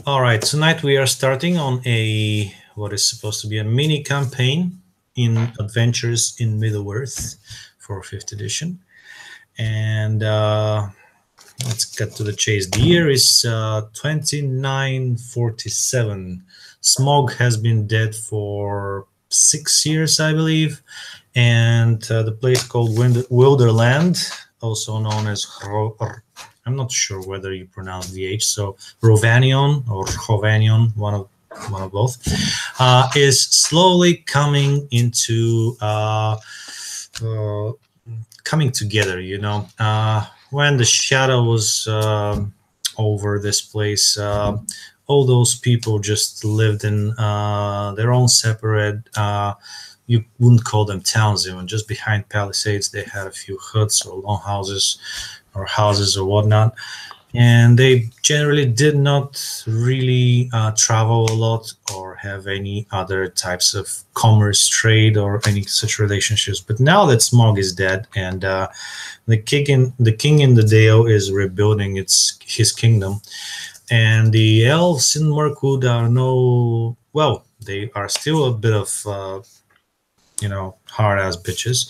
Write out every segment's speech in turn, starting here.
All right, tonight we are starting on what is supposed to be a mini campaign in Adventures in Middle-earth for 5th edition. And let's get to the chase. The year is 2947. Smog has been dead for 6 years, I believe. And the place called Wilderland, also known as I'm not sure whether you pronounce the H, so Rovanion or Hovanion, one of both, is slowly coming into coming together. You know, when the shadow was over this place, all those people just lived in their own separate. You wouldn't call them towns even. Just behind palisades, they had a few huts or longhouses or houses or whatnot, and they generally did not really travel a lot or have any other types of commerce, trade, or any such relationships. But now that Smog is dead, and the king in the Dale is rebuilding his kingdom, and the elves in Mirkwood are they are still a bit of hard-ass bitches,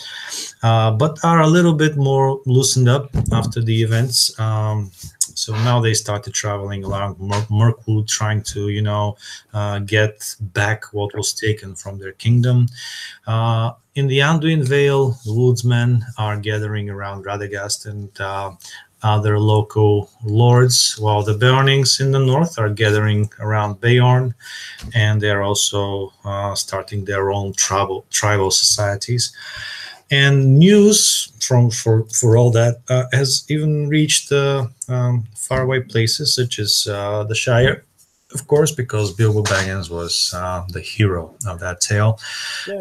but are a little bit more loosened up after the events. So now they started traveling around Mirkwood, trying to, get back what was taken from their kingdom. In the Anduin Vale, the woodsmen are gathering around Radagast and other local lords, while the Burnings in the north are gathering around Beorn, and they're also starting their own tribal societies. And news for all that has even reached faraway places such as the Shire, of course, because Bilbo Baggins was the hero of that tale,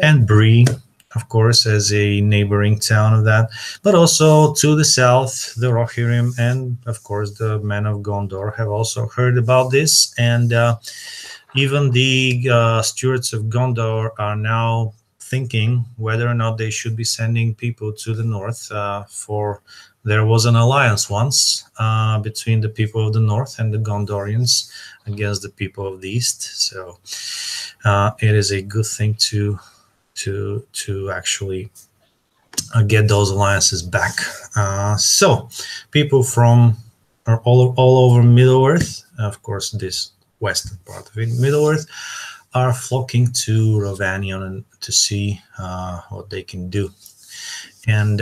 and Bree, of course, as a neighboring town of that, but also to the south, the Rohirrim, and of course the men of Gondor have also heard about this, and even the stewards of Gondor are now thinking whether or not they should be sending people to the north, for there was an alliance once between the people of the north and the Gondorians against the people of the east. So it is a good thing to actually get those alliances back. So people from all over Middle-earth, of course this western part of it, Middle-earth, are flocking to Rovanion and to see what they can do. And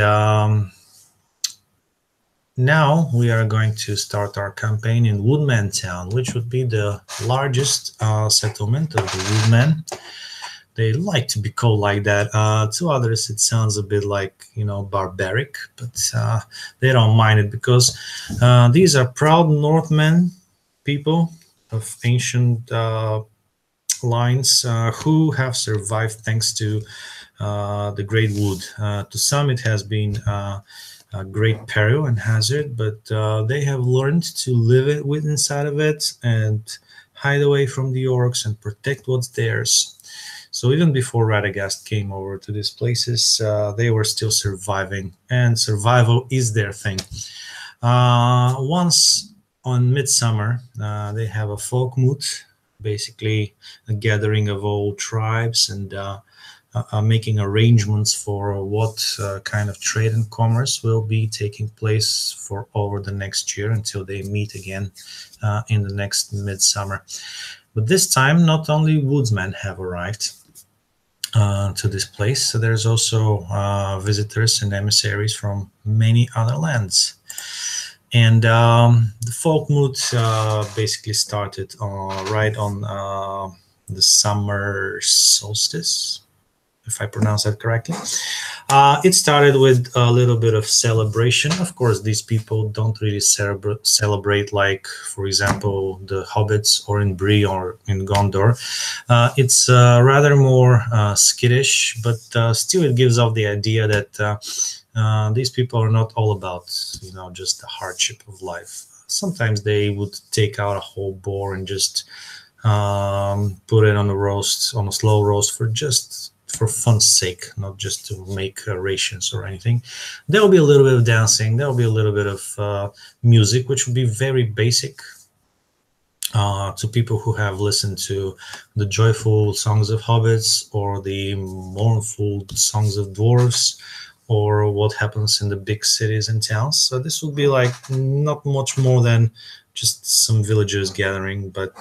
now we are going to start our campaign in Woodman Town, which would be the largest settlement of the Woodmen. They like to be called like that. To others, it sounds a bit like, barbaric, but they don't mind it because these are proud Northmen, people of ancient lines who have survived thanks to the Great Wood. To some, it has been a great peril and hazard, but they have learned to live inside of it and hide away from the orcs and protect what's theirs. So even before Radagast came over to these places, they were still surviving, and survival is their thing. Once on midsummer, they have a Folk-moot, basically a gathering of all tribes and making arrangements for what kind of trade and commerce will be taking place for over the next year until they meet again in the next midsummer. But this time, not only woodsmen have arrived to this place, so there's also visitors and emissaries from many other lands. And the Folk-moot basically started right on the summer solstice, if I pronounce that correctly. It started with a little bit of celebration. Of course, these people don't really celebrate like, for example, the hobbits or in Bree or in Gondor. It's rather more skittish, but still it gives off the idea that these people are not all about, just the hardship of life. Sometimes they would take out a whole boar and just put it on a slow roast for fun's sake, not just to make rations or anything. There will be a little bit of dancing. There will be a little bit of music, which will be very basic, to people who have listened to the joyful songs of hobbits or the mournful songs of dwarves or what happens in the big cities and towns. So this would be like not much more than just some villagers gathering, but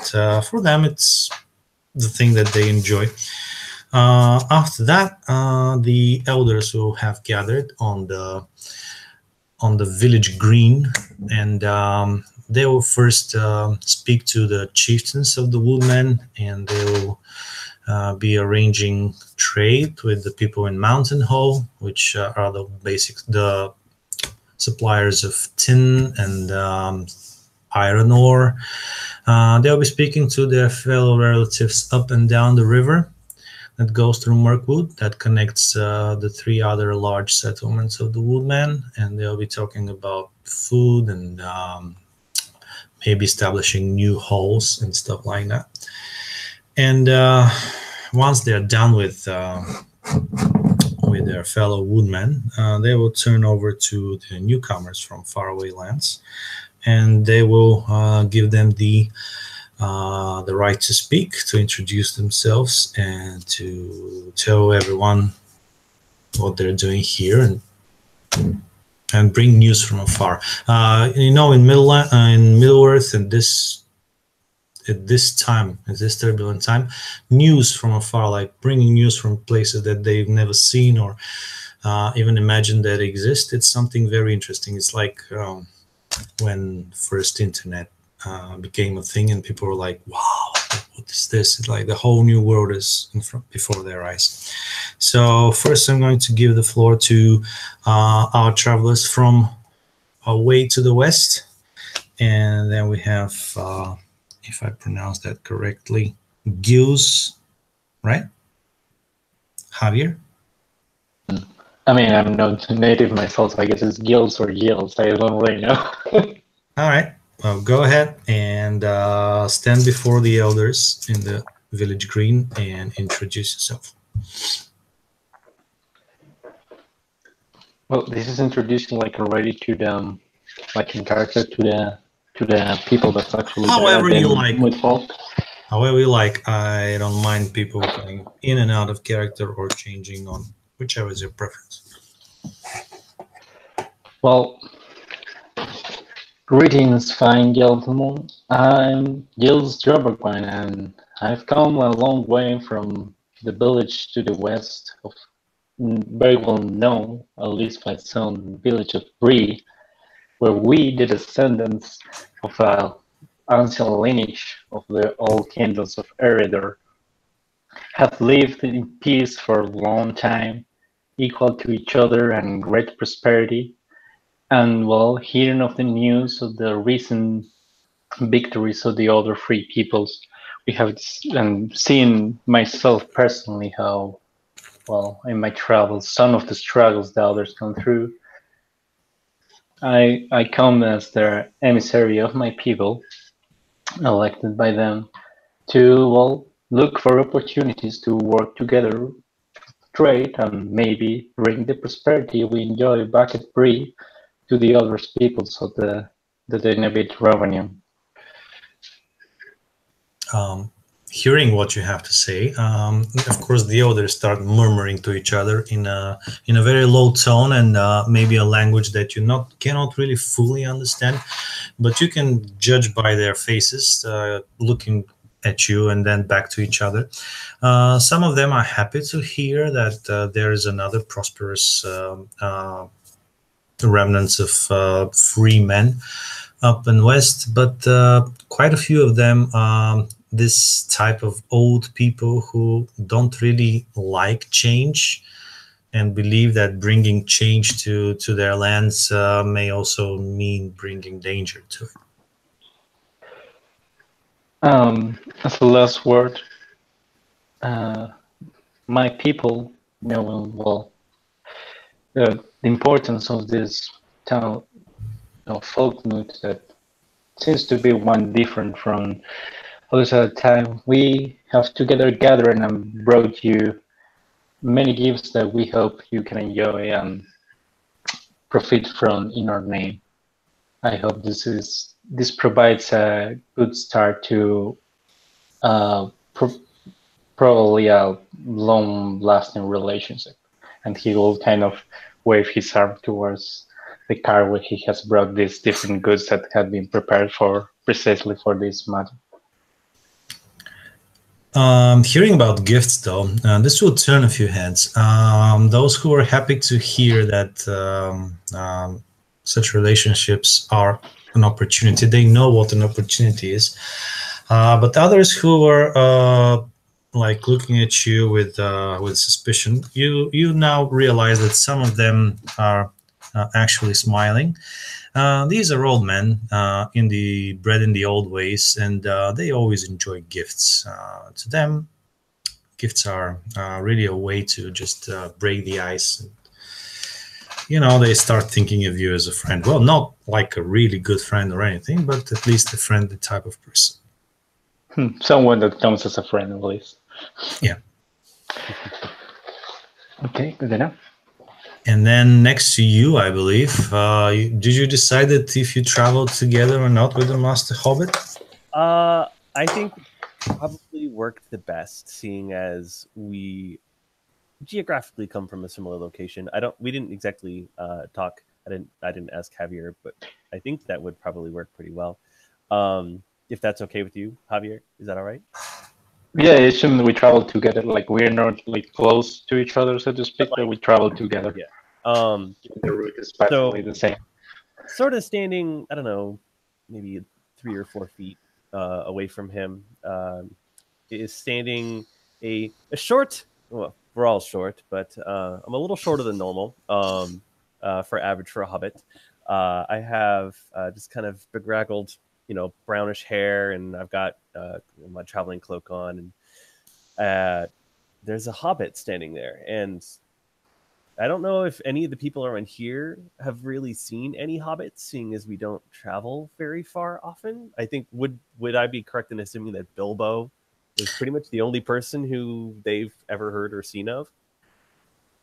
for them it's the thing that they enjoy. After that, the elders will have gathered on the village green, and they will first speak to the chieftains of the woodmen, and they will be arranging trade with the people in Mountain Hall, which are the suppliers of tin and iron ore. They'll be speaking to their fellow relatives up and down the river that goes through Mirkwood, that connects the three other large settlements of the Woodmen, and they'll be talking about food and maybe establishing new halls and stuff like that. And once they're done with their fellow Woodmen, they will turn over to the newcomers from faraway lands, and they will give them the right to speak, to introduce themselves, and to tell everyone what they're doing here, and bring news from afar. In Middle Earth, at this time, at this turbulent time, news from afar, like bringing news from places that they've never seen or even imagined that exist, it's something very interesting. It's like when first internet became a thing and people were like, wow, what is this? It's like the whole new world is before their eyes. So first I'm going to give the floor to our travelers from away to the west, and then we have, if I pronounce that correctly, Gilles, right? Javier? I mean, I'm not native myself, so I guess it's Gills or Gills. I don't really know. All right. Well, go ahead and stand before the elders in the village green and introduce yourself. Well, this is introducing like already to the, like in character to the people that's actually however there. You like. With folk. However you like. I don't mind people going in and out of character or changing on whichever is your preference. Well, greetings, fine gentlemen. I'm Gilles Jobberquine, and I've come a long way from the village to the west of very well known, at least by some, village of Bree, where we, the descendants of an ancient lineage of the old kingdoms of Eredor, have lived in peace for a long time, equal to each other and great prosperity. And well, hearing of the news of the recent victories of the other free peoples, we have seen myself personally how, well, in my travels, some of the struggles the others come through. I come as the emissary of my people, elected by them, to, well, look for opportunities to work together, trade, and maybe bring the prosperity we enjoy back at Bree to the other peoples of the Denebit revenue. Hearing what you have to say, of course, the others start murmuring to each other in a very low tone and maybe a language that you cannot really fully understand, but you can judge by their faces, looking at you and then back to each other. Some of them are happy to hear that there is another prosperous remnants of free men up and west, but quite a few of them, this type of old people who don't really like change and believe that bringing change to their lands may also mean bringing danger to it. As a last word, my people know well the importance of this town of Folk-moot that seems to be one different from others at a time. We have together gathered and brought you many gifts that we hope you can enjoy and profit from in our name. I hope this provides a good start to uh, probably a long-lasting relationship. And he will kind of wave his arm towards the car where he has brought these different goods that had been prepared for precisely for this matter. Hearing about gifts, though, this will turn a few heads. Those who are happy to hear that such relationships are an opportunity, they know what an opportunity is. But others who are like looking at you with suspicion, you now realize that some of them are actually smiling. These are old men bred in the old ways, and they always enjoy gifts. To them, gifts are really a way to just break the ice. They start thinking of you as a friend. Well, not like a really good friend or anything, but at least a friendly type of person. Someone that comes as a friend, at least. Yeah. Okay, good enough. And then next to you, I believe, did you decide that if you traveled together or not with the Master Hobbit? I think probably worked the best, seeing as we geographically come from a similar location. We didn't exactly talk. I didn't ask Javier, but I think that would probably work pretty well. If that's okay with you, Javier, is that all right? Yeah, assuming we travel together, like we're not like close to each other, so to speak, but we travel together. Yeah. The route is practically the same. Sort of standing, I don't know, maybe 3 or 4 feet away from him is standing a short. Well, we're all short, but I'm a little shorter than normal for average for a hobbit. I have just kind of bedraggled, brownish hair, and I've got my traveling cloak on, and there's a hobbit standing there, and I don't know if any of the people around here have really seen any hobbits, seeing as we don't travel very far often. I think would I be correct in assuming that Bilbo is pretty much the only person who they've ever heard or seen of?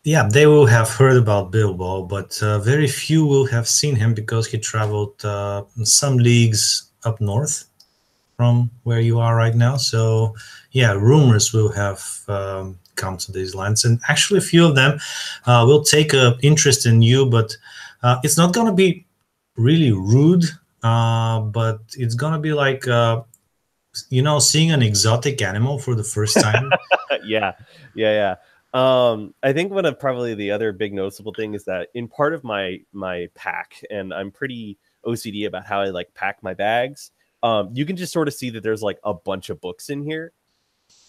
Yeah, they will have heard about Bilbo, but very few will have seen him because he traveled some leagues up north from where you are right now. So, yeah, rumors will have come to these lands, and actually, a few of them will take an interest in you, but it's not going to be really rude, but it's going to be like seeing an exotic animal for the first time. Yeah. I think one of probably the other big noticeable thing is that in part of my pack, and I'm pretty OCD about how I like pack my bags, you can just sort of see that there's like a bunch of books in here.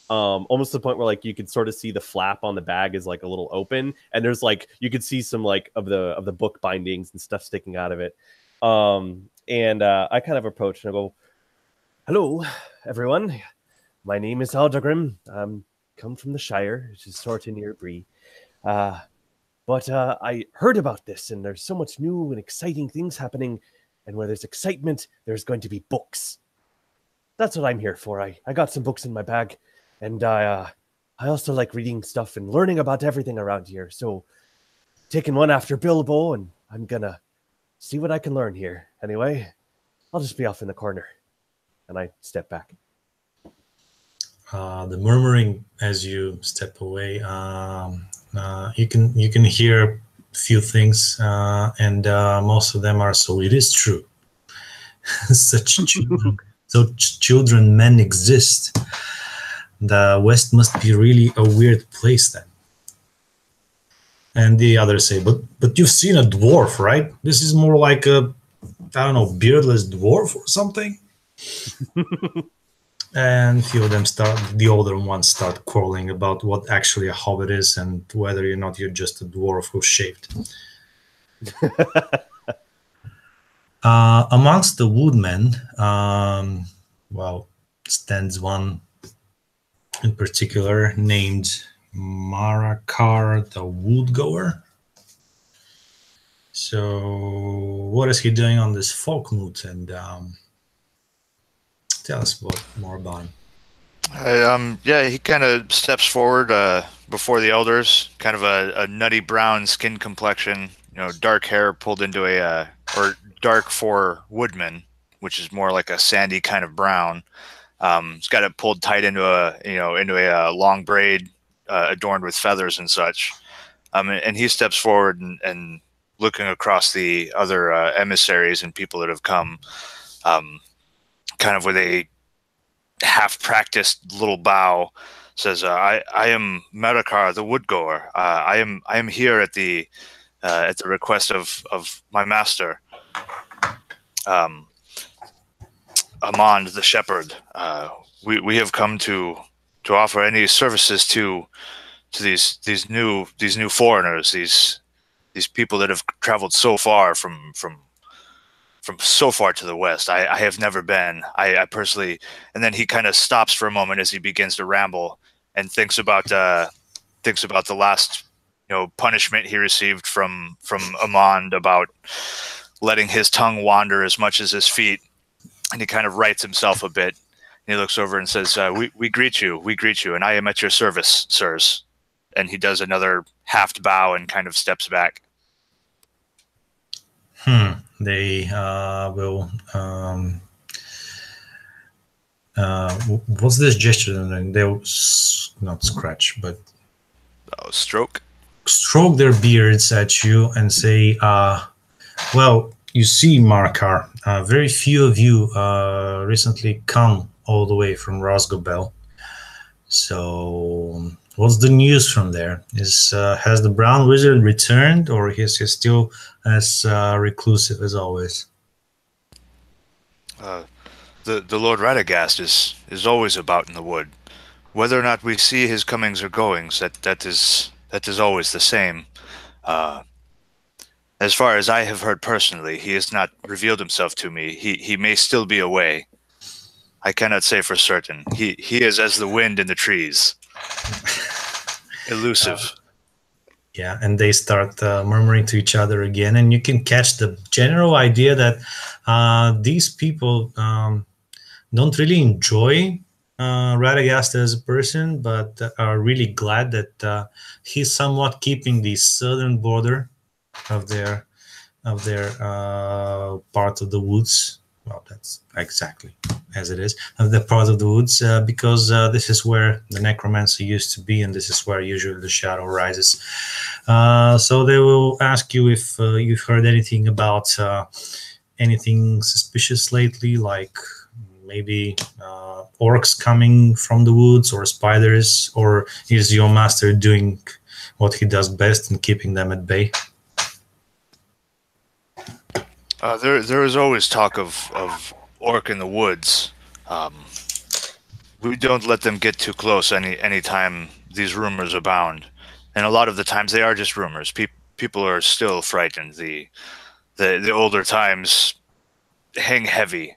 Almost to the point where like you can sort of see the flap on the bag is like a little open, and there's like you could see some like of the book bindings and stuff sticking out of it. And I kind of approach and I go, "Hello, everyone. My name is Aldagrim. I'm come from the Shire, which is sort of near Bree. But I heard about this, and there's so much new and exciting things happening. And where there's excitement, there's going to be books. That's what I'm here for. I got some books in my bag, and I also like reading stuff and learning about everything around here. So taking one after Bilbo, and I'm gonna see what I can learn here. Anyway, I'll just be off in the corner." And I step back. The murmuring as you step away, you can hear a few things, and most of them are, so it is true. Such children men exist. The West must be really a weird place then. And the others say, but you've seen a dwarf, right? This is more like a, I don't know, beardless dwarf or something. And a few of them the older ones start quarreling about what actually a hobbit is and whether or not you're just a dwarf who's shaved. Amongst the woodmen, stands one in particular named Marakar the Woodgoer. So what is he doing on this Folk-moot, and tell us more about him. He kind of steps forward before the elders, kind of a nutty brown skin complexion, dark hair pulled into or dark for woodmen, which is more like a sandy kind of brown. He's got it pulled tight into a long braid adorned with feathers and such. And he steps forward and looking across the other emissaries and people that have come, kind of with a half-practiced little bow, says, "I am Merakar, the woodgoer. I am here at the request of my master, Amand the shepherd. We have come to offer any services to these new foreigners, these people that have traveled so far from so far to the west. I have never been. I personally." And then he kind of stops for a moment as he begins to ramble and thinks about the last punishment he received from Amand about letting his tongue wander as much as his feet. And he kind of rights himself a bit. And he looks over and says, we greet you, and I am at your service, sirs." And he does another half bow and kind of steps back. They will. What's this gesture? They'll not scratch, but Stroke their beards at you and say, "Well, you see, Markar, very few of you recently come all the way from Rosgobel. So, what's the news from there? Has the Brown Wizard returned, or is he still as reclusive as always?" The Lord Radagast is always about in the wood. Whether or not we see his comings or goings, that is always the same. As far as I have heard personally, he has not revealed himself to me. He may still be away. I cannot say for certain. He is as the wind in the trees. Elusive. Yeah, and they start murmuring to each other again, and you can catch the general idea that these people don't really enjoy Radagast as a person, but are really glad that he's somewhat keeping the southern border of their part of the woods. Well, that's exactly as it is, of the part of the woods, because this is where the necromancer used to be, and this is where usually the shadow rises. So they will ask you if you've heard anything about anything suspicious lately, like maybe orcs coming from the woods or spiders, or is your master doing what he does best and keeping them at bay? There is always talk of orc in the woods. We don't let them get too close any time these rumors abound, and a lot of the times they are just rumors. People are still frightened. The older times hang heavy,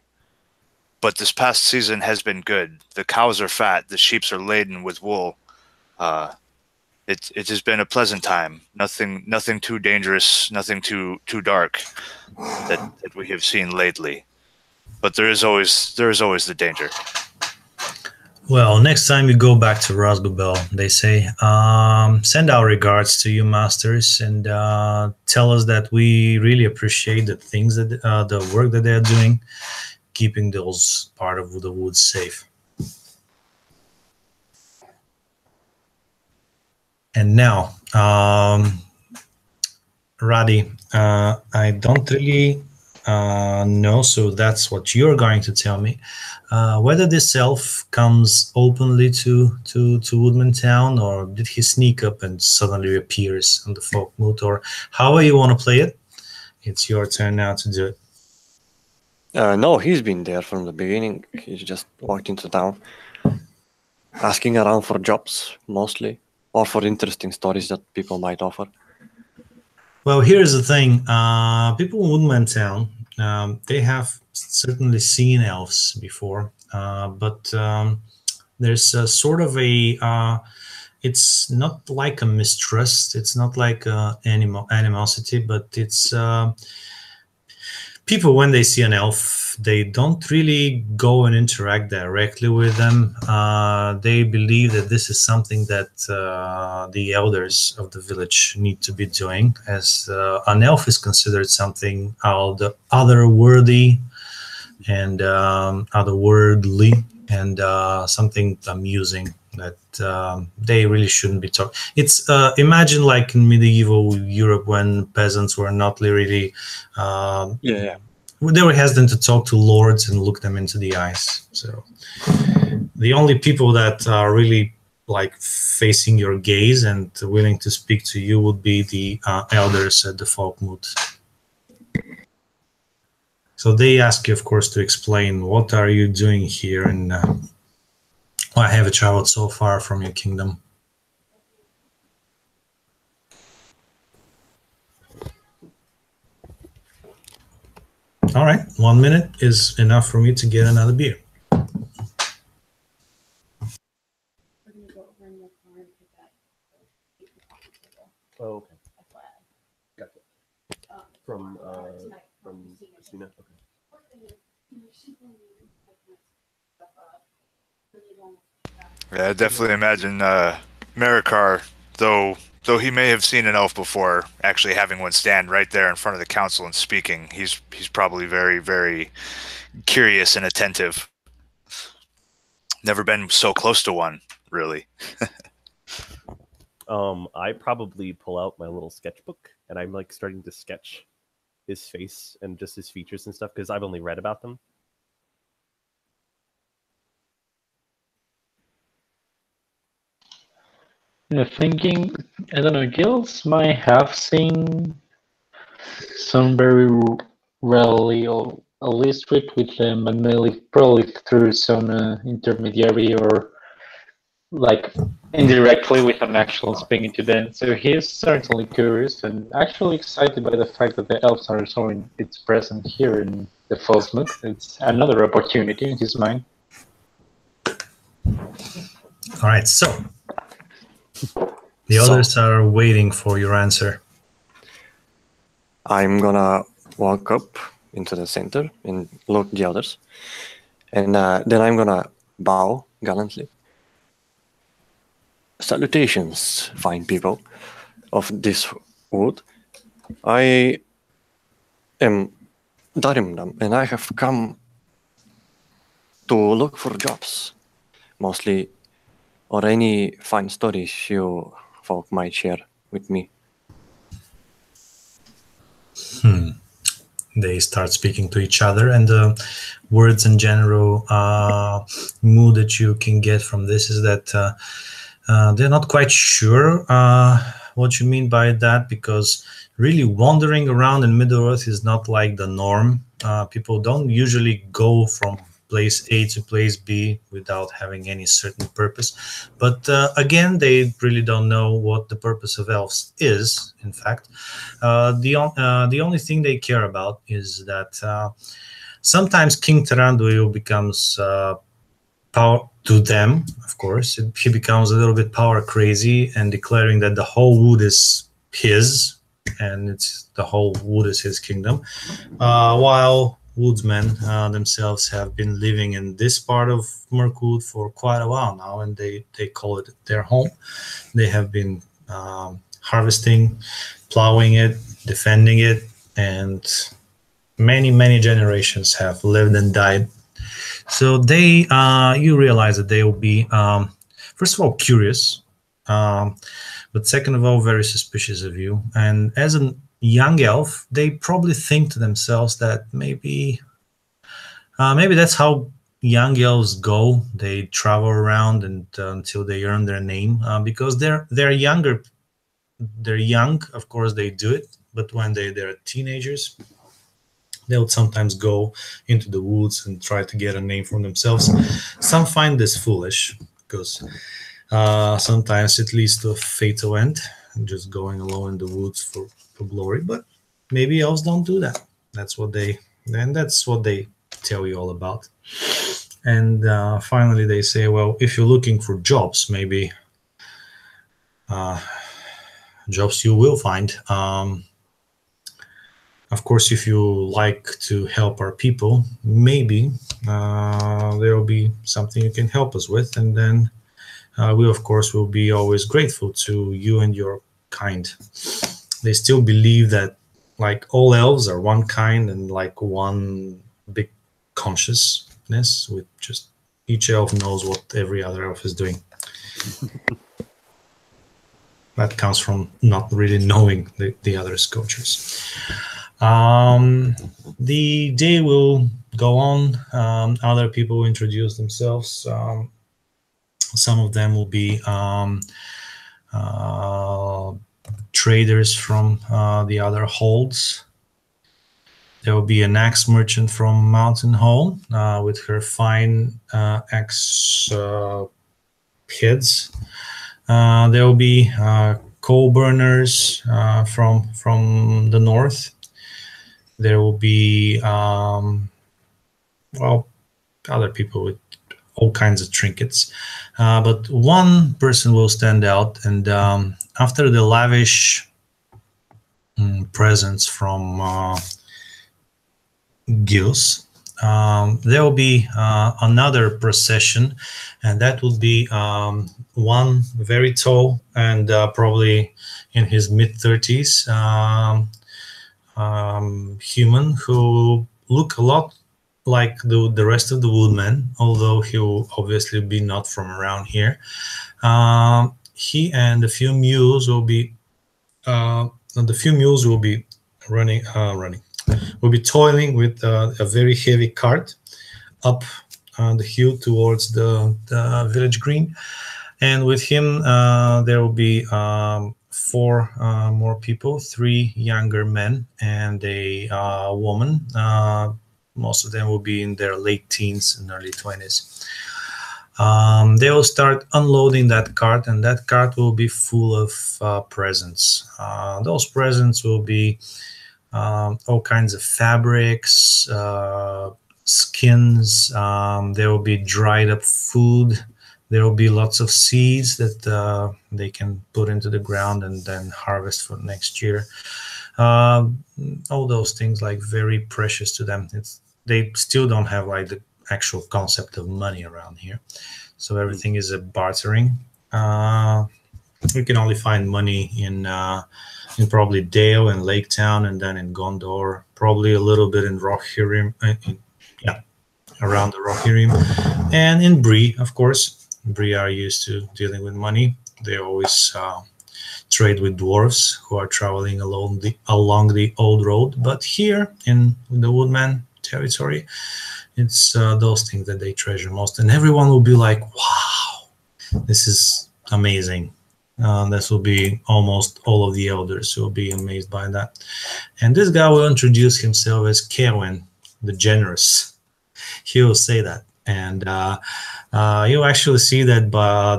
but this past season has been good. The cows are fat, the sheep are laden with wool. It has been a pleasant time. Nothing too dangerous, nothing too dark that we have seen lately. But there is always the danger. Well, next time you go back to Rosgobel, they say, send our regards to you, masters, and tell us that we really appreciate the things that the work that they're doing, keeping those part of the woods safe. And now, Radi, I don't really know, so that's what you're going to tell me. Whether this elf comes openly to Woodman Town, or did he sneak up and suddenly appears on the Folk-moot, or however you want to play it, it's your turn now to do it. No, he's been there from the beginning. He's just walked into town, asking around for jobs, mostly, or for interesting stories that people might offer. Well, here's the thing. People in Woodman Town, they have certainly seen elves before, but there's a sort of a... it's not like a mistrust. It's not like animosity, but it's... people, when they see an elf, they don't really go and interact directly with them. They believe that this is something that the elders of the village need to be doing, as an elf is considered something otherworthy and otherworldly, and something amusing that they really shouldn't be taught. It's imagine like in medieval Europe when peasants were not really Yeah. they were hesitant to talk to lords and look them into the eyes. So the only people that are really like facing your gaze and willing to speak to you would be the elders at the Folk-moot. So they ask you, of course, to explain what are you doing here, and why have you traveled so far from your kingdom? All right, 1 minute is enough for me to get another beer. Oh, okay. Gotcha. From Christina. Okay. Yeah, I definitely imagine Marikar, though he may have seen an elf before, actually having one stand right there in front of the council and speaking. He's probably very, very curious and attentive. Never been so close to one, really. I probably pull out my little sketchbook and I'm like starting to sketch his face and just his features and stuff because I've only read about them. Thinking, I don't know, Gills might have seen some very rarely, or at least with them, and probably through some intermediary or like indirectly with an actual speaking to them. So he's certainly curious and actually excited by the fact that the elves are showing its presence here in the Folk-moot. It's another opportunity in his mind. All right, so the others are waiting for your answer. I'm gonna walk up into the center and look the others, and then I'm gonna bow gallantly. Salutations, fine people of this wood. I am Darimdam, and I have come to look for jobs, mostly, or any fine stories you folk might share with me. They start speaking to each other, and the words in general mood that you can get from this is that they're not quite sure what you mean by that, because really wandering around in Middle-earth is not like the norm. People don't usually go from place A to place B without having any certain purpose. But again, they really don't know what the purpose of elves is, in fact. The only thing they care about is that sometimes King Taranduil becomes power to them, of course. He becomes a little bit power crazy and declaring that the whole wood is his, and the whole wood is his kingdom, while woodsmen themselves have been living in this part of Mirkwood for quite a while now, and they call it their home. They have been harvesting, plowing it, defending it, and many generations have lived and died. So they, you realize that they will be, first of all, curious, but second of all, very suspicious of you. And as a young elf, they probably think to themselves that maybe that's how young elves go. They travel around and until they earn their name, because they're younger. They're young, of course, they do it. But when they're teenagers, they would sometimes go into the woods and try to get a name for themselves. Some find this foolish because sometimes it leads to a fatal end, just going alone in the woods for glory. But maybe elves don't do that. That's what they tell you all about. And finally, they say, well, if you're looking for jobs, maybe jobs you will find. Of course, if you like to help our people, maybe there will be something you can help us with, and then we, of course, will be always grateful to you and your kind. They still believe that, like, all elves are one kind and like one big consciousness, with just each elf knows what every other elf is doing. That comes from not really knowing the other's cultures. The day will go on. Other people will introduce themselves. Some of them will be traders from the other holds. There will be an axe merchant from Mountain Hall with her fine axe heads. There will be coal burners from the north. There will be well, other people with all kinds of trinkets, but one person will stand out, and after the lavish presents from Gils, there will be another procession, and that will be one very tall and probably in his mid-30s human who look a lot like the rest of the woodmen, although he will obviously be not from around here. He and a few mules will be will be toiling with a very heavy cart up the hill towards the village green, and with him there will be 4 more people, 3 younger men and a woman. Most of them will be in their late teens and early 20s. They will start unloading that cart, and that cart will be full of presents. Those presents will be all kinds of fabrics, skins. There will be dried up food. There will be lots of seeds that they can put into the ground and then harvest for next year. All those things, like, very precious to them. They still don't have like the actual concept of money around here, so everything is a bartering. We can only find money in probably Dale and Lake Town, and then in Gondor, probably a little bit in Rohirrim, around the Rohirrim, and in Bree, of course. Bree are used to dealing with money. They always trade with dwarves who are traveling along the old road. But here in the Woodman territory, it's those things that they treasure most, and everyone will be like, wow, this is amazing. This will be almost all of the elders who will be amazed by that. And this guy will introduce himself as Kerwin the Generous. He will say that, and you'll actually see that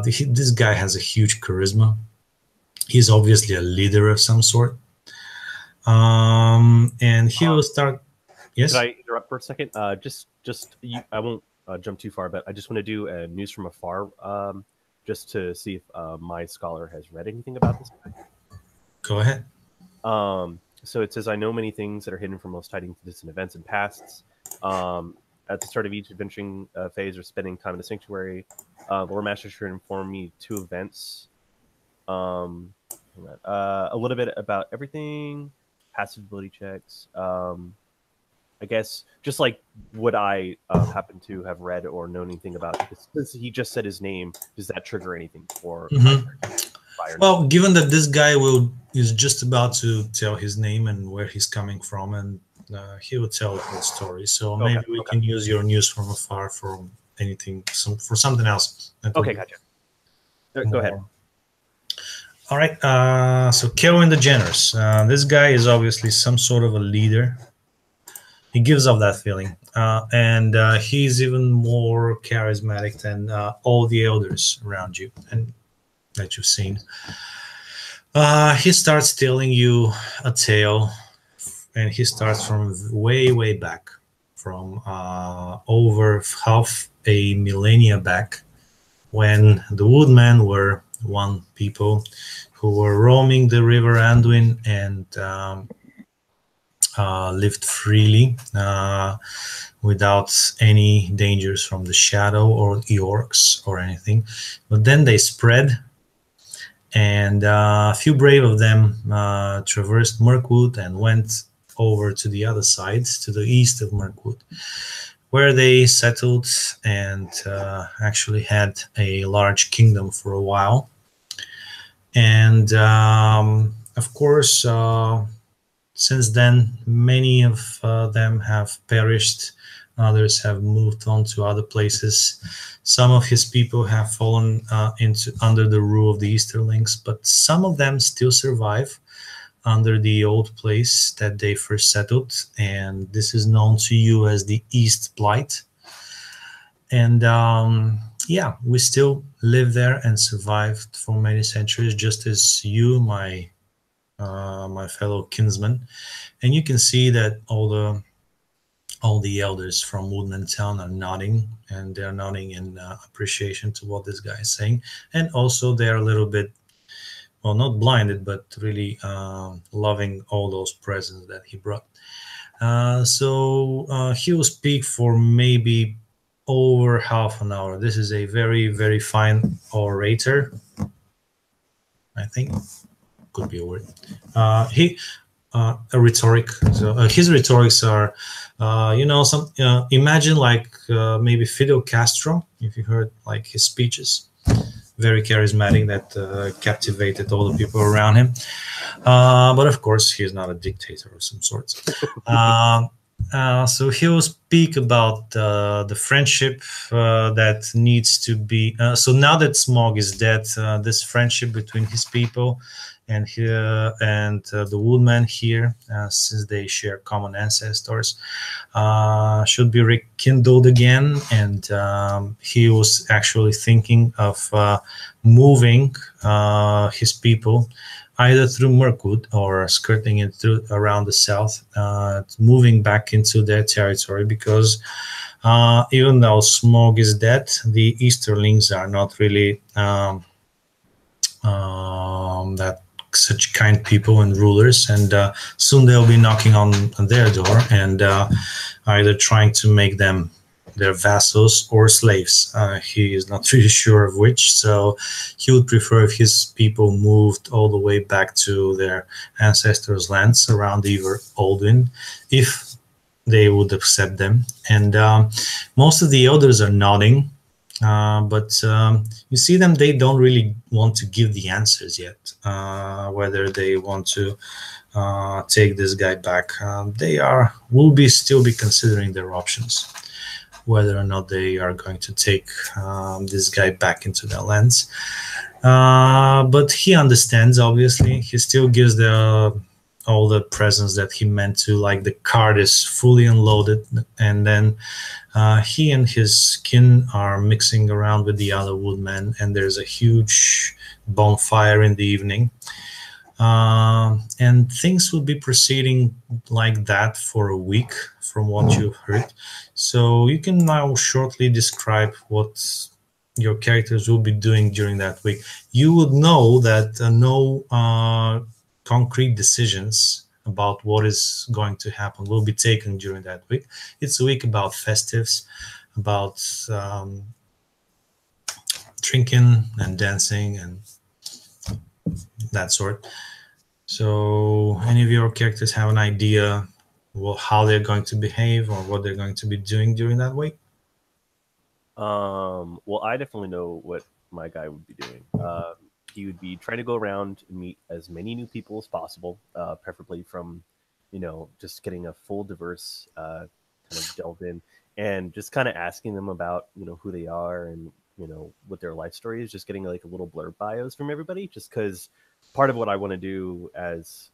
this guy has a huge charisma. He's obviously a leader of some sort, and he will start. Yes. Can I interrupt for a second? I won't jump too far, but I just want to do a news from afar, just to see if my scholar has read anything about this. Go ahead. So it says, I know many things that are hidden from most hiding distant events and pasts. At the start of each adventuring phase or spending time in the sanctuary, Lord Master should inform me 2 events. A little bit about everything, passive ability checks. I guess just like would I happen to have read or know anything about it? Since he just said his name, does that trigger anything for? Well, given that this guy is just about to tell his name and where he's coming from, and he will tell the whole story. So maybe we can use your news from afar for anything, for something else. Okay, gotcha. Go ahead. All right. So Kerwin the Generous. This guy is obviously some sort of a leader. He gives off that feeling, and he's even more charismatic than all the elders around you and that you've seen. He starts telling you a tale, and he starts from way back, from over half a millennia back, when the Woodmen were one people who were roaming the river Anduin and lived freely without any dangers from the shadow or the orcs or anything. But then they spread, and a few brave of them traversed Mirkwood and went over to the other side, to the east of Mirkwood, where they settled and actually had a large kingdom for a while. And of course, since then, many of them have perished. Others have moved on to other places. Some of his people have fallen under the rule of the Easterlings, but some of them still survive under the old place that they first settled, and this is known to you as the East Blight. And yeah, we still live there and survived for many centuries, just as you, my fellow kinsman. And you can see that all the elders from Woodman Town are nodding, and they're nodding in appreciation to what this guy is saying. And also they're a little bit, well, not blinded, but really loving all those presents that he brought. So he will speak for maybe over half an hour. This is a very, very fine orator, I think. Could be a word. A rhetoric. So his rhetorics are, imagine like maybe Fidel Castro, if you heard like his speeches. Very charismatic, that captivated all the people around him. But of course, he's not a dictator of some sorts. So he will speak about the friendship that needs to be. So now that Smog is dead, this friendship between his people and the Woodman here, since they share common ancestors, should be rekindled again. And he was actually thinking of moving his people either through Mirkwood or skirting it through around the south, moving back into their territory, because even though Smog is dead, the Easterlings are not really that such kind people and rulers, and soon they'll be knocking on their door and either trying to make them their vassals or slaves. He is not really sure of which, so he would prefer if his people moved all the way back to their ancestors' lands around the River Aldwin, if they would accept them. And most of the elders are nodding, but you see them, they don't really want to give the answers yet, whether they want to take this guy back. They will still be considering their options, whether or not they are going to take this guy back into their lands. But he understands, obviously. He still gives all the presents that he meant to, like the cart is fully unloaded, and then he and his kin are mixing around with the other woodmen, and there's a huge bonfire in the evening. And things will be proceeding like that for a week, from what you've heard. So you can now shortly describe what your characters will be doing during that week. You would know that no concrete decisions about what is going to happen will be taken during that week. It's a week about festives, about drinking and dancing and that sort. So any of your characters have an idea how they're going to behave or what they're going to be doing during that week? Well, I definitely know what my guy would be doing. He would be trying to go around and meet as many new people as possible, preferably from, just getting a full diverse kind of delve in, and just kind of asking them about, who they are and, what their life story is, just getting like a little blurb bios from everybody, just because part of what I want to do as,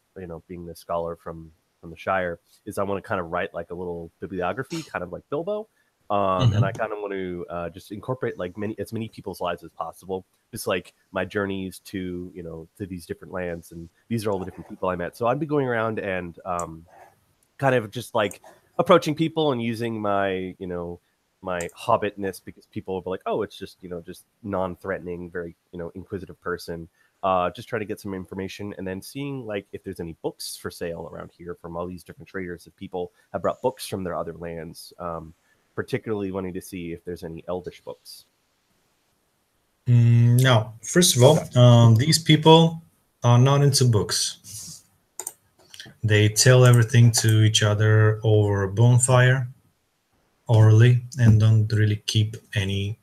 being the scholar from the Shire is I want to kind of write like a little bibliography, kind of like Bilbo. And I kind of want to just incorporate like as many people's lives as possible, just like my journeys to to these different lands, and these are all the different people I met. So I'd be going around and kind of just like approaching people and using my my hobbitness, because people will be like, oh, it's just just non-threatening, very inquisitive person. just try to get some information, and then seeing like if there's any books for sale around here from all these different traders. If people have brought books from their other lands, particularly wanting to see if there's any Elvish books. No. First of all, these people are not into books. They tell everything to each other over a bonfire, orally, and don't really keep anything.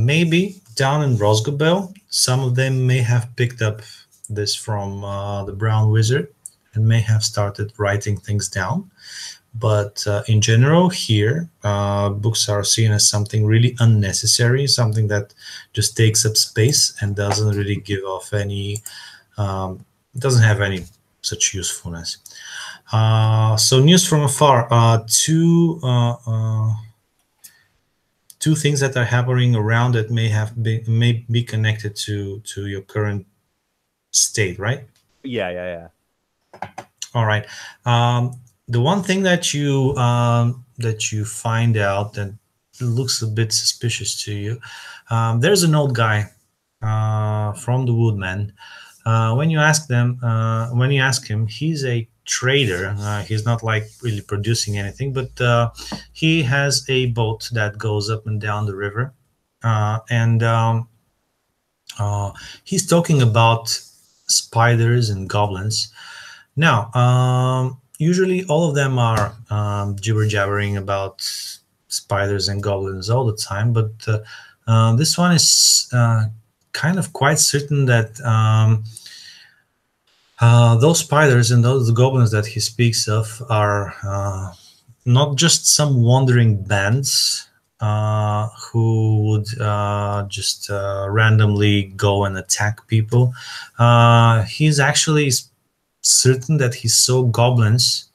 Maybe down in Rosgobel, some of them may have picked up this from the Brown Wizard and may have started writing things down. But in general, here, books are seen as something really unnecessary, something that just takes up space and doesn't really give off any, doesn't have any such usefulness. So news from afar, two things that are happening around it may be connected to your current state, right? Yeah. All right. The one thing that you find out that looks a bit suspicious to you, there's an old guy from the Woodman. When you ask him, he's a trader. He's not like really producing anything, but he has a boat that goes up and down the river, and he's talking about spiders and goblins. Now, usually all of them are jibber jabbering about spiders and goblins all the time, but this one is kind of quite certain that those spiders and those goblins that he speaks of are not just some wandering bands who would just randomly go and attack people. He's actually certain that he saw goblins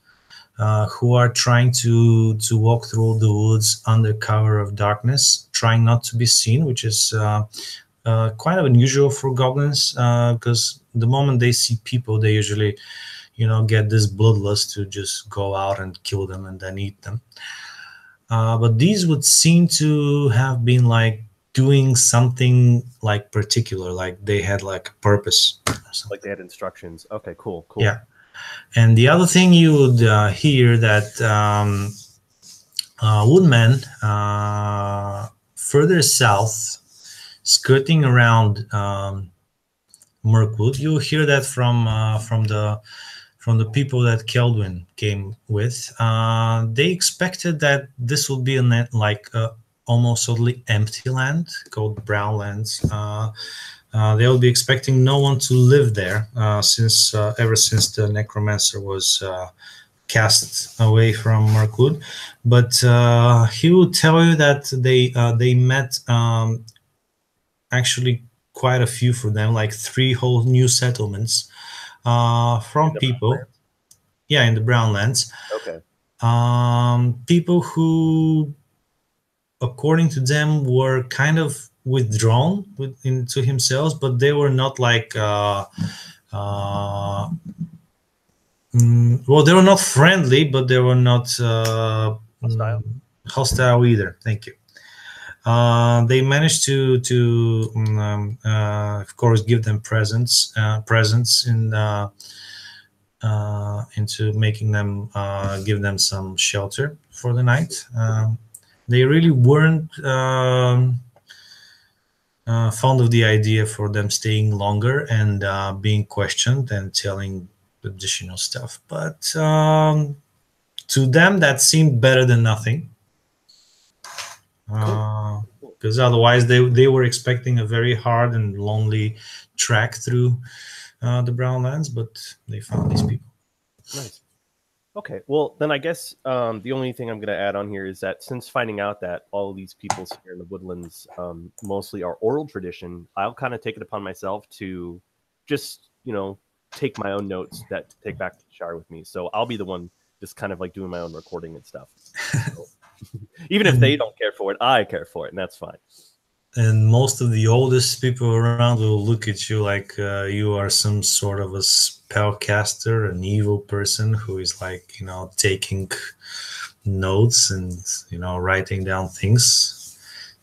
who are trying to walk through the woods under cover of darkness, trying not to be seen, which is quite unusual for goblins, because the moment they see people, they usually, get this bloodlust to just go out and kill them and then eat them. But these would seem to have been like doing something like particular, like they had like a purpose. Like they had instructions. Okay, cool. Yeah. And the other thing you would hear that woodmen further south, skirting around Mirkwood, you'll hear that from the people that Keldwin came with. They expected that this would be almost totally empty land called Brown Lands. They will be expecting no one to live there ever since the necromancer was cast away from Mirkwood. But he will tell you that they met actually quite a few for them, like 3 whole new settlements from people. Yeah, in the Brown Lands. Okay. People who, according to them, were kind of withdrawn into himself, but they were not like well, they were not friendly, but they were not hostile either. Thank you. They managed to of course, give them presents into making them give them some shelter for the night. They really weren't fond of the idea for them staying longer and being questioned and telling additional stuff. But to them, that seemed better than nothing. Because otherwise, they were expecting a very hard and lonely trek through the Brown Lands, but they found these people. Nice. Okay, well, then I guess the only thing I'm going to add on here is that since finding out that all these peoples here in the woodlands mostly are oral tradition, I'll kind of take it upon myself to just, take my own notes that to take back to the Shire with me. So I'll be the one just kind of like doing my own recording and stuff. So, even if they don't care for it, I care for it, and that's fine. And most of the oldest people around will look at you like you are some sort of a spellcaster, an evil person who is like, taking notes and, writing down things.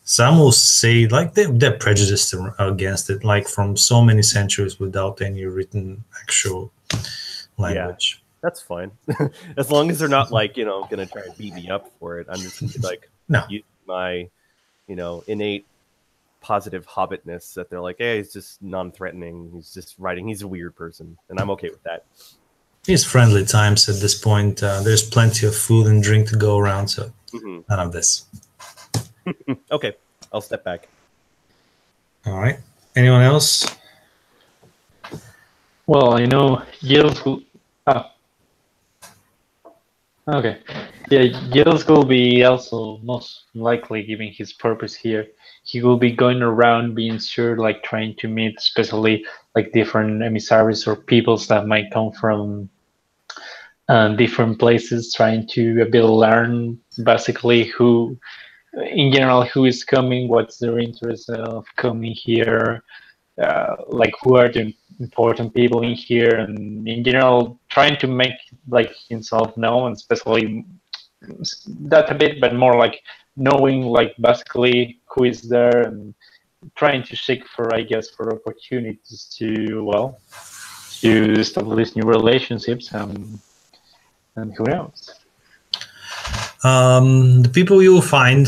Some will say like they're prejudiced against it, like from so many centuries without any written actual language. That's fine. As long as they're not like, going to try and beat me up for it. I'm just going to like No. use my, innate positive hobbitness that they're like, hey, he's just non-threatening. He's just writing. He's a weird person. And I'm okay with that. It's friendly times at this point. There's plenty of food and drink to go around, so none of this. Okay, I'll step back. All right. Anyone else? Well, Gilles will... Okay. Yeah, Gilles will be also most likely giving his purpose here. He will be going around being sure, like trying to meet especially like different emissaries or peoples that might come from different places, trying to a bit learn basically who, in general, who is coming, what's their interest of coming here, like who are the important people in here, and in general trying to make like himself known, especially that a bit, but more like knowing like basically who is there and trying to seek for, I guess, for opportunities to establish new relationships, and who knows. The people you will find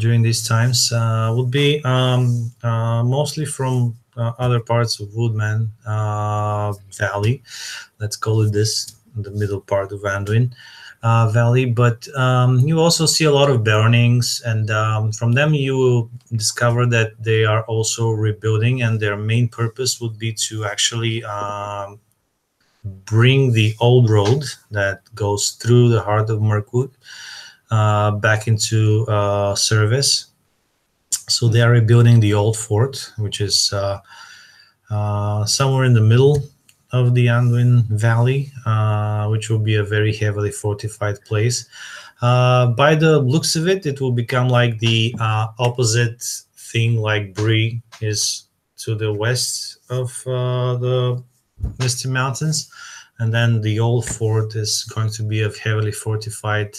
during these times would be mostly from other parts of Woodman Valley. Let's call it this, the middle part of Anduin Valley. But you also see a lot of burnings, and from them you will discover that they are also rebuilding, and their main purpose would be to actually bring the old road that goes through the heart of Mirkwood back into service. So they are rebuilding the old fort, which is somewhere in the middle of the Anduin Valley, which will be a very heavily fortified place. By the looks of it, it will become like the opposite thing, like Bree is to the west of the Misty Mountains, and then the old fort is going to be a heavily fortified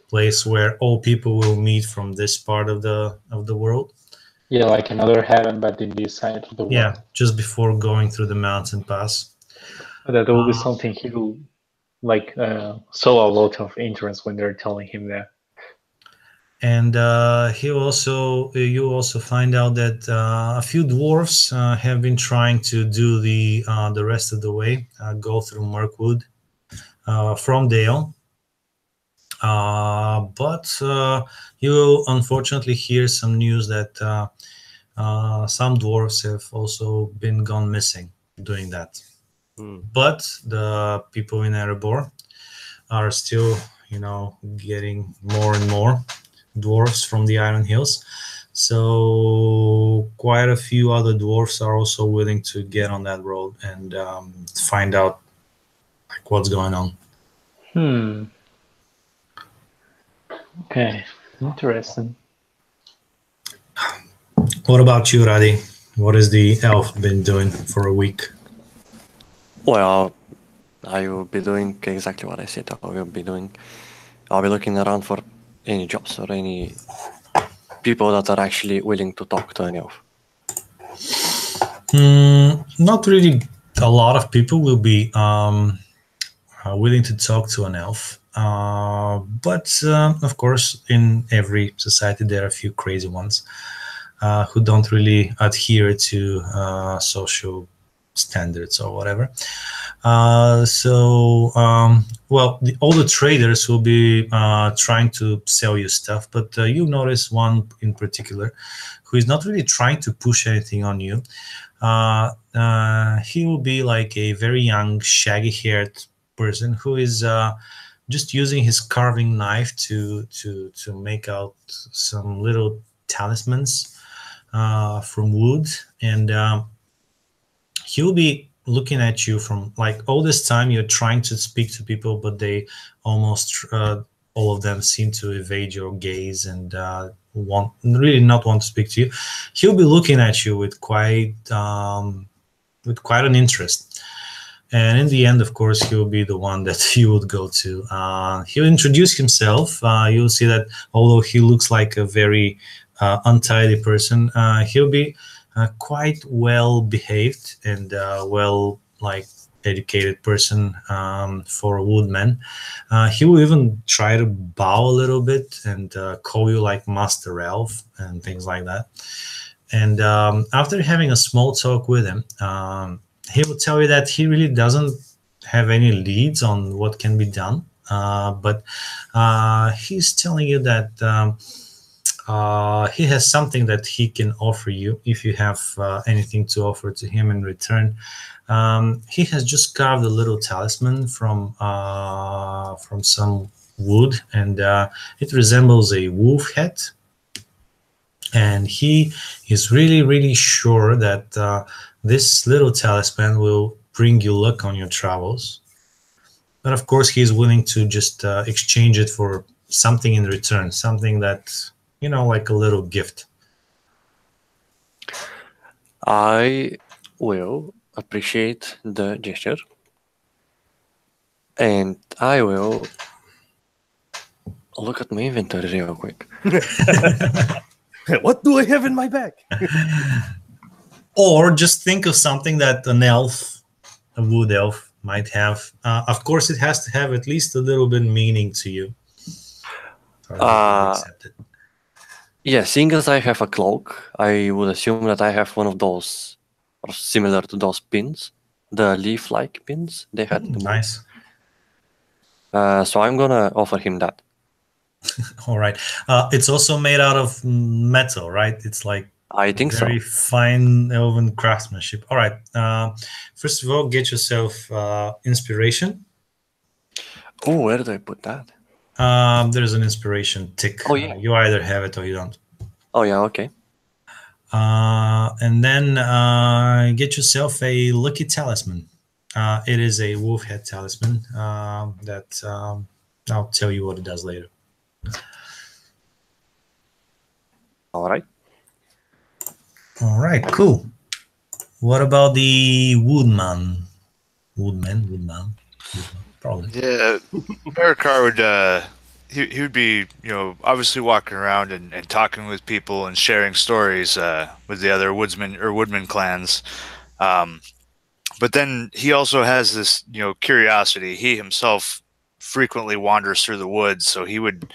place where all people will meet from this part of the world. Yeah, like another heaven, but in this side of the world. Yeah, just before going through the mountain pass. That will be something he will like saw a lot of interest when they're telling him that. And you also find out that a few dwarves have been trying to do the rest of the way, go through Mirkwood from Dale. But you will unfortunately hear some news that some dwarves have also been gone missing doing that. But the people in Erebor are still, getting more and more dwarves from the Iron Hills. So quite a few other dwarves are also willing to get on that road and find out like what's going on. Okay, interesting. What about you, Radi? What has the elf been doing for a week? Well, I will be doing exactly what I said I will be doing. I'll be looking around for any jobs or any people that are actually willing to talk to an elf. Not really. A lot of people will be willing to talk to an elf. But of course, in every society, there are a few crazy ones who don't really adhere to social standards or whatever. All the traders will be trying to sell you stuff, but you notice one in particular who is not really trying to push anything on you. He will be like a very young, shaggy-haired person who is just using his carving knife to make out some little talismans from wood, and he'll be looking at you from like all this time. You're trying to speak to people, but they almost all of them seem to evade your gaze and not want to speak to you. He'll be looking at you with quite an interest. And in the end, of course, he will be the one that you would go to. He'll introduce himself. You'll see that although he looks like a very untidy person, he'll be quite well behaved and well educated person for a woodman. He will even try to bow a little bit and call you like Master Elf and things like that. And after having a small talk with him, he will tell you that he really doesn't have any leads on what can be done, but he's telling you that he has something that he can offer you if you have anything to offer to him in return. He has just carved a little talisman from some wood, and it resembles a wolf head. And he is really, really sure that this little talisman will bring you luck on your travels. But of course, he is willing to just exchange it for something in return, something that, like a little gift. I will appreciate the gesture, and I will look at my inventory real quick. What do I have in my bag? Or just think of something that an elf, a wood elf, might have. Of course, it has to have at least a little bit meaning to you. Yeah, seeing as I have a cloak, I would assume that I have one of those, or similar to those pins, the leaf-like pins they had. Nice. So I'm gonna offer him that. All right. It's also made out of metal, right? It's like I think very fine elven craftsmanship. All right. First of all, get yourself inspiration. Oh, where did I put that? There's an inspiration tick. Oh, yeah. You either have it or you don't. Oh, yeah, okay. And then get yourself a lucky talisman. It is a wolf head talisman that I'll tell you what it does later. All right. All right, cool. What about the woodman? Woodman. Probably. Yeah, Merikar would he would be obviously walking around and talking with people and sharing stories with the other woodman clans, but then he also has this curiosity. He himself frequently wanders through the woods, so he would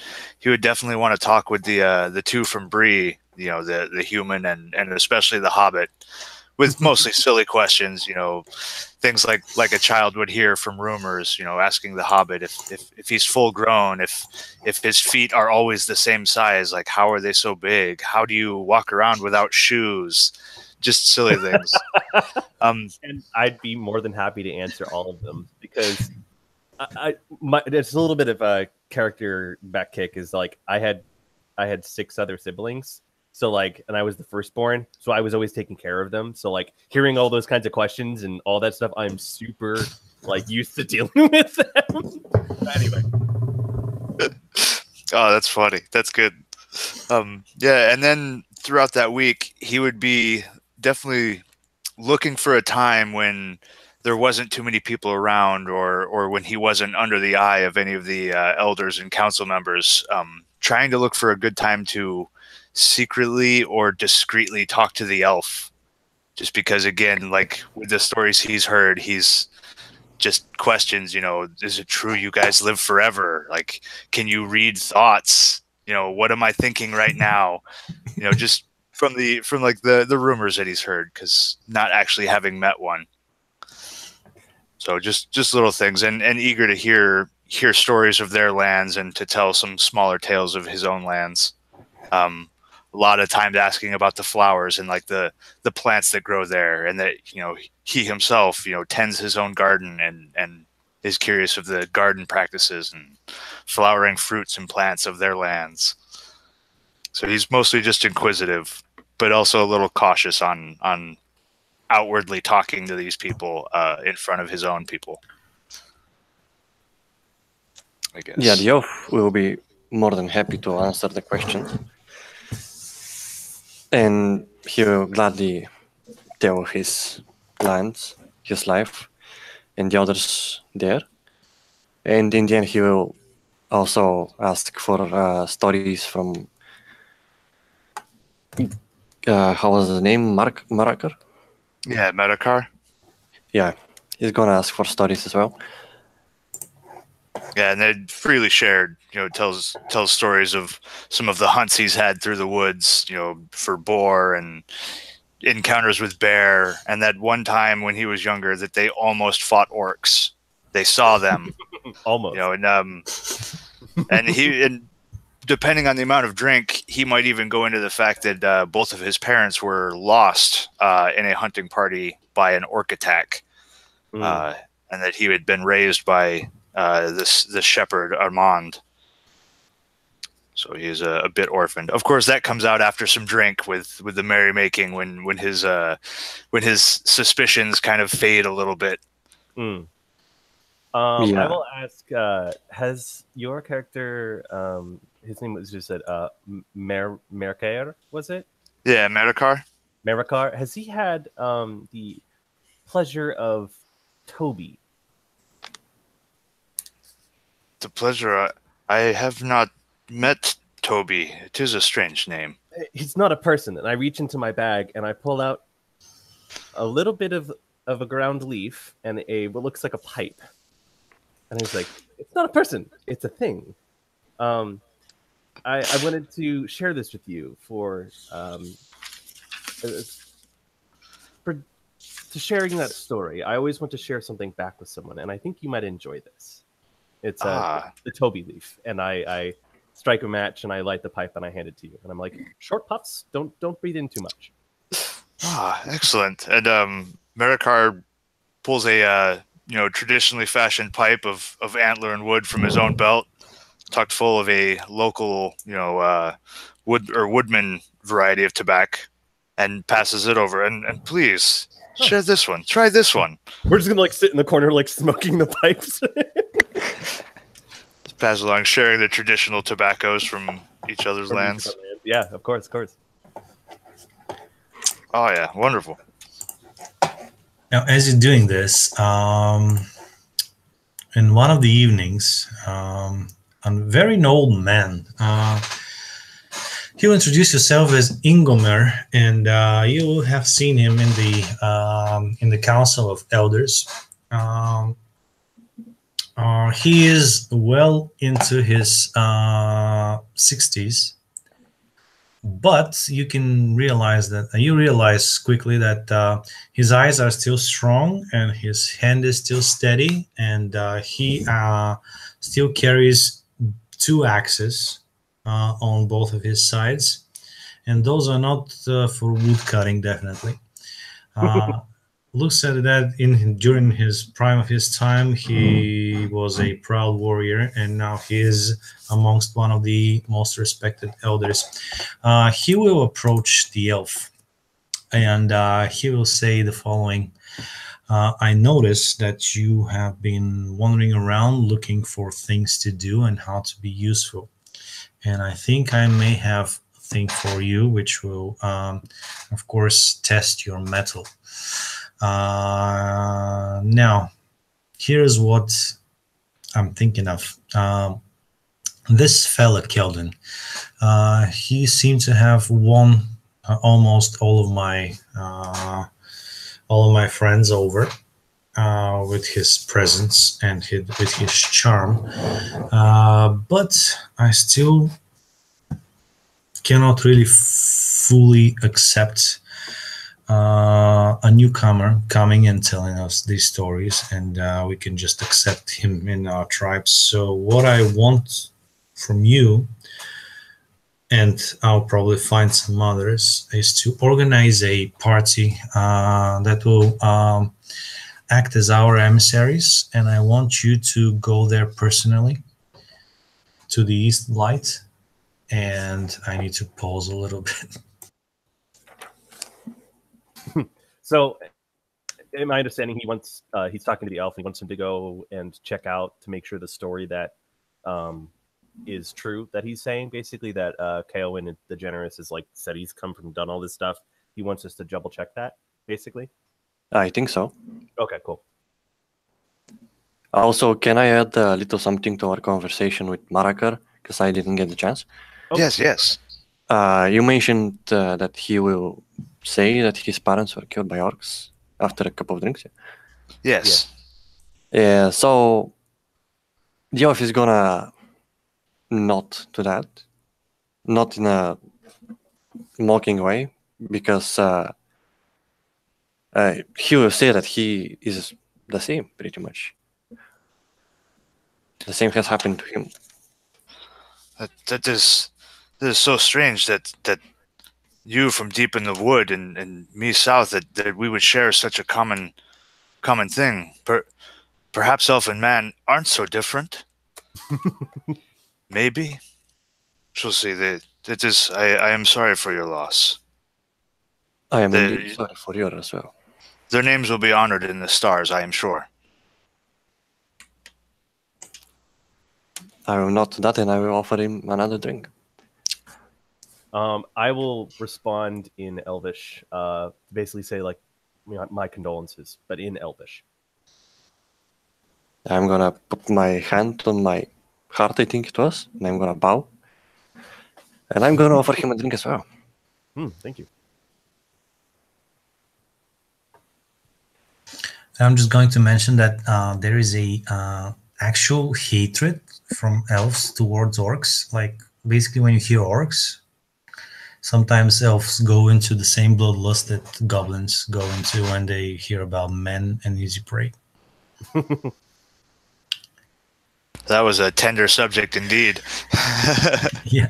definitely want to talk with the two from Bree, the human and especially the hobbit, with mostly silly questions, things like a child would hear from rumors, asking the hobbit if he's full grown, if his feet are always the same size, like how are they so big? How do you walk around without shoes? Just silly things. And I'd be more than happy to answer all of them, because it's a little bit of a character back kick. Is like I had 6 other siblings. So and I was the firstborn, so I was always taking care of them. So hearing all those kinds of questions and all that stuff, I'm super used to dealing with them. Anyway. Oh, that's funny. That's good. Yeah, and then throughout that week, he would be definitely looking for a time when there wasn't too many people around, or when he wasn't under the eye of any of the elders and council members, trying to look for a good time to secretly or discreetly talk to the elf, just because, again, with the stories he's heard, he's just questions, is it true you guys live forever? Can you read thoughts? What am I thinking right now? Just from the rumors that he's heard, because not actually having met one. So just little things, and eager to hear stories of their lands and to tell some smaller tales of his own lands. A lot of times asking about the flowers and the plants that grow there, and that he himself tends his own garden and is curious of the garden practices and flowering fruits and plants of their lands. So he's mostly just inquisitive, but also a little cautious on outwardly talking to these people in front of his own people, I guess. Yeah, the elf will be more than happy to answer the question. And he will gladly tell his plans, his life. and the others there. And in the end, he will also ask for stories from, how was the name? Marakar? Yeah, Medakar. Yeah, he's gonna ask for stories as well. Yeah, and they freely shared. Tells stories of some of the hunts he's had through the woods. For boar and encounters with bear, and that one time when he was younger that they almost fought orcs. They saw them. Almost. And depending on the amount of drink, he might even go into the fact that both of his parents were lost in a hunting party by an orc attack, and that he had been raised by this shepherd Armand. So he is a bit orphaned. Of course, that comes out after some drink with the merrymaking when his suspicions kind of fade a little bit. Yeah. I will ask, has your character, his name was just said, Merker, was it? Yeah, Medakar. Merakar. Has he had the pleasure of Toby? The pleasure. I have not met Toby. It is a strange name. He's not a person. And I reach into my bag and I pull out a little bit of a ground leaf and what looks like a pipe. And he's like, it's not a person. It's a thing. I wanted to share this with you for sharing that story. I always want to share something back with someone, and I think you might enjoy this. It's the Toby leaf, and I strike a match and I light the pipe and I hand it to you, and I'm like, short puffs, don't breathe in too much. Excellent. And Merakar pulls a traditionally fashioned pipe of antler and wood from his own belt, tucked full of a local woodman variety of tobacco, and passes it over. And please share this one. Try this one. We're just gonna sit in the corner smoking the pipes. Pass along, sharing the traditional tobaccos from each other's lands. Yeah, of course. Oh yeah, wonderful. Now, as you're doing this, in one of the evenings, a very old man, he'll introduce himself as Ingomer, and you have seen him in the Council of Elders. He is well into his 60s, but you realize quickly that his eyes are still strong and his hand is still steady, and he still carries 2 axes on both of his sides, and those are not for wood cutting, definitely. Looks at that during his prime of his time, he was a proud warrior, and now he is amongst one of the most respected elders. He will approach the elf, and he will say the following. I noticed that you have been wandering around looking for things to do and how to be useful. And I think I may have a thing for you, which will, of course, test your mettle. Now, here's what I'm thinking of. This fella, Keldon, he seemed to have won almost all of my friends over with his presence and with his charm, but I still cannot really fully accept a newcomer coming and telling us these stories, and we can just accept him in our tribes. So what I want from you, and I'll probably find some others, is to organize a party that will act as our emissaries, and I want you to go there personally to the East Light, and I need to pause a little bit. So, in my understanding, he's talking to the elf. He wants him to go and check out to make sure the story that is true that he's saying. Basically, that Kaowen the Generous is said he's come from done all this stuff. He wants us to double check that. Basically, I think so. Okay, cool. Also, can I add a little something to our conversation with Marakar? Because I didn't get the chance. Oh. Yes, yes. You mentioned that he will say that his parents were killed by orcs after a couple of drinks. Yes. Yeah, so the elf is gonna nod to that, not in a mocking way, because he will say that he is the same, pretty much. The same has happened to him. That is so strange that you from deep in the wood and me south that we would share such a common thing. Perhaps elf and man aren't so different. Maybe. Shall see. That is. I am sorry for your loss. I am indeed sorry for you as well. Their names will be honored in the stars, I am sure. I will nod to that, and I will offer him another drink. I will respond in Elvish, basically say like, my condolences, but in Elvish. I'm gonna put my hand on my heart, I think it was, and I'm gonna bow. And I'm gonna offer him a drink as well. Thank you. I'm just going to mention that there is a actual hatred from elves towards orcs. Like basically, when you hear orcs, sometimes elves go into the same bloodlust that goblins go into when they hear about men and easy prey. That was a tender subject indeed. Yeah.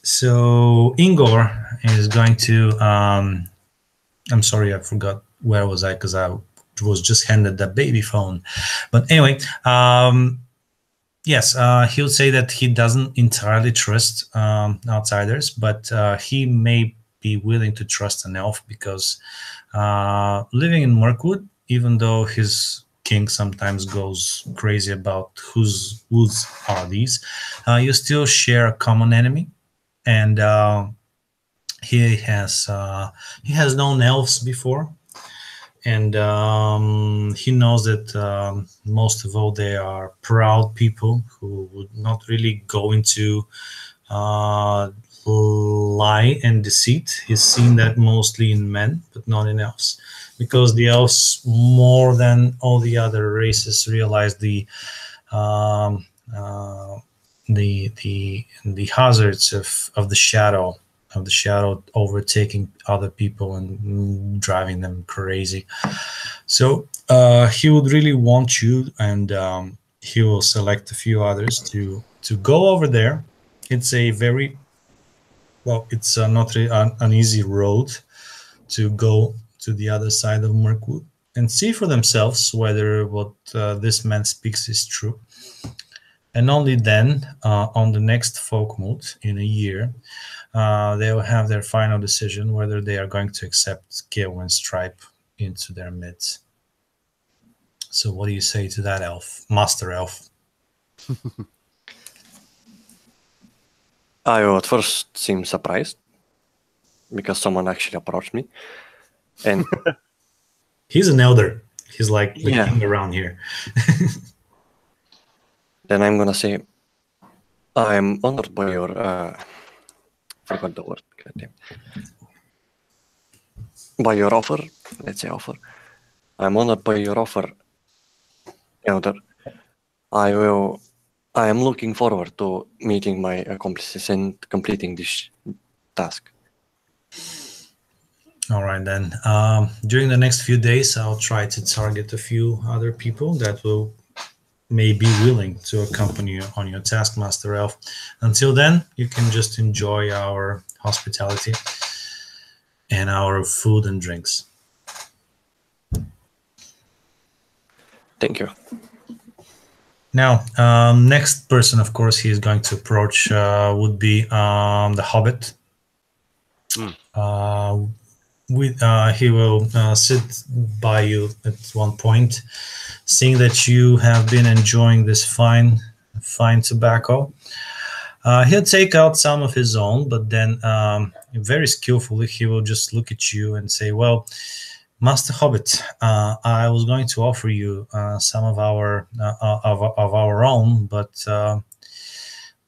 So Ingor is going to. I'm sorry, I forgot where was I because I was just handed that baby phone. But anyway, yes, he'll say that he doesn't entirely trust outsiders, but he may be willing to trust an elf because living in Mirkwood, even though his king sometimes goes crazy about whose woods are these, you still share a common enemy, and he has known elves before, and he knows that most of all they are proud people who would not really go into lie and deceit. He's seen that mostly in men, but not in elves, because the elves, more than all the other races, realize the hazards of the shadow overtaking other people and driving them crazy. So he would really want you, and he will select a few others to go over there. It's a very it's not really an easy road to go to the other side of Mirkwood and see for themselves whether what this man speaks is true. And only then, on the next Folk-moot in a year, they will have their final decision whether they are going to accept Gale and Stripe into their midst. So what do you say to that, elf, master elf? I at first seem surprised because someone actually approached me, and he's an elder. He's like the king around here. Then I'm gonna say, I'm honored by your forgot the word. Goddamn. By your offer, let's say offer. I'm honored by your offer, elder. I am looking forward to meeting my accomplices and completing this task. All right, then. During the next few days, I'll try to target a few other people that may be willing to accompany you on your task, Master Elf. Until then, you can just enjoy our hospitality and our food and drinks. Thank you. Now, next person, of course, he is going to approach would be the Hobbit. He will sit by you at one point, seeing that you have been enjoying this fine tobacco. He'll take out some of his own, but then very skillfully he will just look at you and say, well, Master Hobbit, I was going to offer you some of our own, but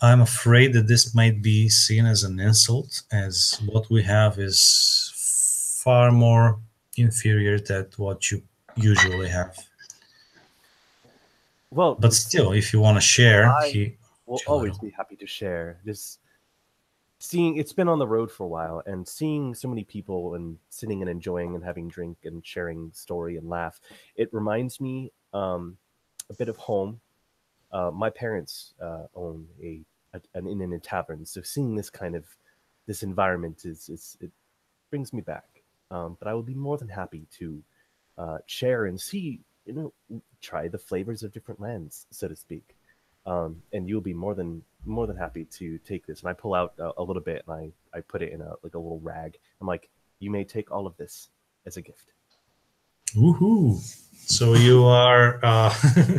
I'm afraid that this might be seen as an insult, as what we have is far more inferior than what you usually have. Well, But still, if you want to share, I will always be happy to share. Just seeing it's been on the road for a while, and seeing so many people and sitting and enjoying and having drink and sharing story and laugh, it reminds me a bit of home. My parents own an inn and a tavern, so seeing this kind of this environment is it brings me back. But I would be more than happy to share and see, try the flavors of different lands, so to speak. And you'll be more than happy to take this. And I pull out a little bit and I put it in a little rag. I'm like, you may take all of this as a gift. Woohoo! So you are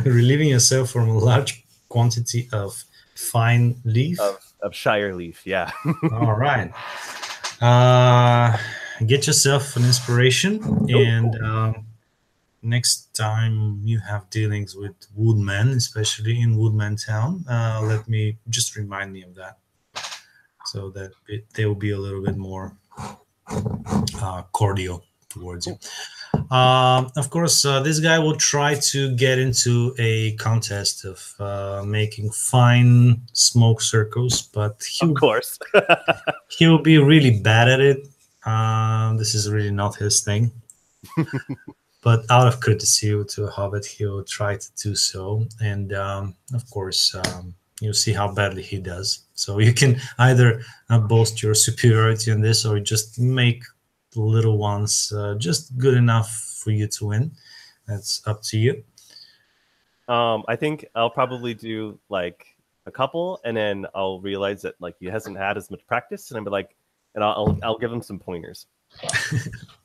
relieving yourself from a large quantity of fine leaf. Of Shire leaf, yeah. All right. Get yourself an inspiration, and next time you have dealings with woodmen, especially in Woodman Town, let me just remind me of that, so that they will be a little bit more cordial towards you. Of course, this guy will try to get into a contest of making fine smoke circles, but of course, he'll be really bad at it. This is really not his thing. But out of courtesy to a hobbit, he'll try to do so. And of course, you'll see how badly he does. So you can either boast your superiority in this, or just make the little ones just good enough for you to win. That's up to you. I think I'll probably do like a couple, and then I'll realize that like he hasn't had as much practice, and I'll be like, and I'll give him some pointers.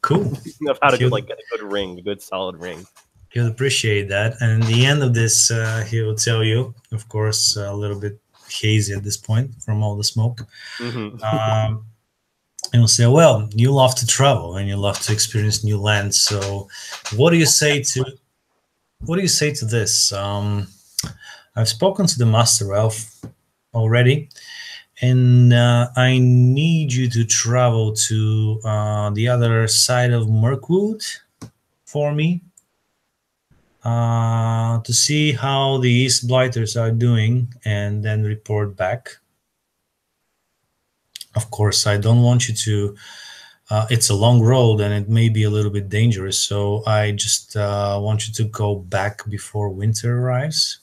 Cool. Of how to get a good ring, a good solid ring. He'll appreciate that, and in the end of this, he will tell you, of course, a little bit hazy at this point from all the smoke. Mm-hmm. And he'll say, "Well, you love to travel and you love to experience new lands. So, what do you say to this? I've spoken to the Master Elf already, and I need you to travel to the other side of Mirkwood for me, to see how the East Blighters are doing, and then report back. Of course, I don't want you to. It's a long road and it may be a little bit dangerous, so I just want you to go back before winter arrives."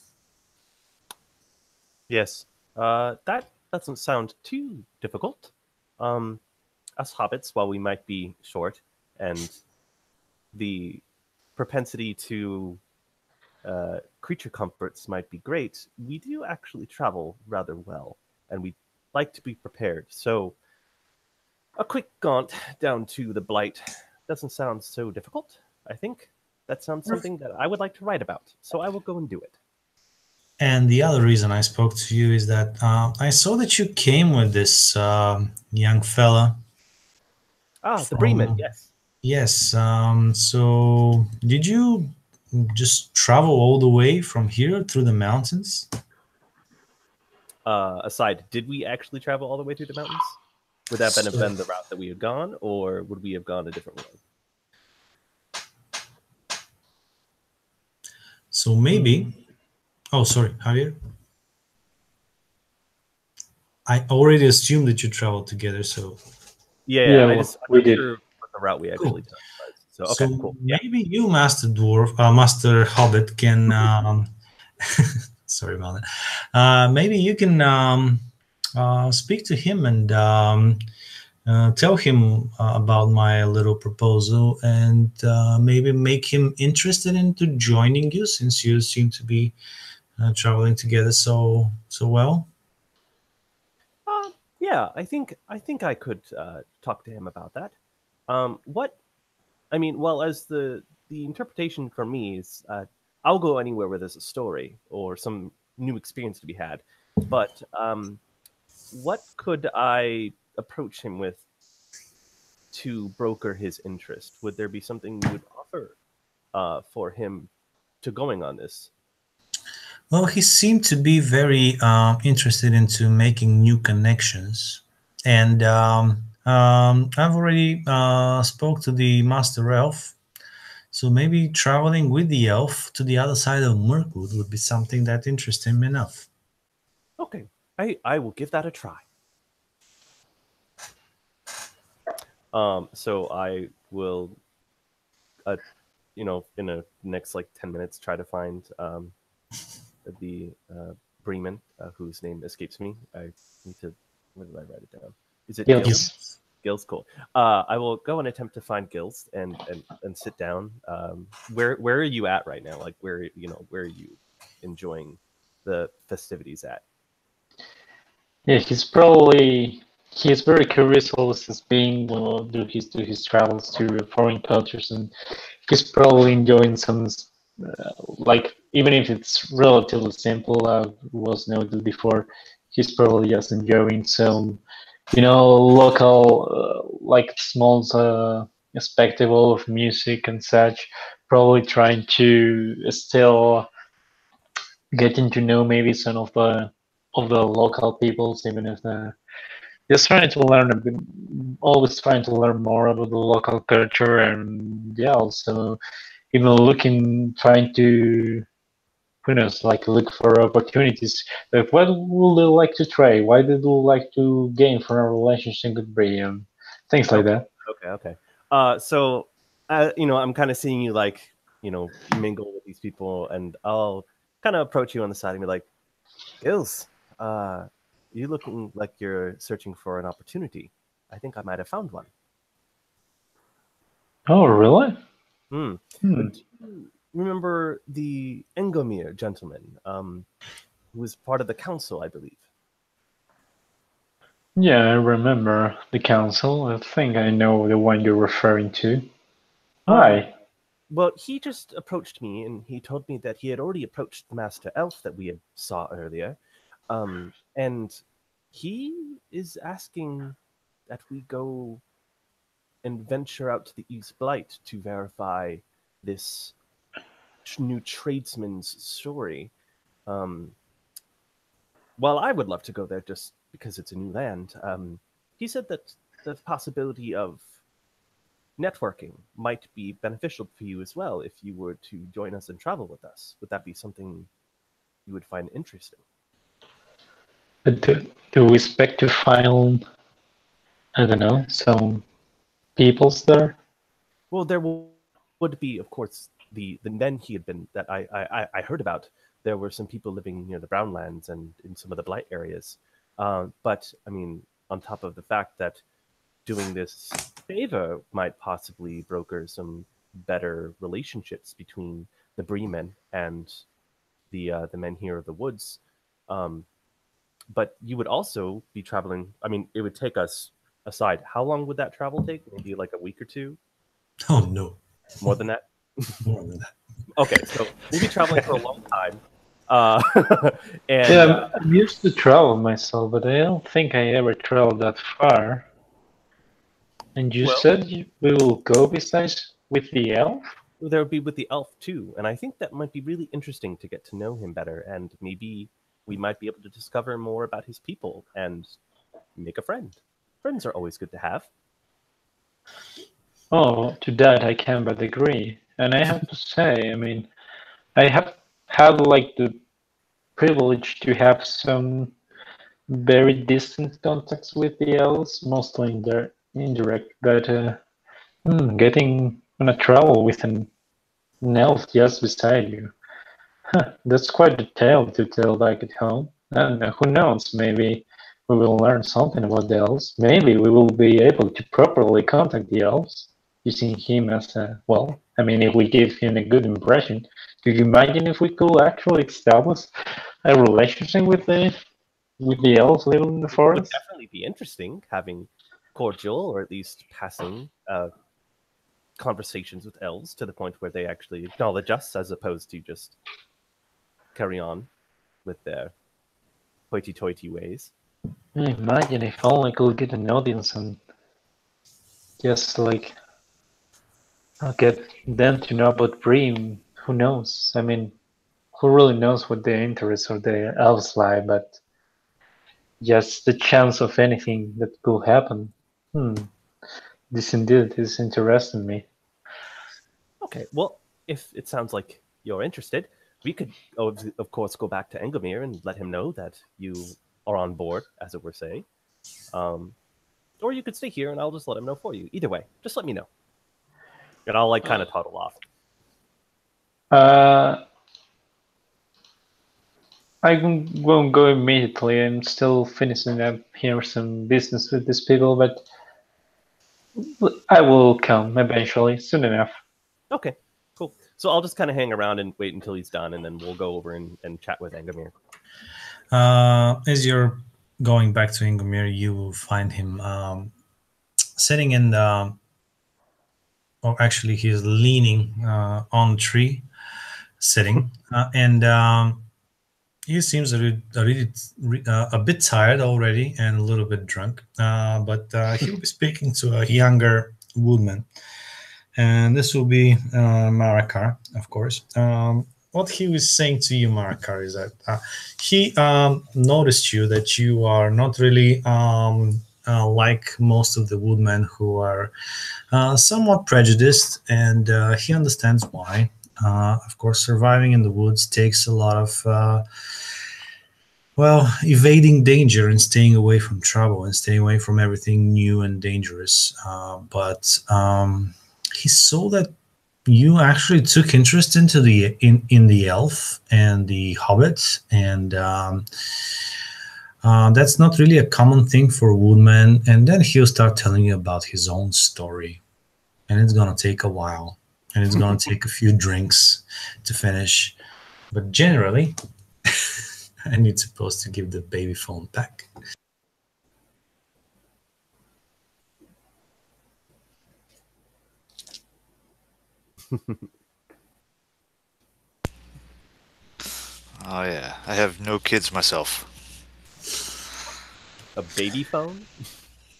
Yes, that doesn't sound too difficult. Us hobbits, while we might be short, and the propensity to creature comforts might be great, we do actually travel rather well, and we like to be prepared. So a quick gaunt down to the Blight doesn't sound so difficult. I think that sounds something that I would like to write about, so I will go and do it. And the other reason I spoke to you is that I saw that you came with this young fella. The Bremen, yes. Yes. So did you just travel all the way from here through the mountains? Aside, did we actually travel all the way through the mountains? Would that have been the route that we had gone, or would we have gone a different road? So maybe... Oh, sorry, Javier. I already assumed that you traveled together, so... Yeah, we did. Sure what the route we actually took. So, okay, So cool. maybe you, Master Hobbit, can... sorry about that. Maybe you can speak to him and tell him about my little proposal, and maybe make him interested into joining you, since you seem to be traveling together so well. Yeah, I think I could talk to him about that. As the interpretation for me is, I'll go anywhere where there's a story or some new experience to be had. But what could I approach him with to broker his interest? Would there be something you would offer for him to going on this? Well, he seemed to be very interested into making new connections, and I've already spoke to the master elf. So maybe traveling with the elf to the other side of Mirkwood would be something that interests him enough. Okay, I will give that a try. So I will, in the next like 10 minutes, try to find the Bremen, whose name escapes me. I need to. Where did I write it down? Is it Gils. Gils? Gils, cool. I will go and attempt to find Gils and sit down. Where are you at right now? Like where are you enjoying the festivities at? Yeah, he's very curious always since being do his travels to foreign cultures, and he's probably enjoying some like even if it's relatively simple, was noted before, he's probably just enjoying some local like small spectacle of music and such. Probably trying to still getting to know maybe some of the local peoples, even if just trying to learn a bit, always trying to learn more about the local culture, and yeah, also even looking, trying to who knows, like look for opportunities. Like what would you like to try? Why did you like to gain from a relationship with Brian? Things like that. Okay. So, I'm kind of seeing you like, mingle with these people, and I'll kind of approach you on the side and be like, Gils, you looking like you're searching for an opportunity. I think I might have found one. Oh, really? Do you remember the Engomir gentleman, who was part of the council, I believe? Yeah, I remember the council. I think I know the one you're referring to. Why? Well, he just approached me, and he told me that he had already approached the Master Elf that we had saw earlier, and he is asking that we go and venture out to the East Blight to verify this new tradesman's story. While I would love to go there just because it's a new land, he said that the possibility of networking might be beneficial for you as well if you were to join us and travel with us. Would that be something you would find interesting? But do we expect to find, I don't know, some peoples there? Well, there would be, of course, the men he had been that I heard about. There were some people living near the Brownlands and in some of the Blight areas. But I mean, on top of the fact that doing this favor might possibly broker some better relationships between the Bremen and the men here of the woods. But you would also be traveling. I mean, it would take us aside. How long would that travel take? Maybe like a week or two? Oh no, More than that? more than that. Okay, so we'll be traveling for a long time. And Yeah, I'm used to travel myself, but I don't think I ever traveled that far. And you said we will go besides with the elf? there would be with the elf too, and I think that might be really interesting to get to know him better, and maybe we might be able to discover more about his people and make a friend. Friends are always good to have. Oh, to that I can but agree. And I have to say, I mean, I have had like the privilege to have some very distant contacts with the elves, mostly indirect, but getting on a travel with an elf just beside you, that's quite a tale to tell back at home. And who knows, maybe we will learn something about the elves. Maybe we will be able to properly contact the elves using him as a, well, I mean, if we give him a good impression. Could you imagine if we could actually establish a relationship with the elves living in the It would forest? definitely be interesting having cordial or at least passing conversations with elves to the point where they actually acknowledge us as opposed to just carry on with their hoity-toity ways. Imagine if only could get an audience and Just like I'll get them to know about Bream. Who knows? I mean, who really knows what their interests or their elves lie, but just the chance of anything that could happen. This indeed is interesting me. Okay, well, if it sounds like you're interested, we could, of course, go back to Engomir and let him know that you are on board, as it were saying. Or you could stay here and I'll just let him know for you. Either way, just let me know. And I'll like kind of toddle off. I won't go immediately. I'm still finishing up here some business with these people, but I will come eventually, soon enough. Okay, cool. So I'll just kind of hang around and wait until he's done, and then we'll go over and chat with Engomir. As you're going back to Ingomir, you will find him sitting in the, or actually he's leaning on a tree, sitting, and he seems a bit tired already and a little bit drunk, but he'll be speaking to a younger woodman, and this will be Marakar, of course. What he was saying to you, Marakar, is that he noticed you that you are not really like most of the woodmen who are somewhat prejudiced, and he understands why. Of course, surviving in the woods takes a lot of, evading danger and staying away from trouble and staying away from everything new and dangerous. But he saw that you actually took interest into in the elf and the hobbit, and that's not really a common thing for woodmen. And then he'll start telling you about his own story, and it's gonna take a while, and it's gonna take a few drinks to finish. But generally, I need supposed to give the baby phone back. Oh yeah, I have no kids myself. A baby phone?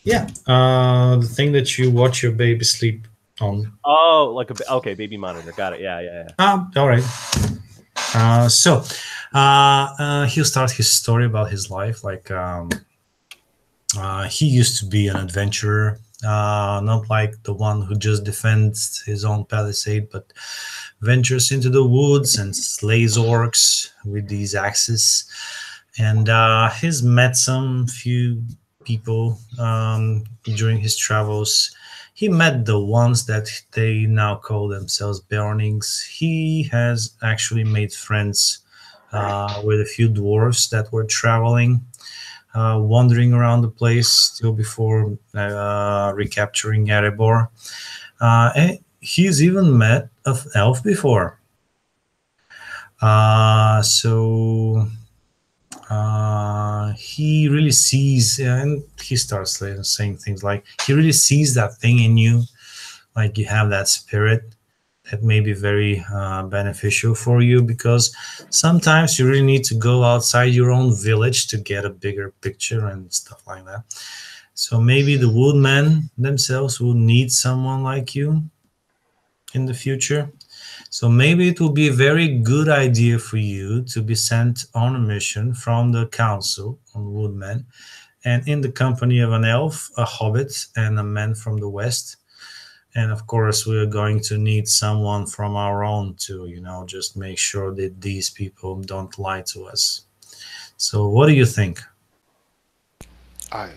Yeah, the thing that you watch your baby sleep on. Oh, like okay, baby monitor. Got it. Yeah. All right. So he'll start his story about his life. Like he used to be an adventurer, not like the one who just defends his own palisade, but ventures into the woods and slays orcs with these axes. And he's met some few people during his travels. He met the ones that they now call themselves Burnings. He has actually made friends with a few dwarves that were traveling, wandering around the place still before recapturing Erebor. And he's even met an elf before. So he really sees, and he starts saying things like, he really sees that thing in you, like you have that spirit that may be very beneficial for you, because sometimes you really need to go outside your own village to get a bigger picture and stuff like that. So maybe the woodmen themselves will need someone like you in the future. So maybe it will be a very good idea for you to be sent on a mission from the council on woodmen, and in the company of an elf, a hobbit, and a man from the west. And of course, we're going to need someone from our own to, just make sure that these people don't lie to us. So what do you think? I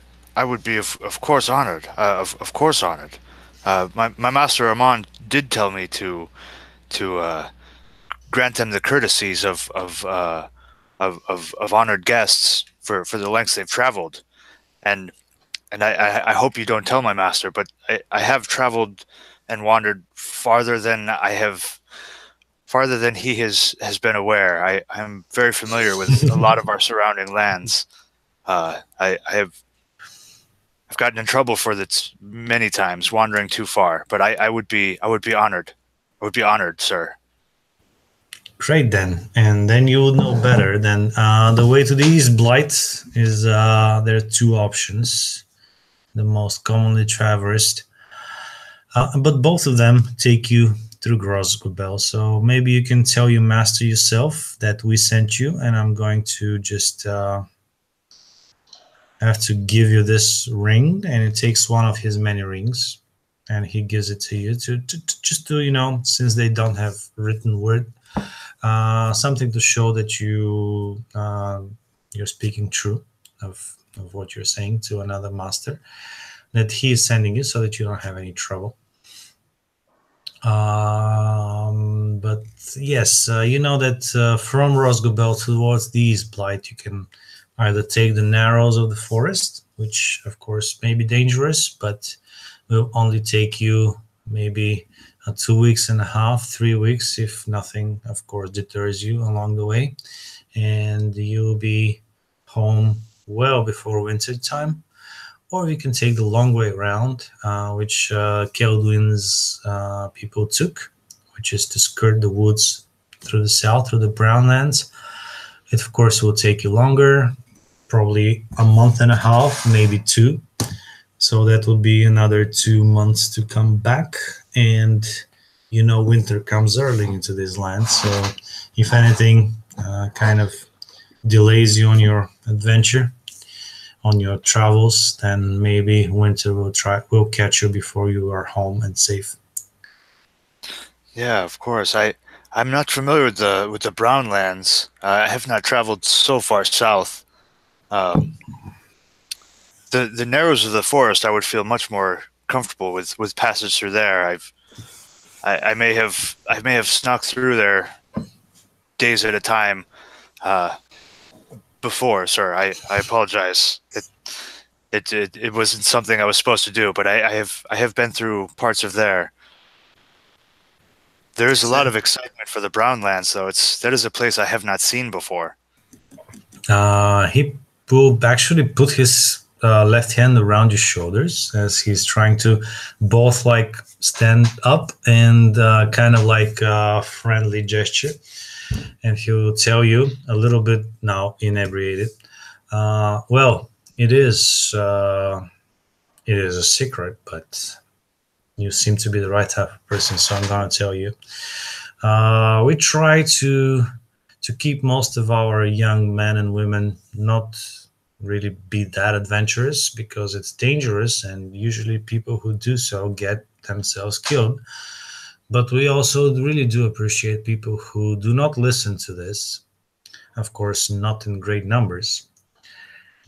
would be of course honored. Of course honored. My master Armand did tell me to grant them the courtesies of honored guests for the lengths they've traveled, and I hope you don't tell my master, but I have traveled and wandered farther than he has been aware. I'm very familiar with a lot of our surrounding lands. I've gotten in trouble for this many times, wandering too far, but I would be honored. I would be honored, sir. Great, then. And then you would know better. Then the way to the East Blight is there are two options. The most commonly traversed But both of them take you through Grosgobel. So maybe you can tell your master yourself that we sent you, and I'm going to just have to give you this ring, and it takes one of his many rings, and he gives it to you to just to, you know, since they don't have written word, something to show that you're speaking true of what you're saying to another master, that he is sending you so that you don't have any trouble. But yes, you know that from Rosgobel towards the East Blight, you can either take the narrows of the forest, which of course may be dangerous, but will only take you maybe 2 weeks and a half, 3 weeks, if nothing, of course, deters you along the way. And you'll be home well before winter time. Or you can take the long way around, which Keldwin's people took, which is to skirt the woods through the south, through the Brownlands. It, of course, will take you longer, probably a month and a half, maybe 2. So that will be another 2 months to come back. And, you know, winter comes early into this land. So if anything kind of delays you on your adventure, on your travels, then maybe winter will catch you before you are home and safe. Yeah, of course. I'm not familiar with the Brownlands. I have not traveled so far south. The narrows of the forest, I would feel much more comfortable with passage through there. I may have snuck through there days at a time before, sir. I apologize. It wasn't something I was supposed to do, but I have been through parts of there. There is a lot of excitement for the Brownlands, though. That is a place I have not seen before. He will actually put his left hand around your shoulders as he's trying to both like stand up and kind of like a friendly gesture. And he'll tell you a little bit now inebriated. Well, it is a secret, but you seem to be the right type of person, so I'm going to tell you. We try to keep most of our young men and women not really be that adventurous because it's dangerous, and usually people who do so get themselves killed. But we also really do appreciate people who do not listen to this. Of course, not in great numbers.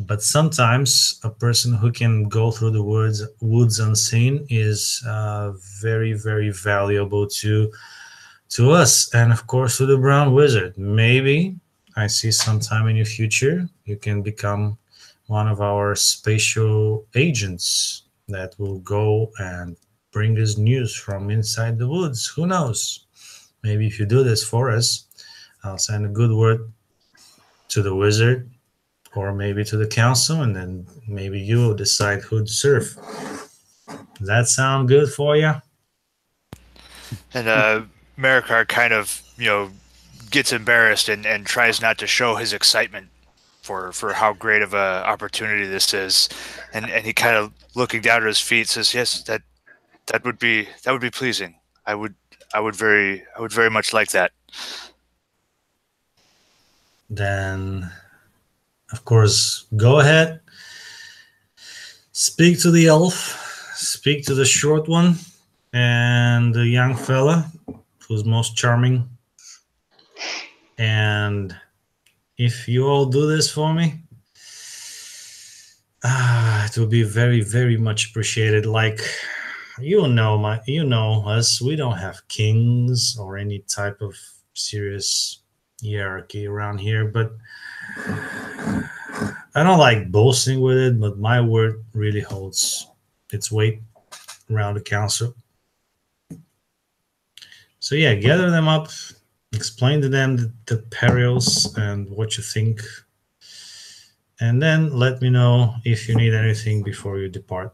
But sometimes a person who can go through the woods unseen is very, very valuable to us, and of course to the Brown Wizard. Maybe I see sometime in your future you can become one of our spatial agents that will go and bring us news from inside the woods. Who knows? Maybe if you do this for us, I'll send a good word to the wizard, or maybe to the council, and then maybe you will decide who to serve. Does that sound good for you? And Marikar kind of, gets embarrassed and tries not to show his excitement for how great of a opportunity this is, and he kind of looking down at his feet says, "Yes, that would be pleasing. I would very much like that." Then, of course, go ahead. Speak to the elf. Speak to the short one and the young fella who's most charming. And if you all do this for me, it will be very, very much appreciated. Like, you know us. We don't have kings or any type of serious hierarchy around here, but I don't like boasting with it, but my word really holds its weight around the council. So yeah, gather them up, explain to them the perils and what you think, and then let me know if you need anything before you depart.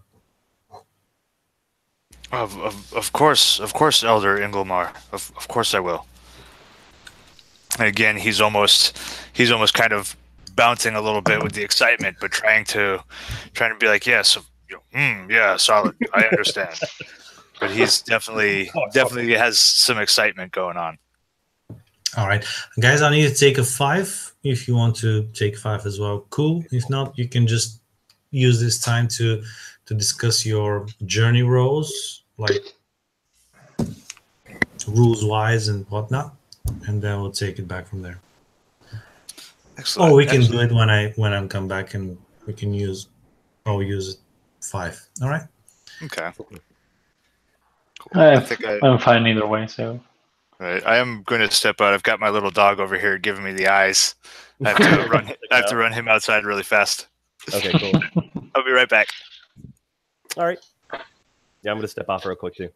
Of course, Elder Inglemar. Of course I will. And again, he's almost kind of bouncing a little bit with the excitement, but trying to be like, yes, yeah, solid. I understand. but he's definitely has some excitement going on. All right, guys, I need to take a 5. If you want to take 5 as well, cool. If not, you can just use this time to discuss your journey roles, like rules wise and whatnot, and then we'll take it back from there. Excellent. Or we can Excellent. do it when I come back, and we can use 5. All right. Okay. Cool. I think I'm fine either way. So right. I am going to step out. I've got my little dog over here giving me the eyes. I have to run. I have to run him outside really fast. Okay, cool. I'll be right back. All right. Yeah, I'm gonna step off real quick too.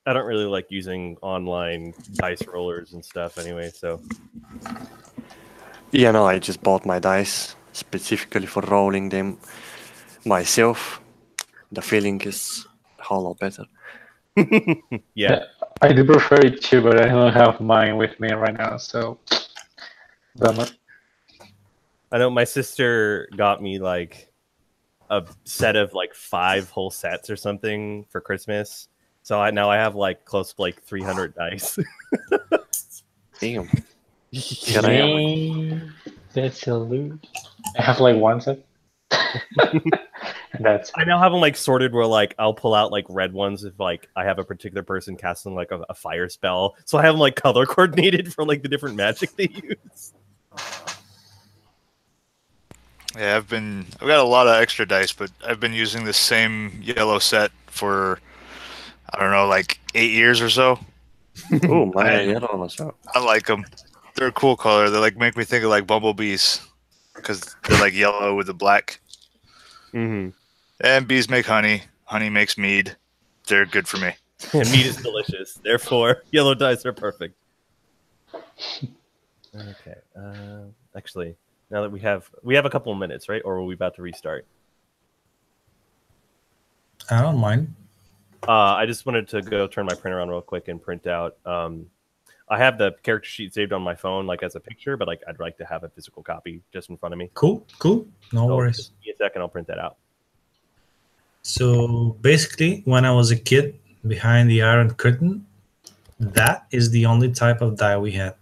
I don't really like using online dice rollers and stuff anyway. So Yeah, no, I just bought my dice specifically for rolling them myself. The feeling is a whole lot better. yeah. I do prefer it too, but I don't have mine with me right now, so bummer. I know my sister got me like a set of like 5 whole sets or something for Christmas. So now I have like close to like 300 dice. Damn. Yay, that's a loot. I have like one set. And that's I now have them like sorted where like I'll pull out like red ones if like I have a particular person casting like a fire spell. So I have them like color coordinated for like the different magic they use. Yeah, I've got a lot of extra dice, but I've been using the same yellow set for, I don't know, like 8 years or so. Oh, my yellow also. I like them. They're a cool color. They like make me think of like bumblebees because they're like yellow with the black. Mm-hmm. And bees make honey. Honey makes mead. They're good for me. And meat is delicious. Therefore, yellow dice are perfect. Okay. Actually, now that we have a couple of minutes, right? Or are we about to restart? I don't mind. I just wanted to go turn my printer on real quick and print out. I have the character sheet saved on my phone, like as a picture, but like I'd like to have a physical copy just in front of me. Cool. No So worries. just give me a second, I'll print that out. So basically, when I was a kid, behind the Iron Curtain, that is the only type of die we had.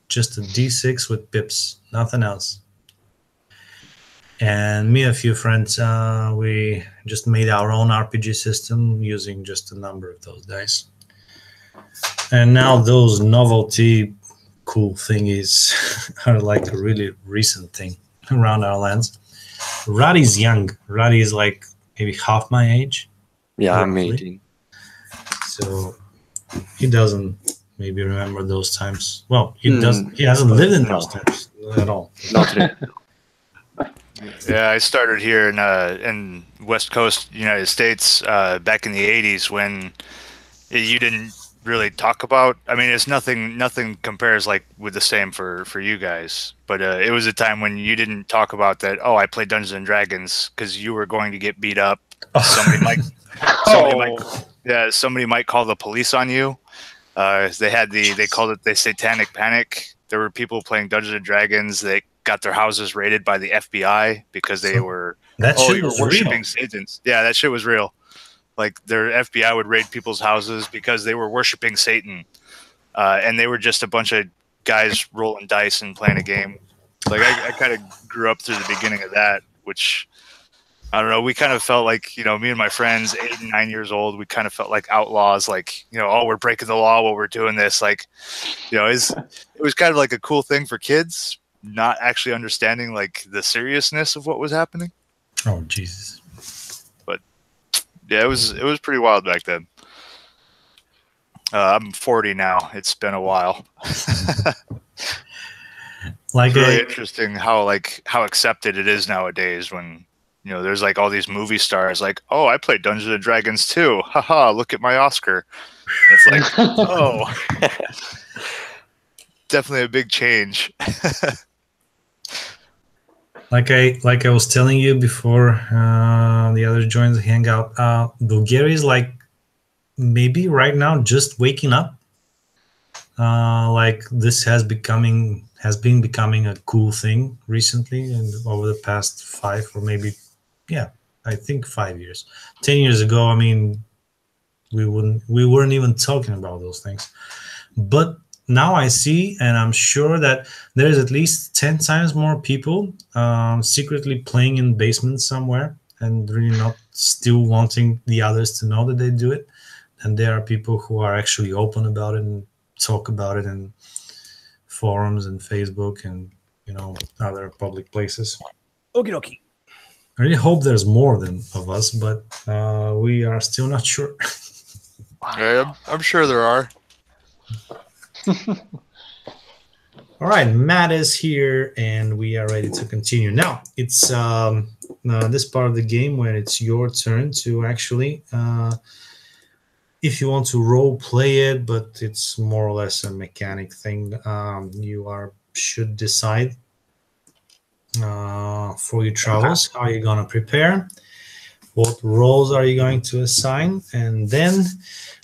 Just a D6 with pips, nothing else. And me and a few friends, we just made our own RPG system using just a number of those dice. And now those novelty cool thingies are like a really recent thing around our lands. Roddy's young. Roddy is like maybe half my age. Yeah, I'm roughly. 18. So he doesn't maybe remember those times. Well, he doesn't. He hasn't lived in those times at all. Not really. Yeah, I started here in West Coast United States back in the 80s when you didn't really talk about. I mean, it's nothing compares like with the same for you guys. But it was a time when you didn't talk about that. Oh, I play Dungeons and Dragons because you were going to get beat up. Somebody might call the police on you. They called it the Satanic Panic. There were people playing Dungeons and Dragons that got their houses raided by the FBI because they were worshiping Satans. Yeah, that shit was real. Like their FBI would raid people's houses because they were worshiping Satan, and they were just a bunch of guys rolling dice and playing a game. Like I kind of grew up through the beginning of that, which I don't know. We kind of felt like, me and my friends, 8 and 9 years old, we kind of felt like outlaws. Like, oh, we're breaking the law while we're doing this. Like, it was kind of like a cool thing for kids, not actually understanding like the seriousness of what was happening. Oh, Jesus. But yeah, it was pretty wild back then. I'm 40 now. It's been a while. Like it's really interesting how accepted it is nowadays when there's like all these movie stars like, oh, I played Dungeons and Dragons too. Haha, look at my Oscar. It's like, oh, definitely a big change. Like I was telling you before, the other joins the hangout. Bulgaria is like maybe right now just waking up. Like this has been becoming a cool thing recently and over the past 5 or maybe, I think 5 years. 10 years ago, I mean, we weren't even talking about those things. But now I see, and I'm sure that there's at least 10 times more people secretly playing in basements somewhere and really not still wanting the others to know that they do it. And there are people who are actually open about it and talk about it in forums and Facebook and other public places. Okie dokie. I really hope there's more of us, but we are still not sure. I'm sure there are. All right, Matt is here, and we are ready to continue. Now, it's this part of the game where it's your turn to actually if you want to role play it, but it's more or less a mechanic thing. You should decide for your travels how you're gonna prepare, what roles are you going to assign, and then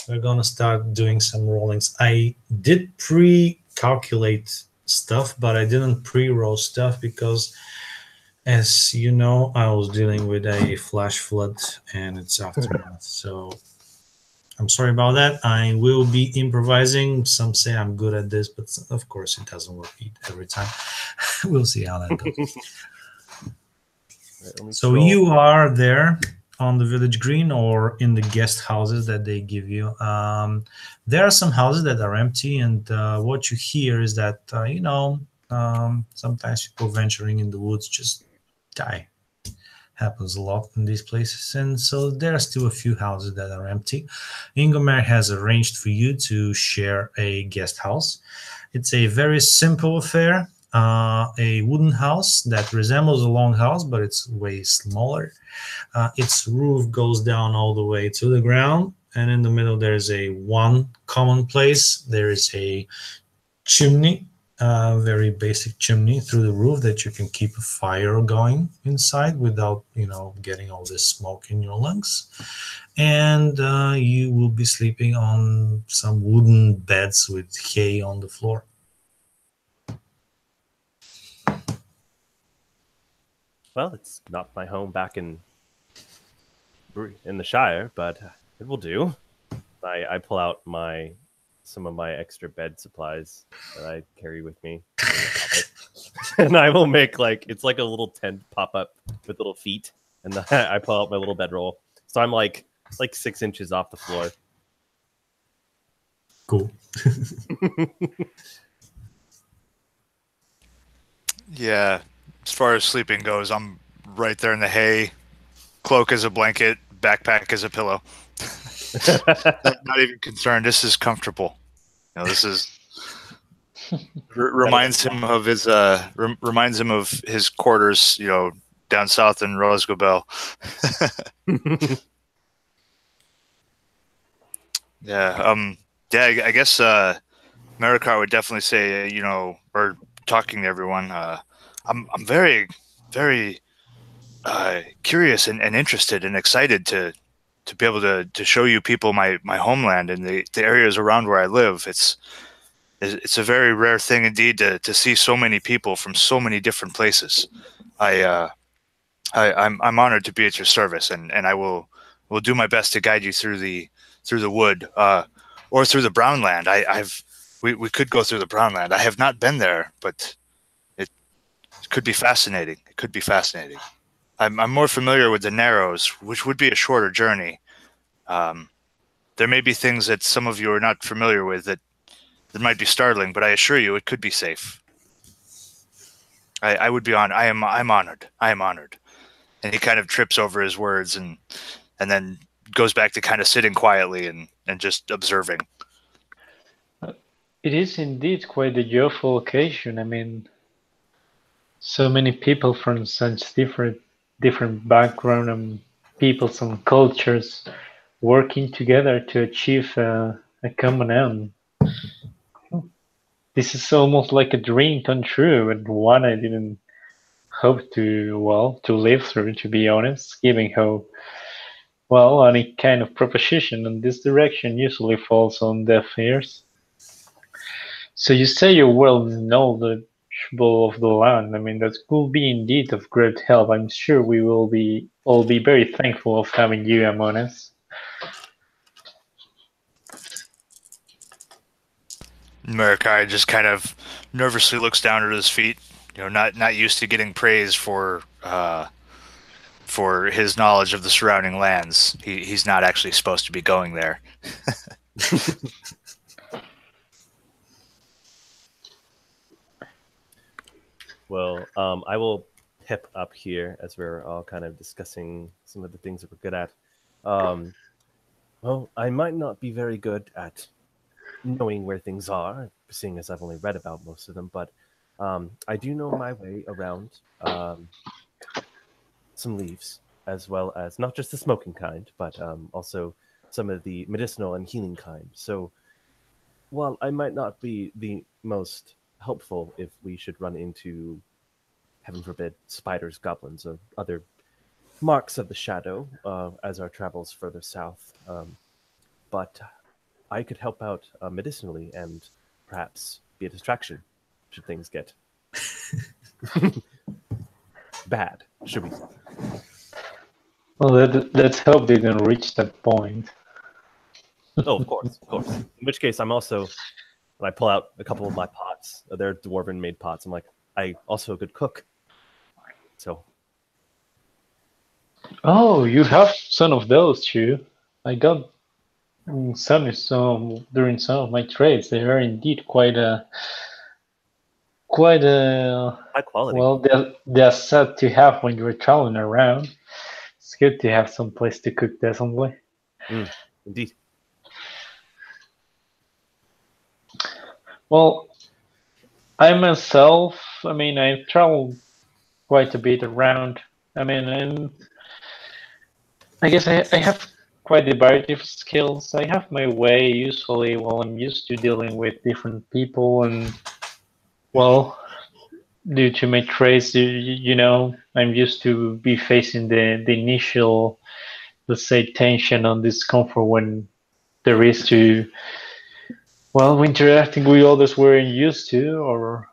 we're gonna start doing some rollings. I did pre-calculate stuff, but I didn't pre-roll stuff because, as you know, I was dealing with a flash flood and it's aftermath. So I'm sorry about that. I will be improvising. Some say I'm good at this, but of course it doesn't work every time. We'll see how that goes. Right, So you are there on the village green or in the guest houses that they give you. There are some houses that are empty, and what you hear is that sometimes people venturing in the woods just die. Happens a lot in these places, and so there are still a few houses that are empty. Ingomar has arranged for you to share a guest house. It's a very simple affair. A wooden house that resembles a long house, but it's way smaller. Its roof goes down all the way to the ground, and in the middle there's a one common place. There is a chimney, very basic chimney through the roof that you can keep a fire going inside without, getting all this smoke in your lungs. And you will be sleeping on some wooden beds with hay on the floor. Well, it's not my home back in the Shire, but it will do. I pull out some of my extra bed supplies that I carry with me, and I will make it's like a little tent pop up with little feet, and I pull out my little bedroll. So I'm like 6 inches off the floor. Cool. Yeah, as far as sleeping goes, I'm right there in the hay. Cloak as a blanket, backpack as a pillow. Not even concerned. This is comfortable. This is reminds him of his quarters. Down south in Rosgobel. Yeah. Yeah. I guess Marikar would definitely say, or talking to everyone. I'm very, very curious and interested and excited to be able to show you people my homeland and the areas around where I live. It's a very rare thing indeed to see so many people from so many different places. I'm honored to be at your service, and I will do my best to guide you through the wood or through the brown land. We could go through the brown land. I have not been there, but it could be fascinating. It could be fascinating. I'm more familiar with the Narrows, which would be a shorter journey. There may be things that some of you are not familiar with that might be startling, but I assure you it could be safe. I would be on. I'm honored. I am honored. And he kind of trips over his words and then goes back to kind of sitting quietly and just observing. It is indeed quite a joyful occasion. I mean, so many people from such different background and peoples and cultures working together to achieve a common end. This is almost like a dream come true, and one I didn't hope to live through, to be honest, given how any kind of proposition in this direction usually falls on deaf ears. So you say you're well knowledgeable of the land. I mean, that could be indeed of great help. I'm sure we will all be very thankful of having you among us. Marakai just kind of nervously looks down at his feet. Not used to getting praise for his knowledge of the surrounding lands. He's not actually supposed to be going there. Well, I will pip up here as we're all kind of discussing some of the things that we're good at. Well, I might not be very good at knowing where things are, seeing as I've only read about most of them, but I do know my way around some leaves, as well as not just the smoking kind, but also some of the medicinal and healing kind. So while I might not be the most helpful if we should run into, heaven forbid, spiders, goblins, or other marks of the shadow as our travels further south, but I could help out medicinally and perhaps be a distraction should things get bad, should we say. Well, let's hope they don't reach that point. Oh, of course, of course. In which case, I'm also, when I pull out a couple of my pots, they're dwarven-made pots. I'm like, I also a good cook. So, Oh, you have some of those too. I got some during some of my trades. They are indeed quite a high quality. well. They're set to have when you're traveling around. It's good to have some place to cook decently. Indeed. Well, I myself, I mean, I travel quite a bit around. I mean, I guess I have quite a variety of skills. I have my way usually while I'm used to dealing with different people, and well, due to my trades, you know, I'm used to be facing the initial, let's say, tension and discomfort when there is to, well, interacting with others we're used to or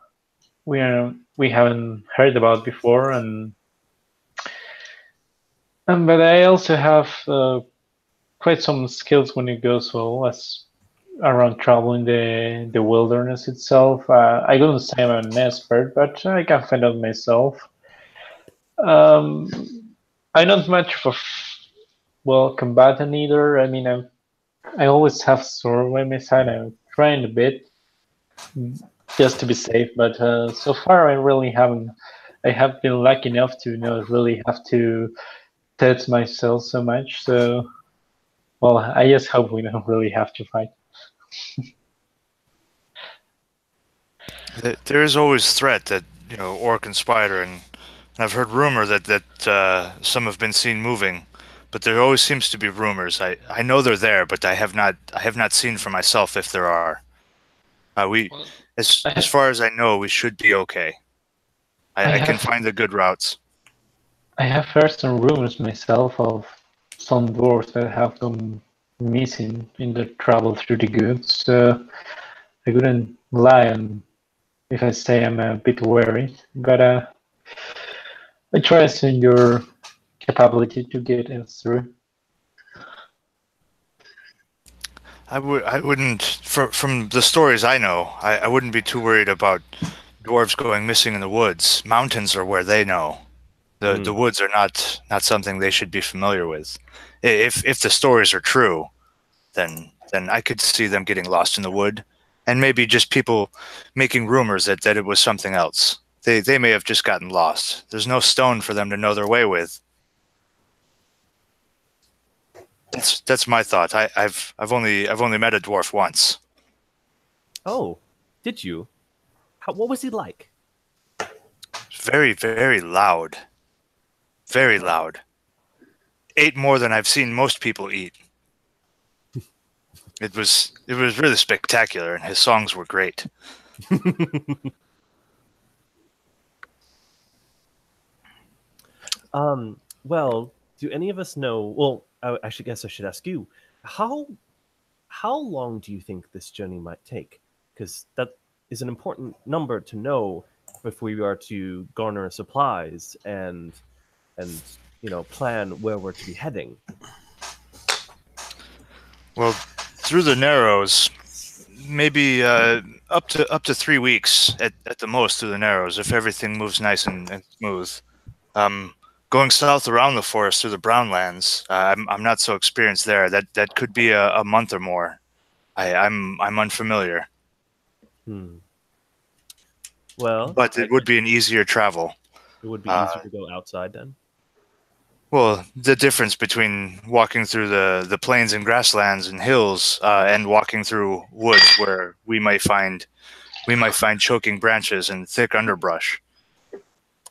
we haven't heard about before, and but I also have quite some skills when it goes well as around traveling the wilderness itself. I wouldn't say I'm an expert, but I can find out myself. Um, I'm not much of a well combatant either. I mean, I always have sword by my side. I'm trying a bit just to be safe, but so far I really haven't. I have been lucky enough to not really have to test myself so much. So, well, I just hope we don't really have to fight. There is always threat that, you know, orc and spider, and I've heard rumor that some have been seen moving, but there always seems to be rumors. I know they're there, but I have not seen for myself if there are. As far as I know, we should be okay. I can find the good routes. I have heard some rumors myself of some dwarves that have gone missing in the travel through the goods. So I couldn't lie on if I say I'm a bit wary, but I trust in your capability to get us through. I wouldn't, from the stories I know, I wouldn't be too worried about dwarves going missing in the woods. Mountains are where they know. The woods are not something they should be familiar with. If the stories are true, then I could see them getting lost in the wood, and maybe just people making rumors that it was something else. They may have just gotten lost. There's no stone for them to know their way with. That's my thought. I've only met a dwarf once. Oh, did you? What was he like? Very, very loud. Very loud. Ate more than I've seen most people eat. It was really spectacular, and his songs were great. Well, do any of us know? Well, I should guess I should ask you. How long do you think this journey might take? Because that is an important number to know if we are to garner supplies and plan where we're to be heading. Well, through the Narrows, maybe up to 3 weeks at the most through the Narrows, if everything moves nice and smooth. Going south around the forest through the Brownlands, I'm not so experienced there. That could be a month or more. I'm unfamiliar. Well, but it would be an easier travel. It would be easier to go outside then. Well, the difference between walking through the plains and grasslands and hills and walking through woods where we might find choking branches and thick underbrush.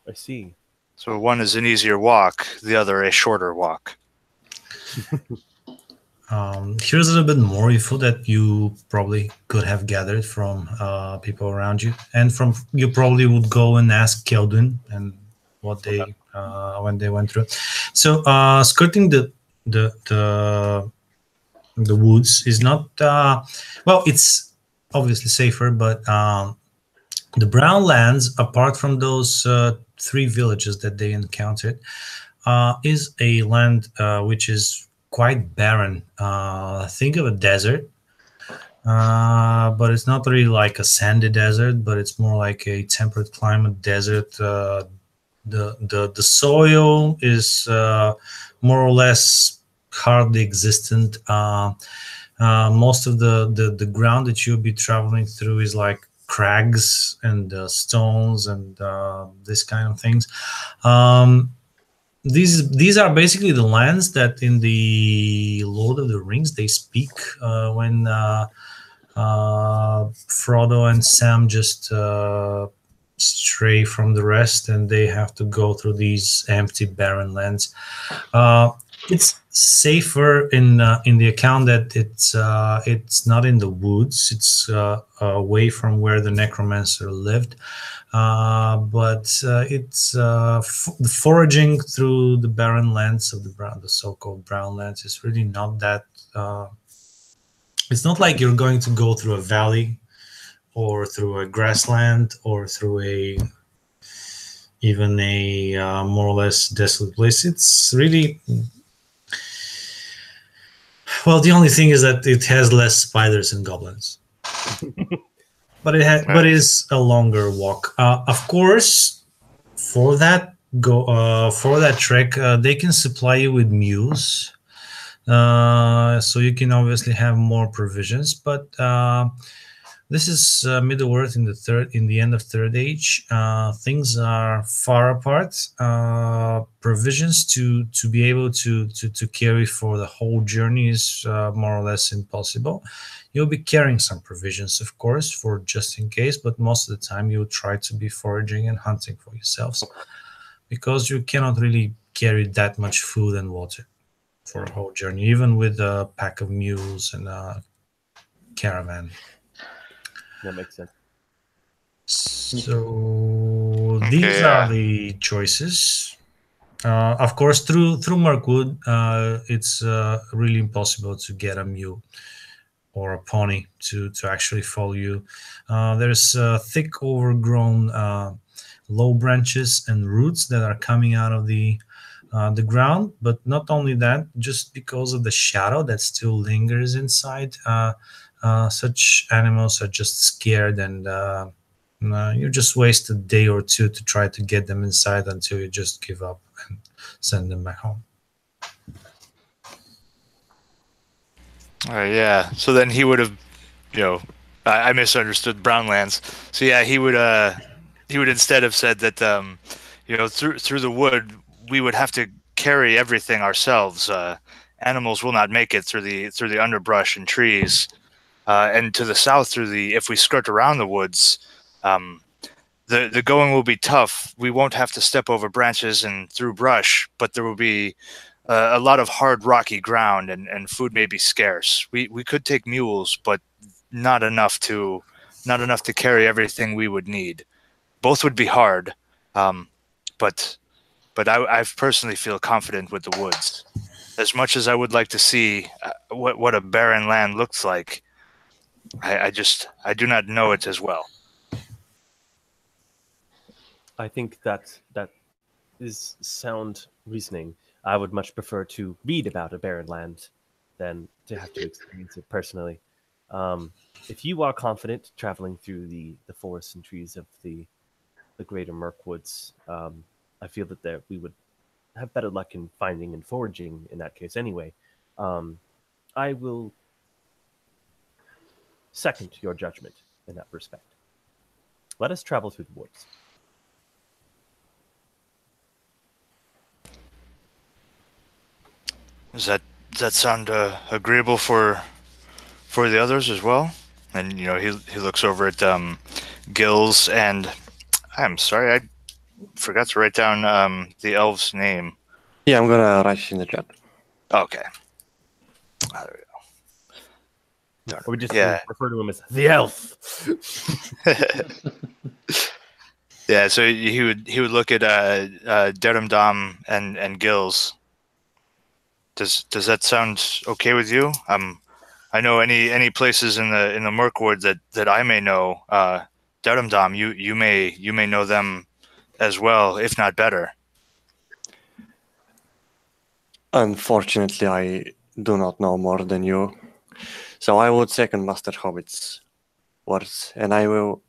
I see. So one is an easier walk, the other a shorter walk. Here's a little bit more info that you probably could have gathered from people around you, and from you probably would go and ask Keldwin and what they when they went through. So skirting the the the woods is not well. It's obviously safer, but the brown lands, apart from those three villages that they encountered, is a land which is quite barren. Think of a desert, but it's not really like a sandy desert, but it's more like a temperate climate desert. The soil is more or less hardly existent. Most of the ground that you'll be traveling through is like crags and stones and this kind of things. These are basically the lands that in the Lord of the Rings they speak when Frodo and Sam just stray from the rest and they have to go through these empty barren lands. It's safer in the account that it's not in the woods. It's away from where the necromancer lived. But it's foraging through the barren lands of the so-called brown lands is really not that. It's not like you're going to go through a valley, or through a grassland, or through even a more or less desolate place. It's really well. The only thing is that it has less spiders and goblins. But it is a longer walk. Of course, for that trek, they can supply you with mules, so you can obviously have more provisions. But this is Middle Earth in the end of Third Age. Things are far apart. Provisions to be able to carry for the whole journey is more or less impossible. You'll be carrying some provisions, of course, for just in case, but most of the time you'll try to be foraging and hunting for yourselves, because you cannot really carry that much food and water for a whole journey, even with a pack of mules and a caravan. That makes sense. So these are the choices. Of course, through Mirkwood, it's really impossible to get a mule or a pony to actually follow you. There's thick, overgrown low branches and roots that are coming out of the ground. But not only that, just because of the shadow that still lingers inside, such animals are just scared, and you just waste a day or two to try to get them inside until you just give up and send them back home. Yeah. So then he would have, I misunderstood Brownlands. So yeah, he would instead have said that, through the wood we would have to carry everything ourselves. Animals will not make it through the underbrush and trees, and to the south if we skirt around the woods, the going will be tough. We won't have to step over branches and through brush, but there will be a lot of hard rocky ground, and food may be scarce. We could take mules, but not enough to carry everything we would need. Both would be hard, but I personally feel confident with the woods. As much as I would like to see what a barren land looks like, I do not know it as well. I think that is sound reasoning. I would much prefer to read about a barren land than to have to experience it personally. If you are confident traveling through the forests and trees of the greater Mirkwoods, I feel that we would have better luck in finding and foraging in that case anyway. I will second your judgment in that respect. Let us travel through the woods. Does that sound agreeable for the others as well? And he looks over at Gills, and I'm sorry, I forgot to write down the elf's name. Yeah, I'm gonna write in the chat. Okay. There we go. Or we just Yeah. refer to him as the elf. Yeah, so he would look at Dedham Dom and Gills. Does that sound okay with you? I know any places in the Mirkwood that I may know. Dedham Dom, you may know them as well, if not better. Unfortunately, I do not know more than you. So I would second Master Hobbit's words, and I will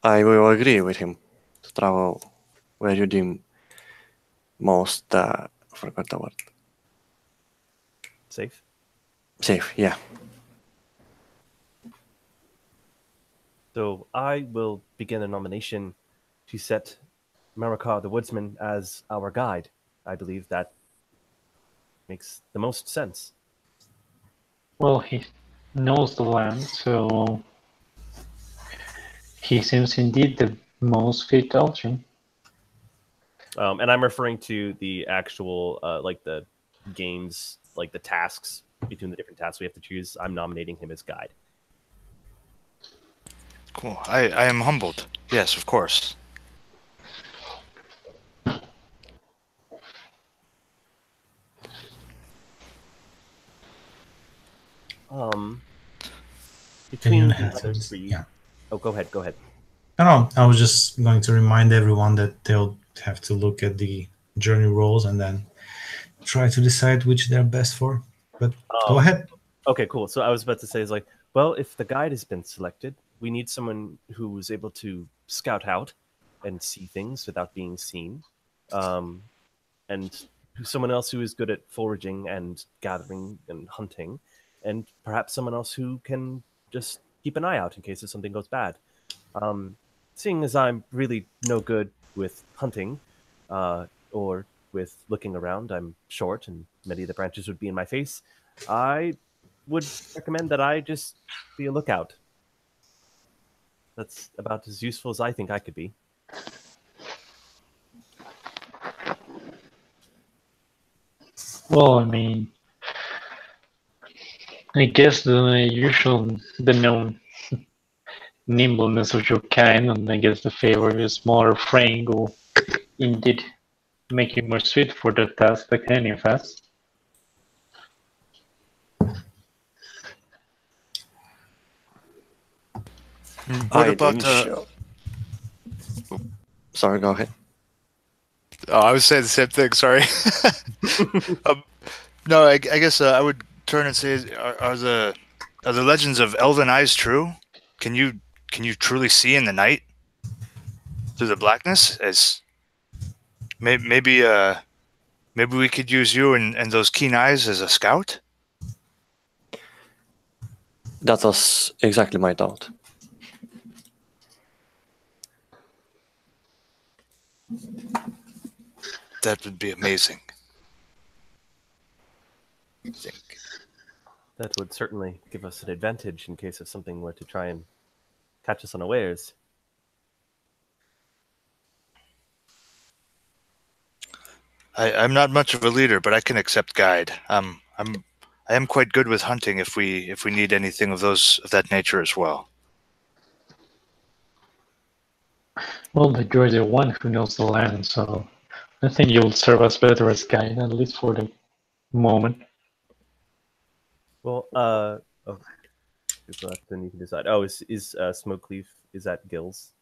agree with him to travel where you deem most, forgot the word. Safe. Safe, yeah. So I will begin a nomination to set Marika the Woodsman as our guide. I believe that makes the most sense. Well, he knows the land, so he seems indeed the most fit option. And I'm referring to the actual, like the games, like the tasks, between the different tasks we have to choose. I'm nominating him as guide. Cool. I am humbled. Yes, of course. Between the have other to- three. yeah. Oh, go ahead. Go ahead. No, I was just going to remind everyone that they'll have to look at the journey rolls and then try to decide which they're best for. But go ahead. Okay, cool. So I was about to say is like, well, if the guide has been selected, we need someone who is able to scout out and see things without being seen, and someone else who is good at foraging and gathering and hunting, and perhaps someone else who can just keep an eye out in case if something goes bad. Seeing as I'm really no good with hunting or with looking around, I'm short and many of the branches would be in my face. I would recommend that I just be a lookout. That's about as useful as I think I could be. Well, I mean, I guess the known nimbleness of your kind, and I guess the favor of your smaller frame will indeed make you more suited for the task like any of us. What I about didn't show. Sorry, go ahead. Oh, I was saying the same thing. Sorry. No, I guess I would turn and say, are the legends of Elven Eyes true? Can you truly see in the night through the blackness? As maybe we could use you and those keen eyes as a scout. That was exactly my thought. That would be amazing. I think. That would certainly give us an advantage in case if something were to try and catch us unawares. I'm not much of a leader, but I can accept guide. I am quite good with hunting if we need anything of that nature as well. Well, but you're the one who knows the land, so I think you'll serve us better as guide, at least for the moment. Well, oh, so then you can decide. Oh, is Smokeleaf, is that Gills?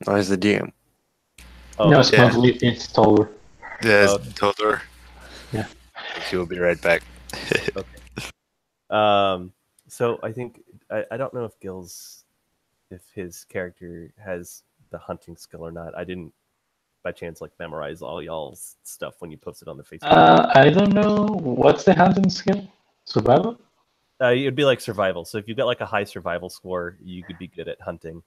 I was the DM. Oh, No, okay. it's not Leaf, it's taller. Yeah, told her. Yeah. He will be right back. So I think I don't know if Gills, if his character has the hunting skill or not. I didn't by chance like memorize all y'all's stuff when you posted on the Facebook. I don't know. What's the hunting skill? Survival? It'd be like survival. So if you've got like a high survival score, you could be good at hunting.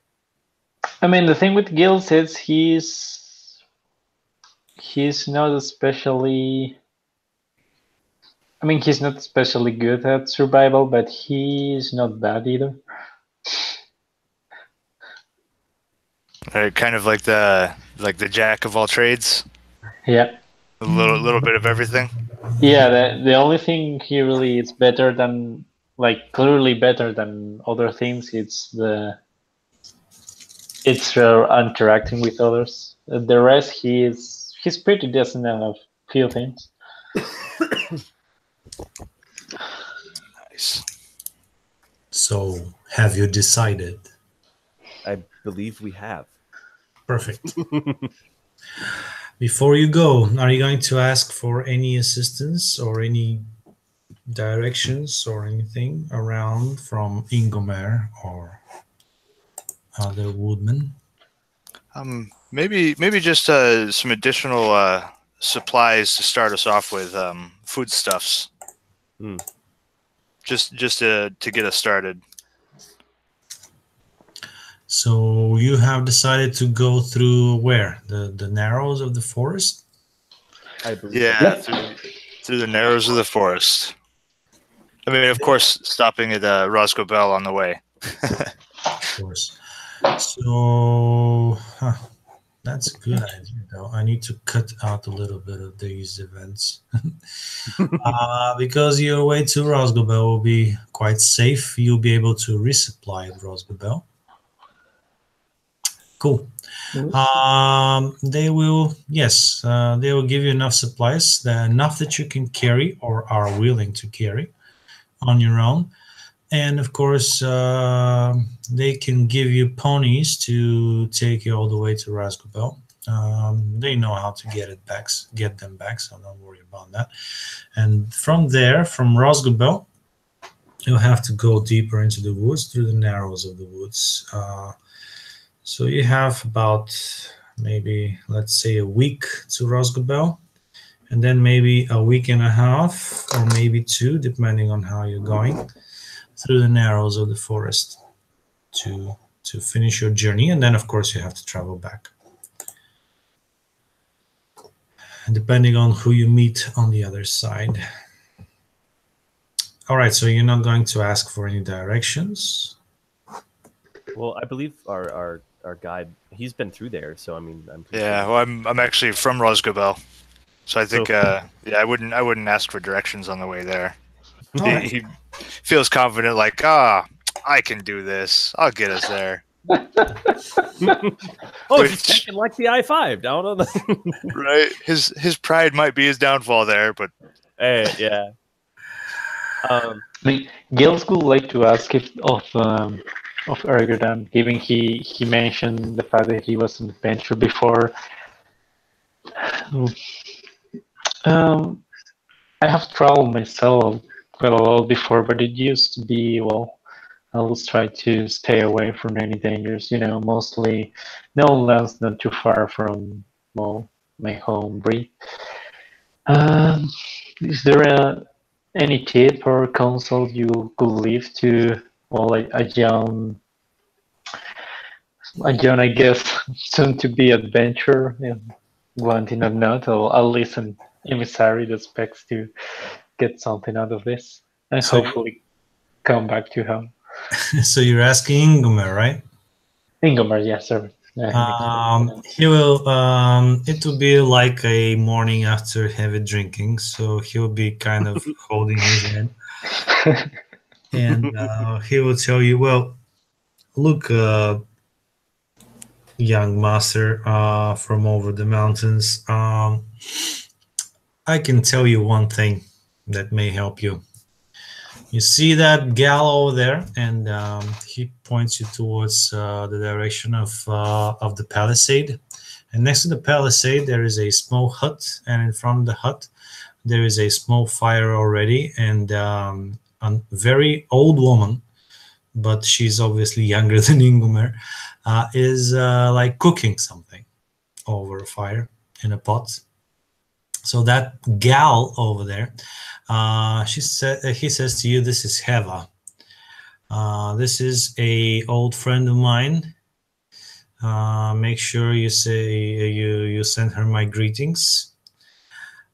I mean, the thing with Gills is he's not especially. I mean, he's not especially good at survival, but he's not bad either. Kind of like the jack of all trades. Yeah. A little bit of everything. Yeah, the only thing he really is better than, like, clearly better than other things, it's interacting with others. The rest, he's pretty decent at a few things. Nice. So, have you decided? I believe we have. Perfect. Before you go, are you going to ask for any assistance or any directions or anything around from Ingomer or other woodmen? Maybe just some additional supplies to start us off with, foodstuffs. Hmm. Just to get us started. So you have decided to go through where? The narrows of the forest? I believe. Yeah, Yep. through the narrows of the forest. I mean, of course, stopping at Roscoe Bell on the way. Of course. So that's a good idea, though. I need to cut out a little bit of these events because your way to Roscoe Bell will be quite safe. You'll be able to resupply at Roscoe Bell. Cool. They will, yes, they will give you enough supplies, enough that you can carry or are willing to carry on your own. And of course, they can give you ponies to take you all the way to Roscoe Bell. They know how to get them back, so don't worry about that. And from there, from Roscoe Bell, you'll have to go deeper into the woods through the narrows of the woods. So you have about maybe, let's say, a week to Roscoe Bell, and then maybe a week and a half or maybe two, depending on how you're going, through the narrows of the forest to finish your journey. And then, of course, you have to travel back. And depending on who you meet on the other side. All right, so you're not going to ask for any directions? Well, I believe our guide, he's been through there, so I mean, I'm pretty Yeah, sure. well, I'm actually from Roscoe Bell, so I think yeah, I wouldn't ask for directions on the way there. He feels confident, like, I can do this. I'll get us there. Oh, he's checking like the I-5 down on the Right? His pride might be his downfall there, but hey, yeah. I mean, Gils would like to ask of Ergodan, given he mentioned the fact that he was an adventurer before. I have traveled myself quite a lot before, but it used to be, well, I always try to stay away from any dangers, mostly no lands not too far from, well, my home breed. Is there any tip or counsel you could leave to, well, a young, I guess, soon to be adventurer, wanting or not, or at least an emissary that expects to get something out of this and So hopefully come back to home. So you're asking Ingomer, right? Ingomar, yes, sir. He will. It will be like a morning after heavy drinking, so he'll be kind of holding his head, and he will tell you, "Well, look, young master from over the mountains. I can tell you one thing that may help you. You see that gal over there, and he points you towards the direction of the palisade. And next to the palisade, there is a small hut, and in front of the hut, there is a small fire already, and a very old woman, but she's obviously younger than Ingomer, is like cooking something over a fire in a pot. So that gal over there, he says to you, this is Heva. This is a old friend of mine. Make sure you say you send her my greetings.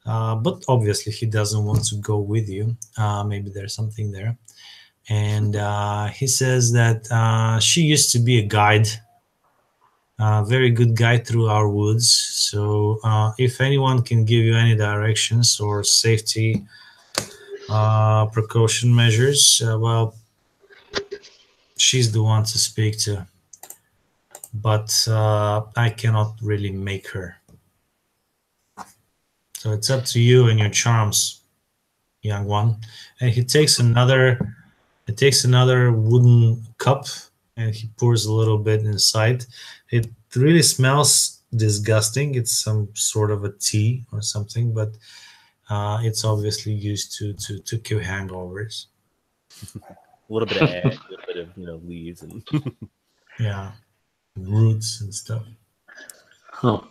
But obviously he doesn't want to go with you. Maybe there's something there. And he says that she used to be a guide very good guide through our woods. So if anyone can give you any directions or safety precaution measures, well, she's the one to speak to. But I cannot really make her. So it's up to you and your charms, young one. And he takes another wooden cup and he pours a little bit inside. It really smells disgusting. It's some sort of a tea or something, but it's obviously used to cure hangovers. A little bit of egg, a little bit of leaves and Yeah, roots and stuff. Oh,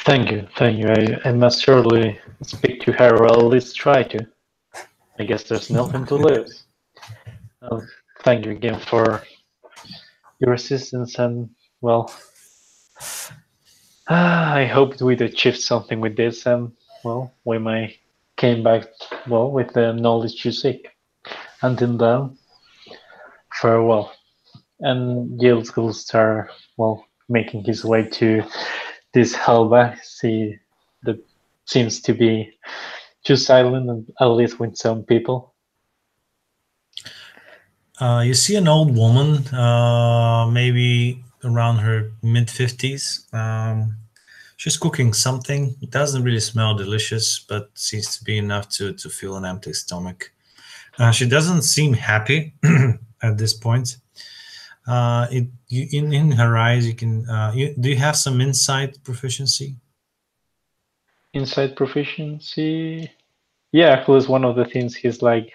thank you. I must surely speak to her, or at least try to. I guess there's nothing to lose. Thank you again for your assistance, and well, I hoped we'd achieve something with this, and well, we might came back with the knowledge you seek. Until then, farewell. And Gilles will start making his way to this Helba. See, that seems to be too silent, and at least with some people. You see an old woman, maybe around her mid-50s. She's cooking something. It doesn't really smell delicious, but seems to be enough to fill an empty stomach. She doesn't seem happy at this point. In her eyes, you can. Do you have some insight proficiency? Insight proficiency. Yeah, actually, is one of the things he's like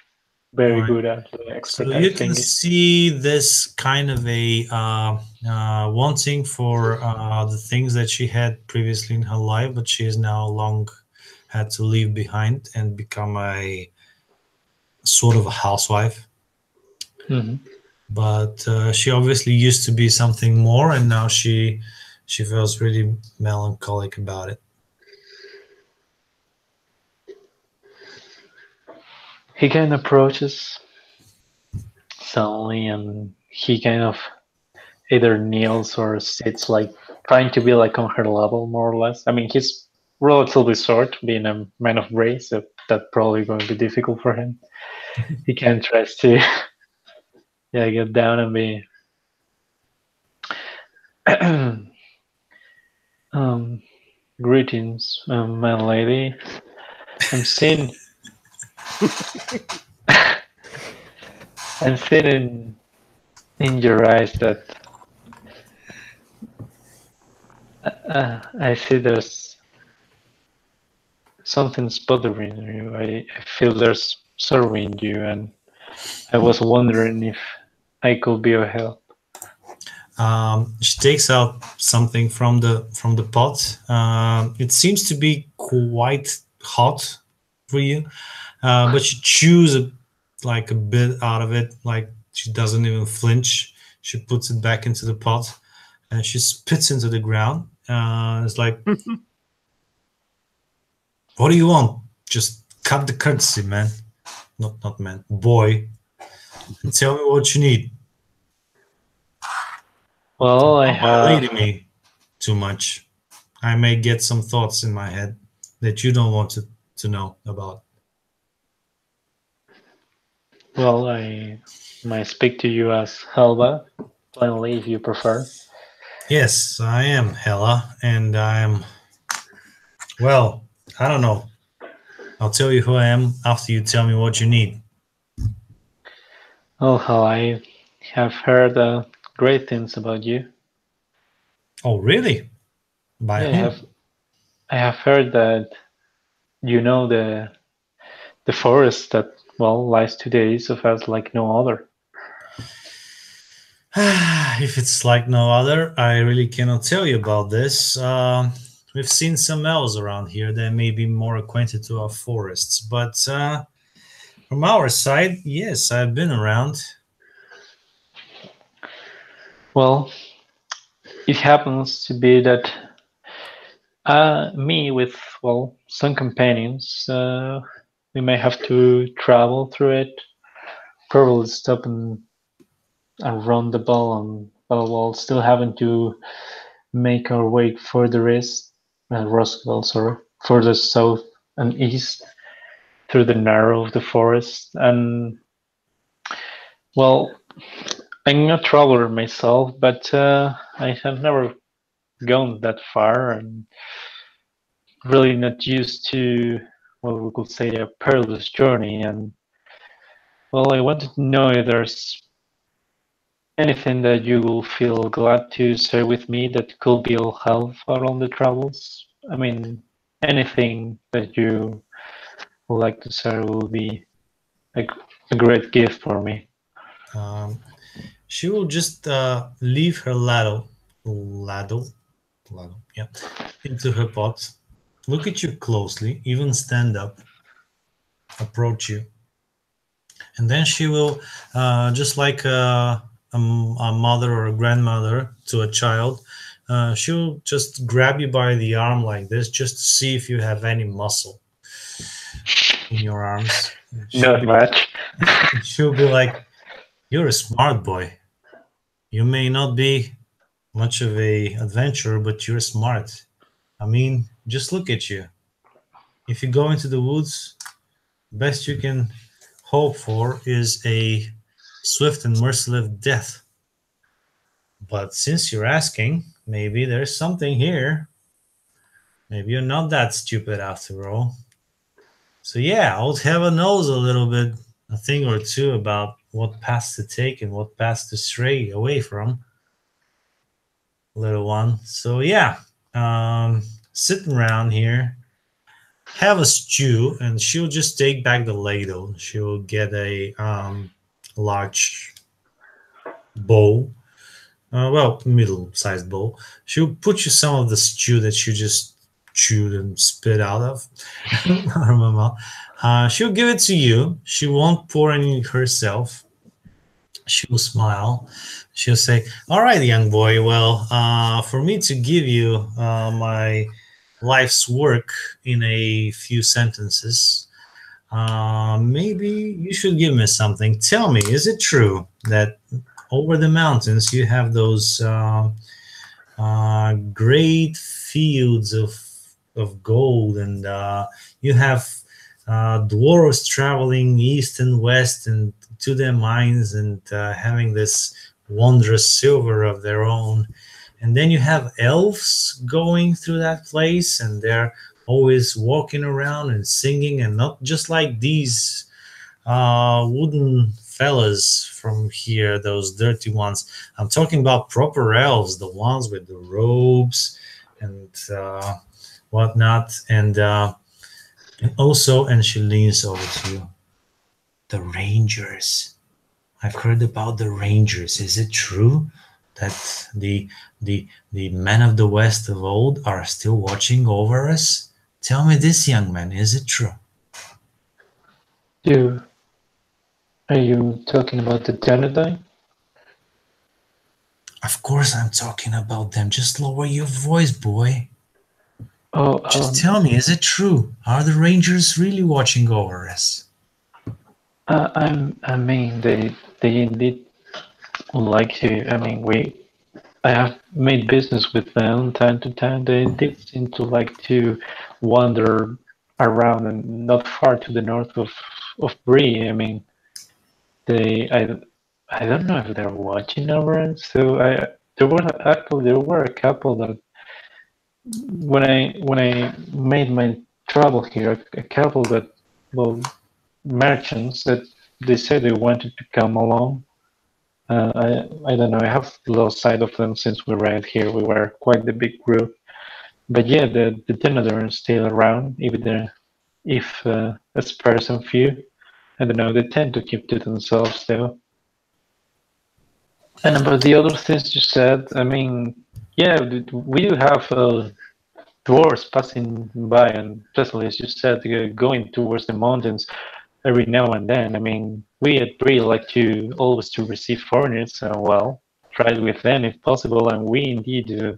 very Right. good at. The expert, So you can see this kind of a wanting for the things that she had previously in her life, but she has now long had to leave behind and become a sort of a housewife. Mm-hmm. But she obviously used to be something more, and now she feels really melancholic about it. He kind of approaches suddenly, and he kind of either kneels or sits, like trying to be like on her level, more or less. I mean, he's relatively short, being a man of race, so that's probably going to be difficult for him. He kind of tries to get down and be greetings, my lady. I'm seeing I'm seeing in your eyes that I see there's something's bothering you. I feel there's sorrow in you, and I was wondering if I could be of help. She takes out something from the pot. It seems to be quite hot for you, but she chews like a bit out of it. Like she doesn't even flinch. She puts it back into the pot, and she spits into the ground. It's like, what do you want? Just cut the courtesy, man. Not man, boy. Tell me what you need. Well, I Don't have. violate me too much. I may get some thoughts in my head that you don't want to know about. Well, I might speak to you as Helba, plainly, if you prefer. Yes, I am Hella, and I'm. Well, I don't know. I'll tell you who I am after you tell me what you need. Oh, how I have heard great things about you. Oh, really? By Yeah, whom? I have heard that you know the forest that lies to the east of us like no other. If it's like no other, I really cannot tell you about this. We've seen some elves around here that may be more acquainted to our forests, but from our side, yes, I've been around. Well, it happens to be that me with some companions, we may have to travel through it, probably stop and run the ball on while still having to make our way further east, Roswell, sorry, further south and east through the narrow of the forest. And well, I'm a traveler myself, but I have never gone that far and really not used to what we could say a perilous journey. And well, I wanted to know if there's anything that you will feel glad to share with me that could be of help along the travels. I mean, anything that you would like to share will be a great gift for me. She will just leave her ladle, yeah, into her pot, look at you closely, even stand up, approach you, and then she will, just like a mother or a grandmother to a child, she'll just grab you by the arm like this, just to see if you have any muscle in your arms. Not much. She'll be like, "You're a smart boy. You may not be much of a adventurer, but you're smart. I mean, just look at you. If you go into the woods, best you can hope for is a swift and merciless death. But since you're asking, maybe there's something here. Maybe you're not that stupid after all. So yeah, I would have a nose a little bit, a thing or two about what paths to take and what paths to stray away from, little one. So yeah, sitting around here, have a stew, and she'll just take back the ladle. She'll get a large bowl, well, middle-sized bowl. She'll put you some of the stew that you just chewed and spit out of. She'll give it to you. She won't pour any herself. She'll smile. She'll say, "All right, young boy, well, for me to give you my life's work in a few sentences, maybe you should give me something. Tell me, is it true that over the mountains you have those great fields of gold, and you have dwarves traveling east and west and to their mines and having this wondrous silver of their own, and then you have elves going through that place, and they're always walking around and singing, and not just like these wooden fellas from here, those dirty ones. I'm talking about proper elves, the ones with the robes and whatnot, and also," and she leans over to you, "the rangers. I've heard about the rangers. Is it true that the men of the West of old are still watching over us? Tell me this, young man, is it true?" Are you talking about the Danadine? "Of course I'm talking about them. Just lower your voice, boy. Oh, Just tell me, is it true? Are the rangers really watching over us?" I mean, they indeed would like to. I mean, I have made business with them time to time. They did seem to like to wander around and not far to the north of Bree. I mean, I don't know if they're watching over us. So there were a couple that when I made my travel here, a couple that, well, merchants that they said they wanted to come along. I don't know. I have lost sight of them since we arrived here. We were quite the big group, but yeah, the Denador is still around, even if a sparse and few. I don't know. They tend to keep to themselves though. And about the other things you said, I mean, yeah, we do have dwarves passing by, and especially as you said, going towards the mountains every now and then. I mean, we at Bree like to always to receive foreigners, so well, try it with them if possible, and we indeed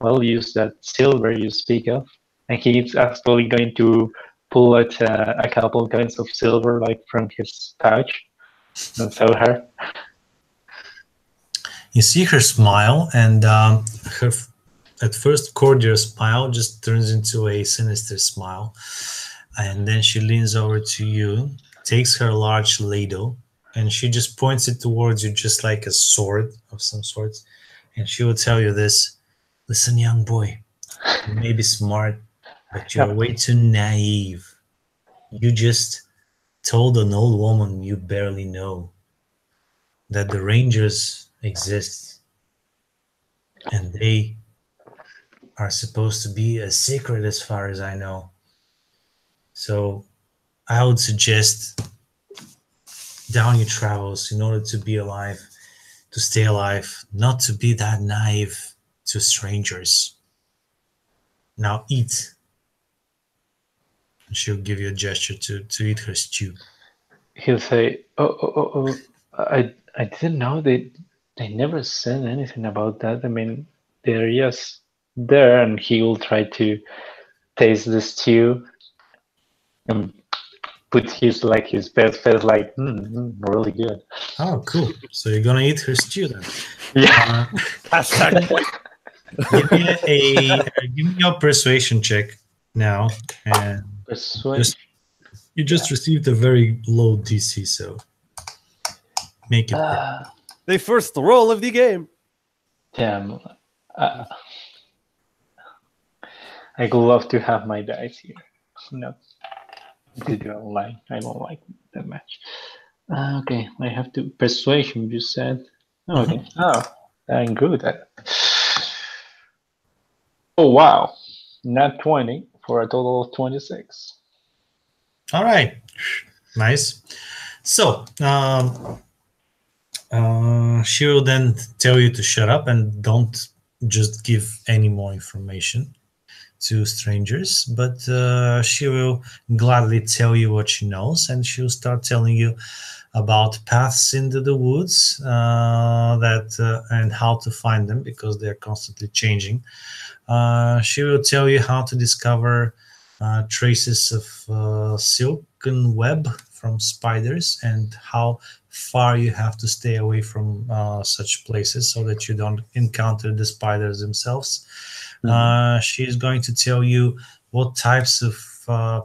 well use that silver you speak of. And he's actually going to pull out a couple kinds of silver like from his pouch and show her. You see her smile, and her at first cordial smile just turns into a sinister smile. And then she leans over to you, takes her large ladle, and she just points it towards you just like a sword of some sort. And she will tell you this: listen, young boy, you may be smart, but you're way too naive. You just told an old woman you barely know that the Rangers exist, and they are supposed to be a secret as far as I know. So I would suggest down your travels in order to be alive, to stay alive, not to be that naive to strangers. Now eat. And she'll give you a gesture to eat her stew. He'll say, "Oh, I didn't know they never said anything about that. I mean, they're just there." And he will try to taste the stew and put his best face like, really good. Oh, cool. So you're gonna eat her stew then. Yeah. Hashtag Give me give me your persuasion check now, and you just received a very low DC, so make it work. the first roll of the game. Damn. I would love to have my dice here. No, to do online. I don't like that much. Okay, I have to persuasion. You said. Okay. Oh, I'm good at it. Oh wow, not 20 for a total of 26. All right, nice. So she will then tell you to shut up and don't just give any more information to strangers, but she will gladly tell you what she knows, and she'll start telling you about paths into the woods and how to find them because they're constantly changing. She will tell you how to discover traces of silken web from spiders and how far you have to stay away from such places so that you don't encounter the spiders themselves. She's going to tell you what types of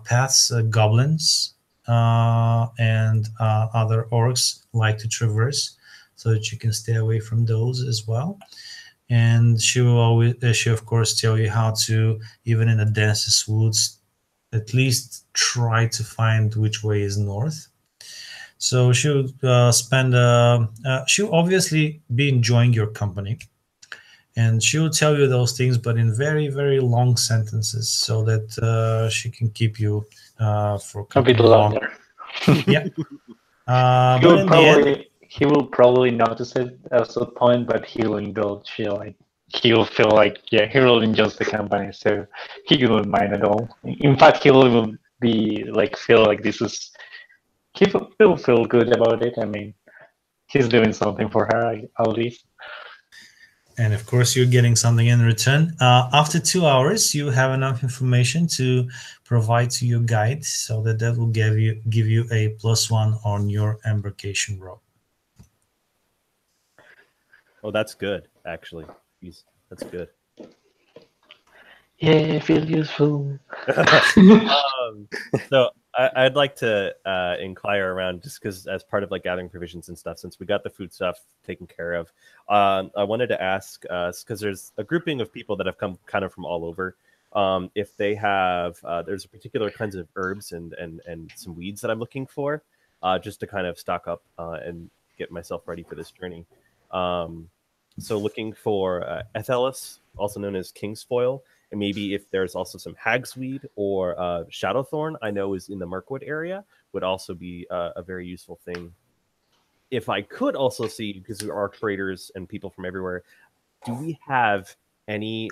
paths goblins and other orcs like to traverse so that you can stay away from those as well. And she will always, she of course tell you how to, even in the densest woods, at least try to find which way is north. So she'll she'll obviously be enjoying your company, and she will tell you those things, but in very, very long sentences, so that she can keep you for A company bit long. longer. Yeah. But in the end, He will probably notice it at some point, but he will indulge. He will feel like, yeah, he will enjoy the company, so he won't mind at all. In fact, he will even be like, feel like this is. He will feel good about it. I mean, he's doing something for her at least. and of course you're getting something in return. After 2 hours, you have enough information to provide to your guide, so that will give you a +1 on your embarkation roll. Oh, that's good, actually. That's good. Yeah, feel useful. So I'd like to inquire around, just because as part of like gathering provisions and stuff, since we got the food stuff taken care of, I wanted to ask, because there's a grouping of people that have come kind of from all over, if they have, there's a particular kinds of herbs and some weeds that I'm looking for, just to kind of stock up and get myself ready for this journey. So looking for Ethelis, also known as Kingsfoil, and maybe if there's also some hagsweed or shadowthorn, I know is in the Mirkwood area, would also be a very useful thing. If I could also see, because there are traders and people from everywhere, do we have any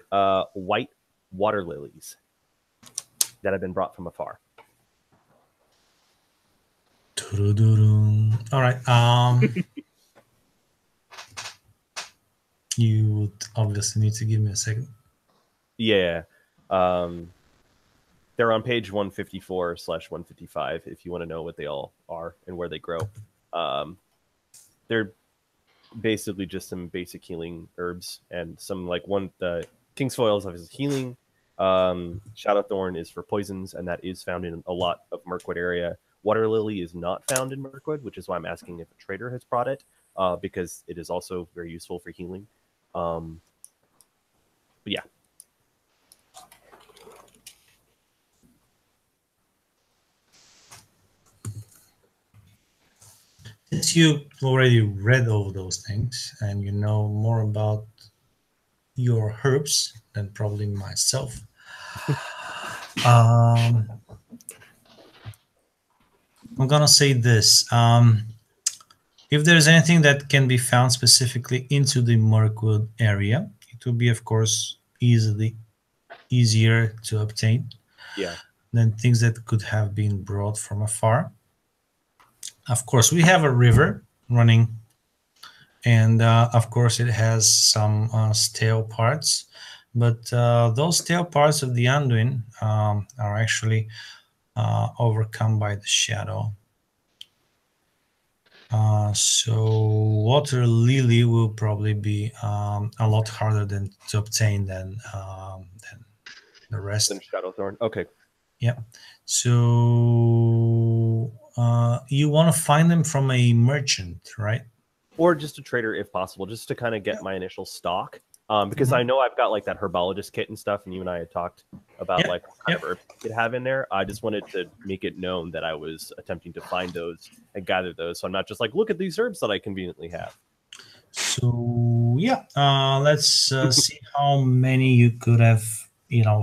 white water lilies that have been brought from afar? All right. You would obviously need to give me a second. Yeah. They're on page 154/155 if you want to know what they all are and where they grow. They're basically just some basic healing herbs and some like the King's Foil is obviously healing. Shadowthorn is for poisons, and that is found in a lot of Mirkwood area. Water Lily is not found in Mirkwood, which is why I'm asking if a trader has brought it, because it is also very useful for healing. But yeah. Since you already read all those things and you know more about your herbs than probably myself, I'm gonna say this. If there's anything that can be found specifically into the Mirkwood area, it will be, of course, easier to obtain Yeah. than things that could have been brought from afar. Of course, we have a river running, and of course, it has some stale parts, but those stale parts of the Anduin are actually overcome by the shadow. So Water Lily will probably be a lot harder to obtain than the rest. Then Shadowthorn. Okay. Yeah. So you want to find them from a merchant, right? Or just a trader if possible, just to kind of get my initial stock. Because I know I've got like that herbologist kit and stuff, and you and I had talked about like what kind of herbs you could have in there. I just wanted to make it known that I was attempting to find those and gather those, so I'm not just like, look at these herbs that I conveniently have. So yeah, let's see how many you could have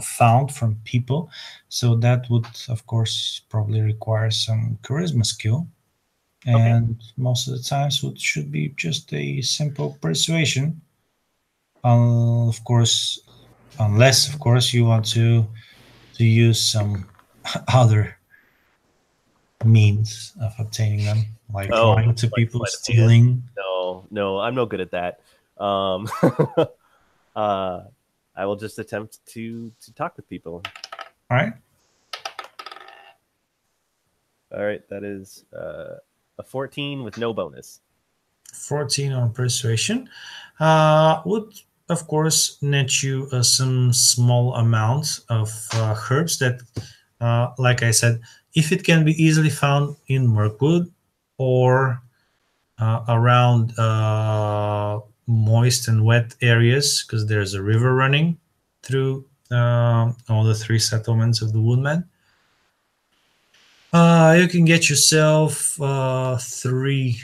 found from people. So that would, of course, probably require some charisma skill, and most of the times it should be just a simple persuasion. Of course, unless of course you want to use some other means of obtaining them, like lying to people, stealing. No, I'm no good at that. I will just attempt to talk with people. All right. All right, that is a 14 with no bonus. 14 on persuasion would, of course, net you some small amount of herbs that, like I said, if it can be easily found in Mirkwood or around moist and wet areas, because there's a river running through all the 3 settlements of the Woodmen, you can get yourself 3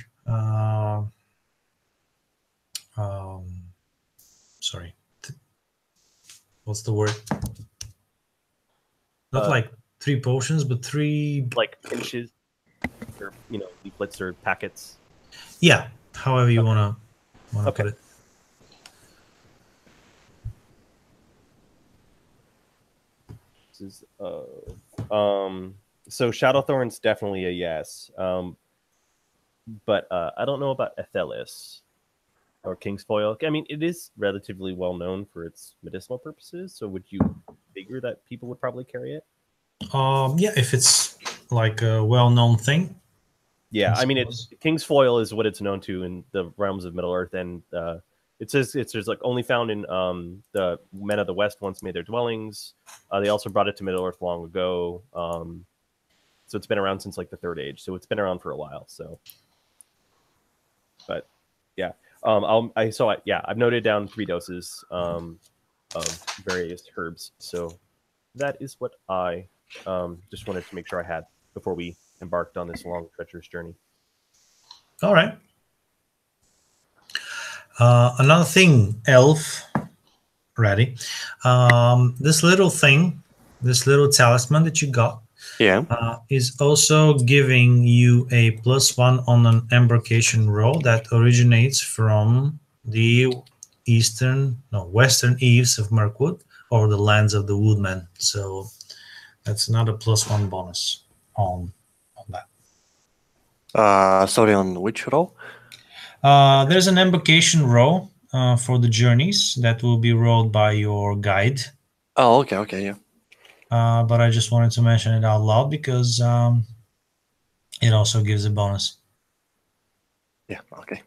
sorry, what's the word? Not like 3 potions, but 3 like pinches, or leaflets or packets. Yeah, however you want to put it. This is so Shadowthorn's definitely a yes. But I don't know about Athelis or King's Foil. I mean, it is relatively well known for its medicinal purposes. So would you figure that people would probably carry it? Yeah, if it's like a well-known thing. Yeah, I mean, King's Foil is what it's known to in the realms of Middle Earth, and it says it's like only found in the men of the West once made their dwellings. They also brought it to Middle Earth long ago, so it's been around since like the Third Age. So it's been around for a while. So, but yeah, I've noted down 3 doses of various herbs. So that is what I just wanted to make sure I had before we embarked on this long, treacherous journey. All right. Another thing, Elf, ready. This little thing, this little talisman that you got, is also giving you a +1 on an embarkation roll that originates from the western eaves of Mirkwood, or the lands of the Woodmen. So that's another +1 bonus on that. Sorry, on which roll? There's an embarkation roll for the journeys that will be rolled by your guide. Oh, okay, yeah. But I just wanted to mention it out loud because it also gives a bonus. Yeah, okay.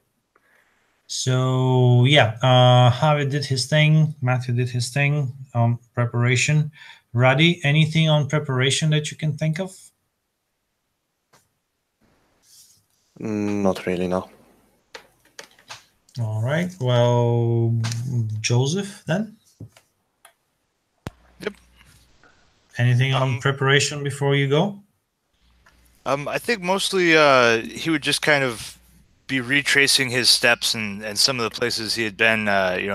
So yeah, Javi did his thing. Matthew did his thing on preparation. Ruddy, anything on preparation that you can think of? Not really, no. All right. Well, Joseph, then. Yep. Anything on preparation before you go? I think mostly he would just kind of be retracing his steps and some of the places he had been,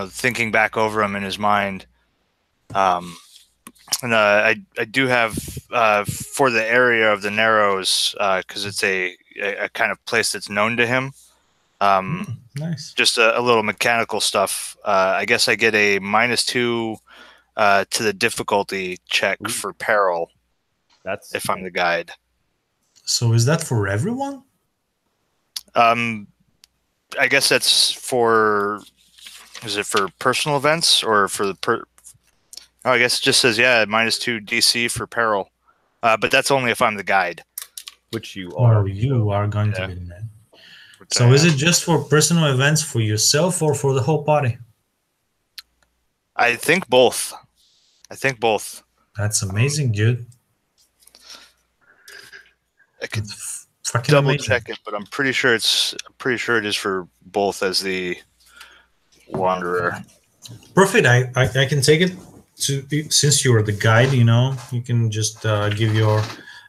thinking back over them in his mind. And I do have for the area of the Narrows, because it's a kind of place that's known to him. Nice. Just a little mechanical stuff. I guess I get a -2 to the difficulty check for peril. That's if I'm the guide. So is that for everyone? I guess that's for. Is it for personal events or for the Oh, I guess it just says -2 DC for peril, but that's only if I'm the guide. which you are. Or you are going to Yeah. be the man. Which So I is am. it just for personal events for yourself or for the whole party? I think both. That's amazing, dude. I could That's fucking double amazing. check it, but I'm pretty sure it is for both as the wanderer. Perfect. I can take it to, since you're the guide, you can just give your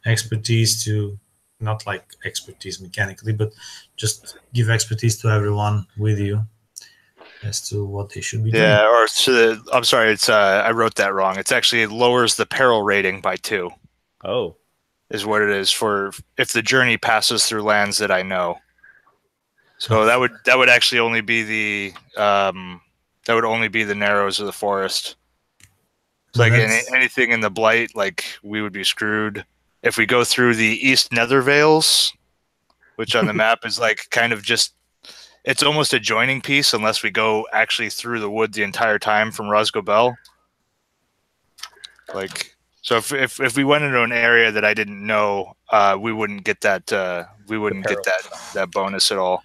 expertise to, not like expertise mechanically, but just give expertise to everyone with you as to what they should be doing. Yeah, or I'm sorry, it's I wrote that wrong. It's actually it lowers the peril rating by 2. Oh, Is what it is for if the journey passes through lands that I know. So that would actually only be the Narrows of the Forest. So like anything in the Blight, like we would be screwed if we go through the East Nether Vales, which on the map is like kind of just it's almost a joining piece unless we go actually through the wood the entire time from Rosgobel. Like. So if we went into an area that I didn't know, we wouldn't get that that bonus at all.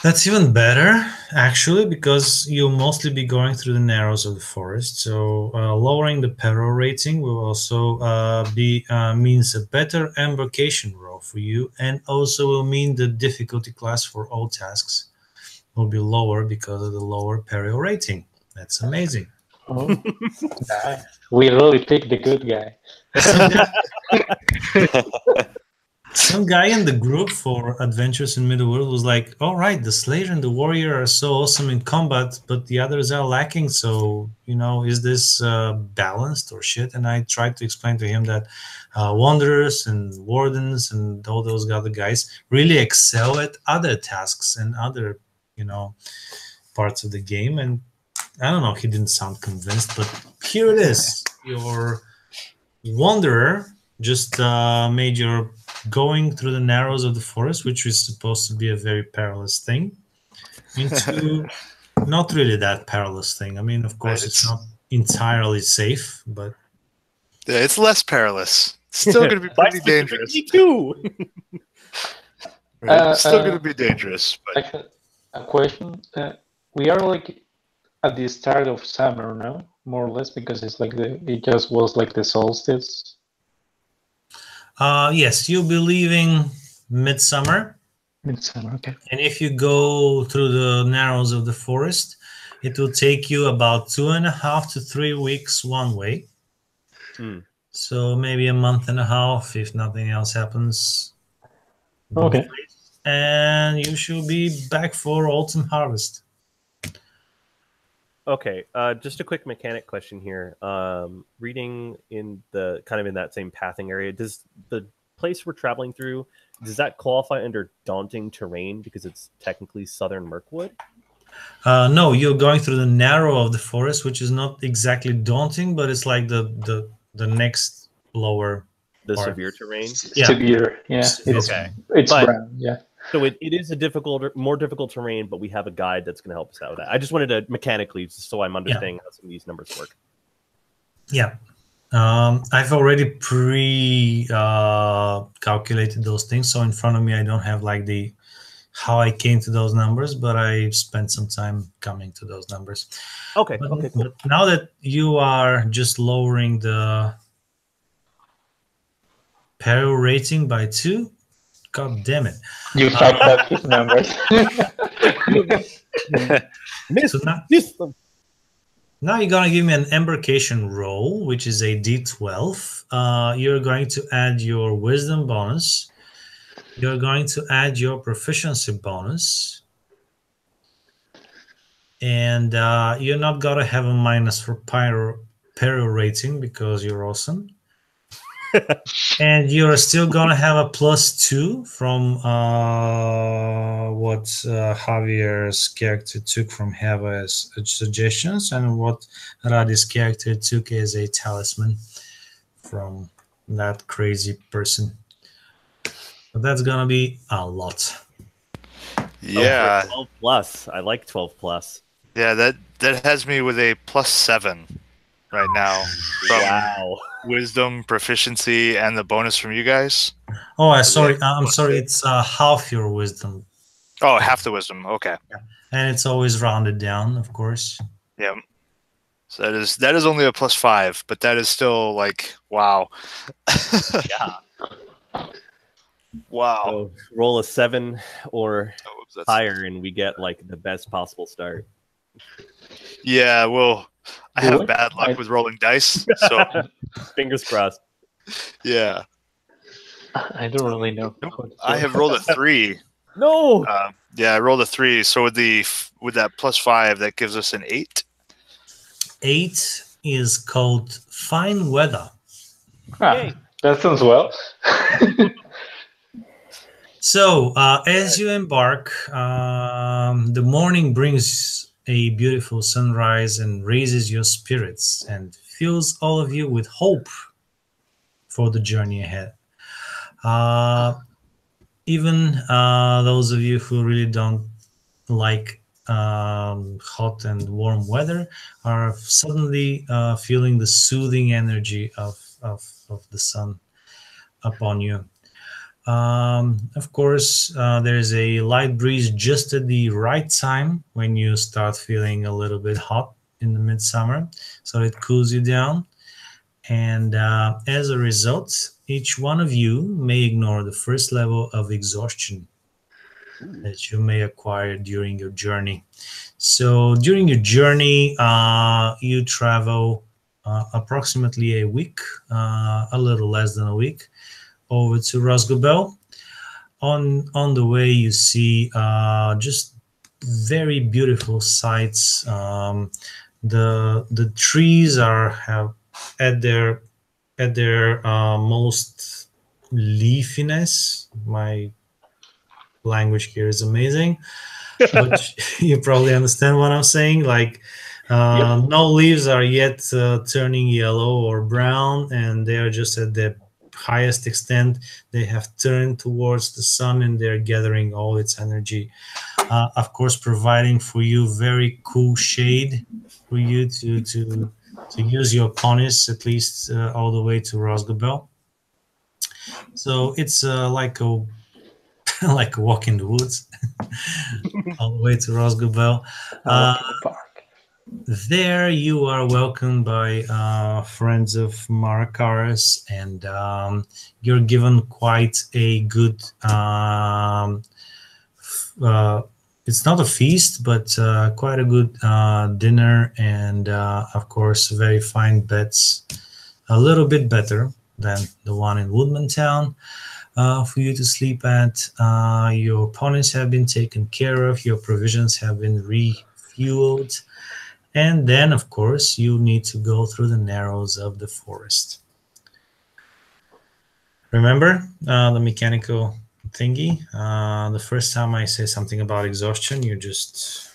That's even better, actually, because you'll mostly be going through the Narrows of the Forest. So lowering the peril rating will also means a better embarkation roll for you, and also will mean the difficulty class for all tasks will be lower because of the lower peril rating. That's amazing. Oh, nice. We really picked the good guy. Some guy in the group for Adventures in Middle-earth was like, all right, the Slayer and the Warrior are so awesome in combat, but the others are lacking. So, is this balanced or shit? And I tried to explain to him that Wanderers and Wardens and all those other guys really excel at other tasks and other, parts of the game. And I don't know, he didn't sound convinced, but here it is. Your Wanderer just made your going through the Narrows of the Forest, which is supposed to be a very perilous thing, into not really that perilous thing. I mean, of course, it's not entirely safe, but yeah, it's less perilous. It's still going to be pretty dangerous. too. Right? It's still going to be dangerous. But Actually, a question. We are like at the start of summer, no? More or less, because it's like it just was like the solstice. yes, you'll be leaving midsummer. Midsummer, okay. And if you go through the Narrows of the Forest, it will take you about 2.5 to 3 weeks one way. So maybe a month and a half if nothing else happens. Okay. And you should be back for autumn harvest. Okay, just a quick mechanic question here. Reading in the kind of in that same pathing area, does the place we're traveling through, does that qualify under daunting terrain because it's technically southern Mirkwood? No, you're going through the Narrow of the Forest, which is not exactly daunting, but it's like the next lower part. Severe terrain? Yeah. Severe, yeah. Okay. It's But- brown, yeah. So it is a more difficult terrain, but we have a guide that's going to help us out with that. I just wanted to mechanically, just so I'm understanding how some of these numbers work. Yeah. I've already calculated those things. So in front of me, I don't have like the how I came to those numbers, but I spent some time coming to those numbers. Okay. But, Okay. Cool. but now that you are just lowering the peril rating by 2, god damn it. You fucked up his numbers. So now, Missed them. now you're going to give me an embarkation roll, which is a d12. You're going to add your wisdom bonus. You're going to add your proficiency bonus. And you're not going to have a minus for peril rating because you're awesome. And you're still going to have a +2 from what Javier's character took from Hava's suggestions and what Radi's character took as a talisman from that crazy person. So that's going to be a lot. Yeah, 12 plus. I like 12 plus. yeah. That has me with a +7 right now. From Wow. wisdom, proficiency, and the bonus from you guys. Oh, I'm sorry. It's half your wisdom. Oh, half the wisdom. Okay. And it's always rounded down, of course. Yeah. So that is only a +5, but that is still like wow. Yeah. Wow. So roll a 7 or Oh, whoops, that's- higher, and we get like the best possible start. Yeah. Well, I have What? bad luck with rolling dice. So Fingers crossed. yeah, I don't really know. I have rolled a 3. No. Yeah, I rolled a 3. So with that +5, that gives us an 8. 8 is called fine weather. Ah, that sounds well. So as you embark, the morning brings a beautiful sunrise and raises your spirits and fills all of you with hope for the journey ahead. Even those of you who really don't like hot and warm weather are suddenly feeling the soothing energy of the sun upon you. Of course, there's a light breeze just at the right time when you start feeling a little bit hot in the midsummer, so it cools you down. And as a result, each one of you may ignore the first level of exhaustion that you may acquire during your journey. So during your journey, you travel approximately a week, a little less than a week, over to Rosgobel. On the way, you see just very beautiful sights. The trees have at their most leafiness. My language here is amazing, but you probably understand what I'm saying. Like no leaves are yet turning yellow or brown, and they are just at the highest extent. They have turned towards the sun, and they're gathering all its energy. Of course, providing for you very cool shade for you to use your ponies at least all the way to Rosgobel. So it's like a like a walk in the woods all the way to Rosgobel. There you are welcomed by friends of Marakaris, and you're given quite a good it's not a feast, but quite a good dinner, and of course very fine beds, a little bit better than the one in Woodman Town for you to sleep at. Your ponies have been taken care of, your provisions have been refueled, and then of course you need to go through the narrows of the forest. Remember the mechanical thingy? The first time I say something about exhaustion, you just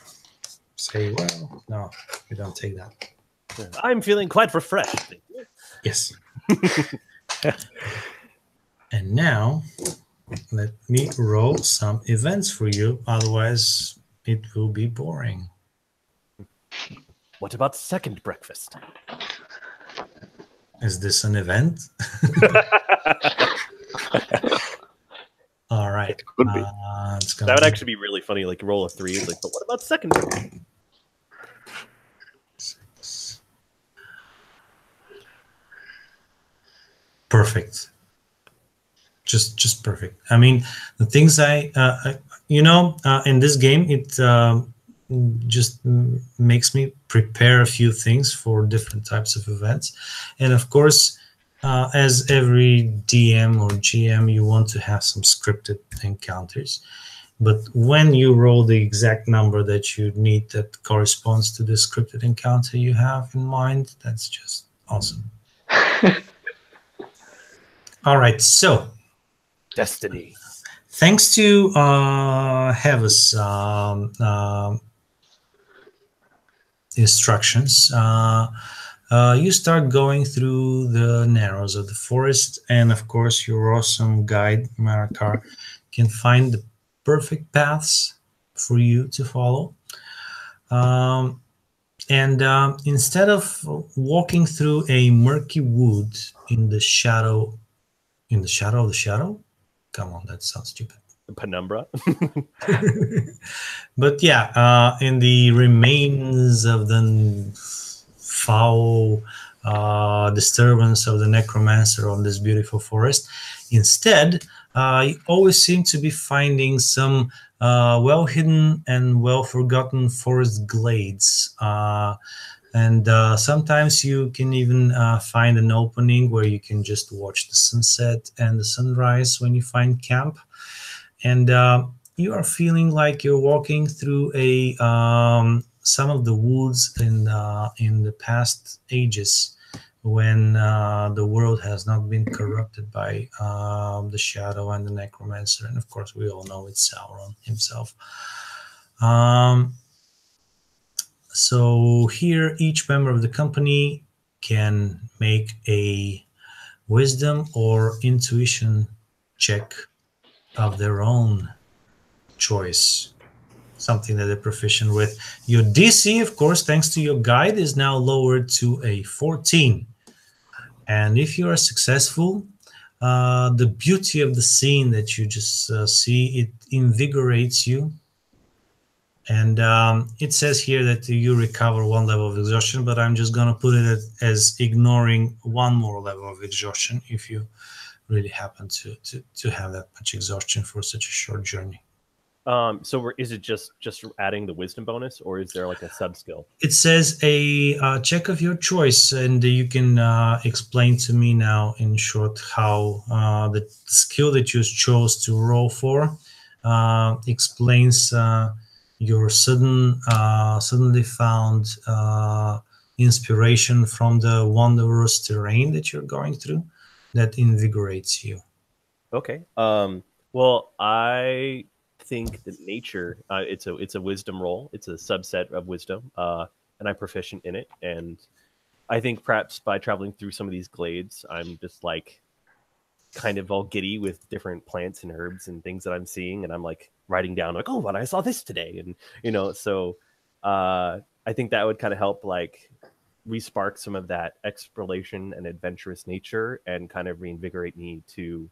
say, well, no, you don't take that. I'm feeling quite refreshed. Yes. And now let me roll some events for you, otherwise it will be boring. What about second breakfast? Is this an event? All right. It could be. It's gonna That would be actually be really funny. Like roll a 3, like, but what about second roll? perfect. Just perfect. I mean, the things in this game, it just makes me prepare a few things for different types of events, and of course, as every DM or GM, you want to have some scripted encounters. But when you roll the exact number that you need that corresponds to the scripted encounter you have in mind, that's just awesome. All right, so Destiny. thanks to Heva's instructions, you start going through the narrows of the forest, and of course your awesome guide Marakar can find the perfect paths for you to follow. Instead of walking through a murky wood in the shadow of the shadow, come on, that sounds stupid. Penumbra. But yeah, in the remains of the foul disturbance of the necromancer on this beautiful forest, instead, you always seem to be finding some well-hidden and well-forgotten forest glades. And sometimes you can even find an opening where you can just watch the sunset and the sunrise when you find camp. And you are feeling like you're walking through some of the woods in the past ages, when the world has not been corrupted by the shadow and the necromancer, and of course we all know it's Sauron himself. So here, each member of the company can make a wisdom or intuition check of their own choice, something that they're proficient with. Your DC, of course, thanks to your guide, is now lowered to a 14. And if you are successful, the beauty of the scene that you just see, it invigorates you. And it says here that you recover 1 level of exhaustion, but I'm just going to put it as ignoring 1 more level of exhaustion if you really happen to have that much exhaustion for such a short journey. So is it just adding the wisdom bonus, or is there like a sub skill? It says a check of your choice, and you can explain to me now in short how the skill that you chose to roll for explains your suddenly found inspiration from the wondrous terrain that you're going through that invigorates you. Okay. Well, I think that nature, it's a wisdom roll. It's a subset of wisdom, and I'm proficient in it. And I think perhaps by traveling through some of these glades, I'm just like kind of all giddy with different plants and herbs and things that I'm seeing, and I'm like writing down like, oh, but I saw this today, and so I think that would kind of help like respark some of that exploration and adventurous nature, and kind of reinvigorate me to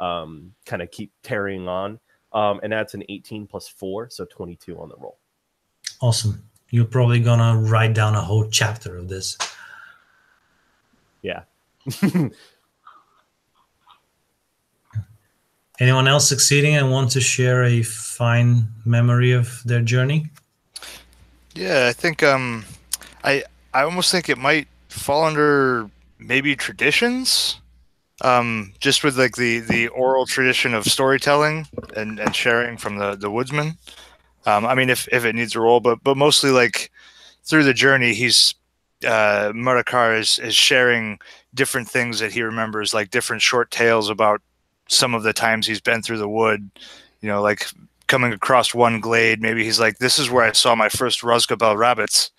kind of keep carrying on. And that's an 18 plus 4, so 22 on the roll. Awesome. You're probably gonna write down a whole chapter of this. Yeah. Anyone else succeeding and want to share a fine memory of their journey? Yeah, I think I almost think it might fall under maybe traditions. Just with like the oral tradition of storytelling and sharing from the woodsman. I mean, if it needs a role, but mostly like through the journey, he's Murakar is sharing different things that he remembers, like different short tales about some of the times he's been through the wood. You know, like coming across one glade, maybe he's like, "This is where I saw my first Rosgabel rabbits.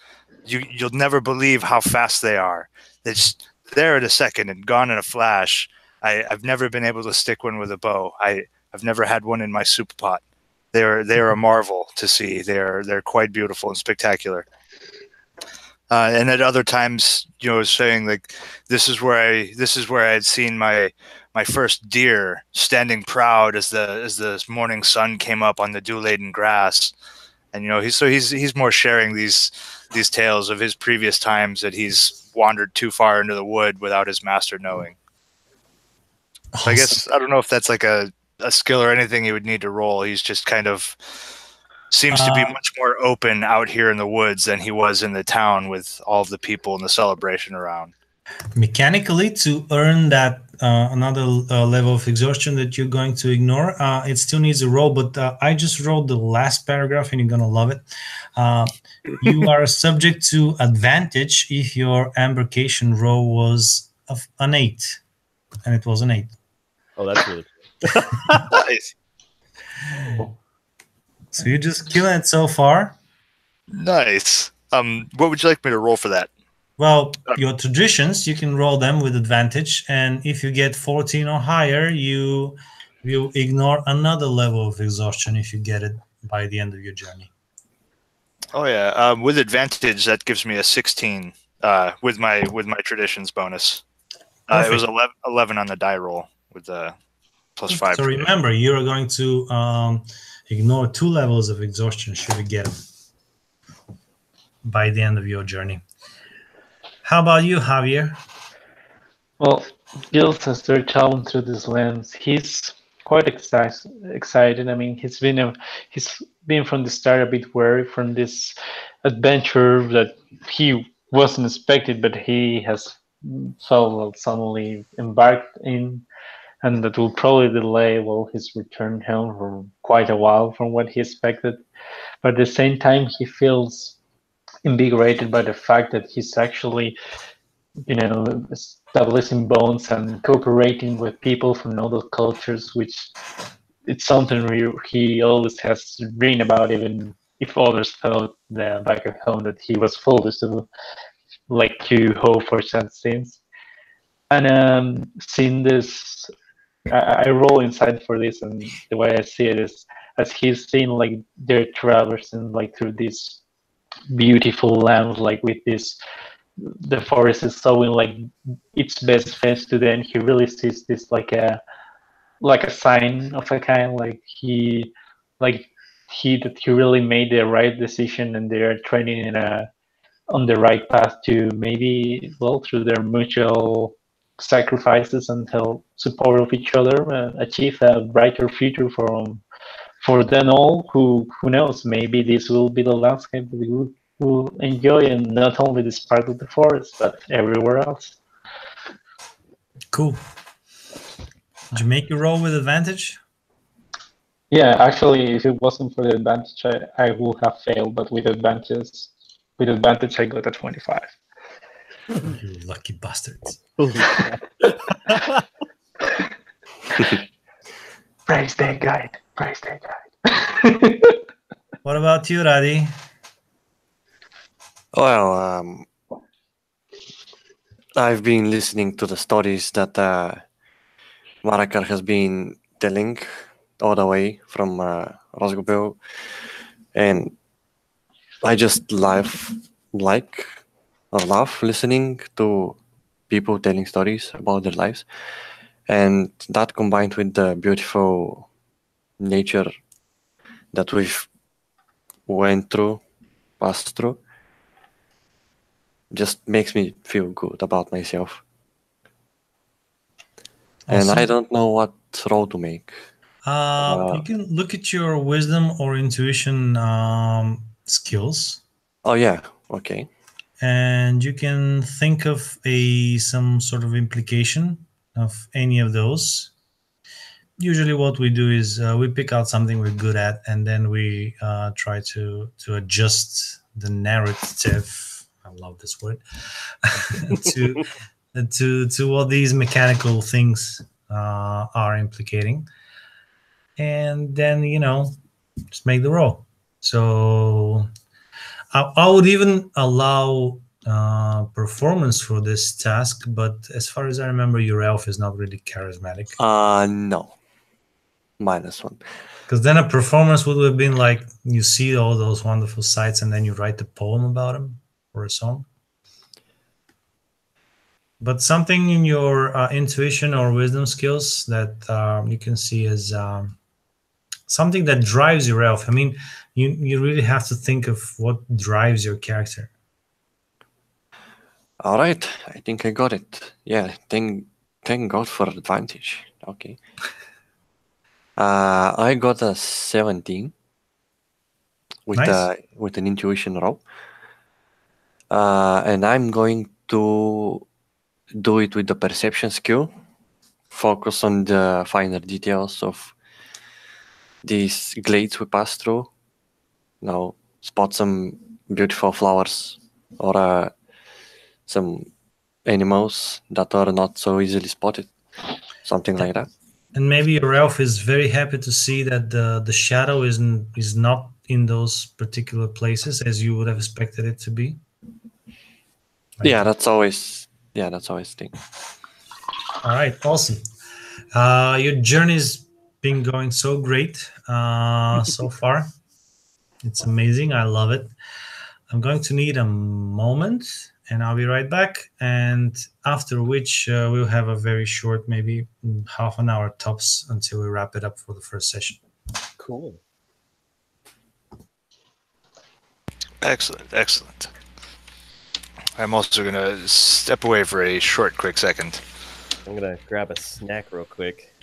You'll never believe how fast they are. They're just there in a second and gone in a flash. I've never been able to stick one with a bow. I've never had one in my soup pot. They're a marvel to see. They're quite beautiful and spectacular." And at other times, you know, saying like, this is where I had seen my my first deer standing proud as the morning sun came up on the dew-laden grass. And he's more sharing these tales of his previous times that he's wandered too far into the wood without his master knowing. So I guess I don't know if that's like a skill or anything he would need to roll. He's just kind of seems to be much more open out here in the woods than he was in the town with all of the people and the celebration around. Mechanically, to earn that another level of exhaustion that you're going to ignore, it still needs a roll, but I just wrote the last paragraph and you're going to love it. You are subject to advantage if your embarkation roll was an 8, and it was an 8. Oh, that's really Nice. So you're just killing it so far. Nice. What would you like me to roll for that? Well, your traditions, you can roll them with advantage, and if you get 14 or higher, you ignore another level of exhaustion if you get it by the end of your journey. Oh yeah, with advantage that gives me a 16 with my traditions bonus. It was 11 on the die roll with the +5. So remember, you are going to ignore 2 levels of exhaustion should you get it by the end of your journey. How about you, Javier? Well, Gilles, as they're traveling through these lands, he's quite excited. I mean, he's been from the start a bit wary from this adventure that he wasn't expected, but he has felt suddenly embarked in, and that will probably delay his return home for quite a while from what he expected. But at the same time, he feels invigorated by the fact that he's actually, establishing bonds and cooperating with people from other cultures, which it's something he always has dreamed about, even if others thought back at home that he was foolish to hope for such things. And seeing this, I roll inside for this, and the way I see it is as he's seeing they're traversing through this beautiful land, with this, the forest is showing its best face to them. He really sees this like a sign of a kind, that he really made the right decision, and they are training on the right path to maybe through their mutual sacrifices and help support of each other, achieve a brighter future for them all. Who knows, maybe this will be the landscape that we will enjoy, and not only this part of the forest but everywhere else. Cool. Did you make your roll with advantage? Yeah, actually, if it wasn't for the advantage, I would have failed, but with advantage I got a 25. You lucky bastards. Praise their guide. What about you, Radi? Well, I've been listening to the stories that Marakar has been telling all the way from Rosgobel, and I just laugh listening to people telling stories about their lives, and that combined with the beautiful nature that we've passed through, just makes me feel good about myself. Awesome. And I don't know what role to make. You can look at your wisdom or intuition skills. Oh yeah, okay. And you can think of some sort of implication of any of those. Usually what we do is we pick out something we're good at, and then we try to adjust the narrative. I love this word. to what these mechanical things are implicating. And then, just make the roll. So I would even allow performance for this task, but as far as I remember, your elf is not really charismatic. No. -1. Because then a performance would have been like you see all those wonderful sights and then you write the poem about them or a song. but something in your intuition or wisdom skills that you can see as something that drives your elf. I mean, you really have to think of what drives your character. All right, I think I got it. Yeah, thank God for advantage. Okay. I got a 17 with Nice. with an intuition roll, and I'm going to do it with the perception skill. Focus on the finer details of these glades we pass through. Now, spot some beautiful flowers or some animals that are not so easily spotted. Something like that. And maybe your elf is very happy to see that the shadow is not in those particular places as you would have expected it to be. Like Yeah, that. that's always thing. All right, awesome. Your journey's been going so great so far. It's amazing. I love it. I'm going to need a moment and I'll be right back. And after which we'll have a very short, maybe half an hour tops until we wrap it up for the first session. Cool. Excellent, excellent. I'm also going to step away for a short, quick second. I'm gonna grab a snack real quick.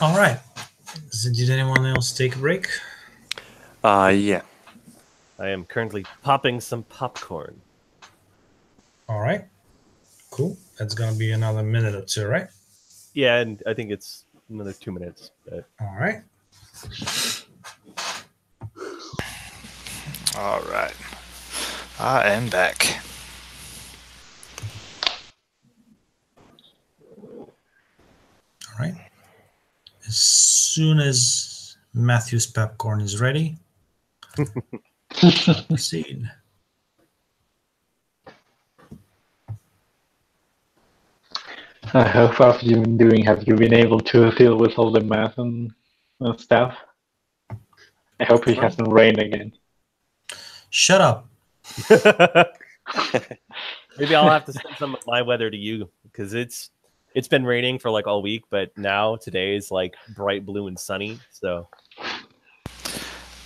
All right. So did anyone else take a break? Yeah. I am currently popping some popcorn. All right. Cool. That's going to be another minute or two, right? Yeah, and I think it's another 2 minutes. But... All right. All right. I am back. All right. As soon as Matthew's popcorn is ready, proceed. How far have you been doing? Have you been able to deal with all the math and stuff? I hope it hasn't rained again. Shut up. Maybe I'll have to send some of my weather to you because it's been raining for like all week, but now today is like bright blue and sunny. So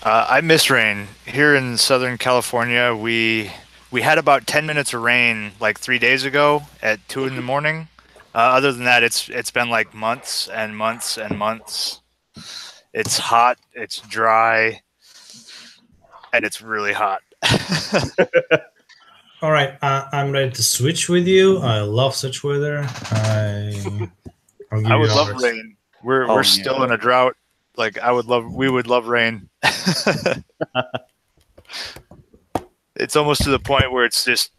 I miss rain. Here in Southern California, we had about 10 minutes of rain like 3 days ago at 2 in the morning. Other than that, it's been like months and months and months. It's hot, it's dry, and it's really hot. All right, I'm ready to switch with you. I love such weather. I would love rain. We're still in a drought. Like we would love rain. It's almost to the point where it's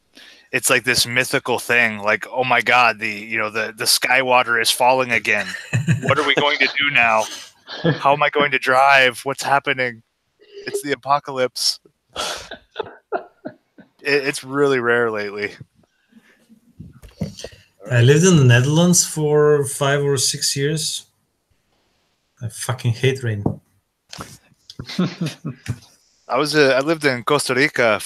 like this mythical thing. Like, oh my God, the sky water is falling again. What are we going to do now? How am I going to drive? What's happening? It's the apocalypse. It's really rare lately. I lived in the Netherlands for 5 or 6 years. I fucking hate rain. I lived in Costa Rica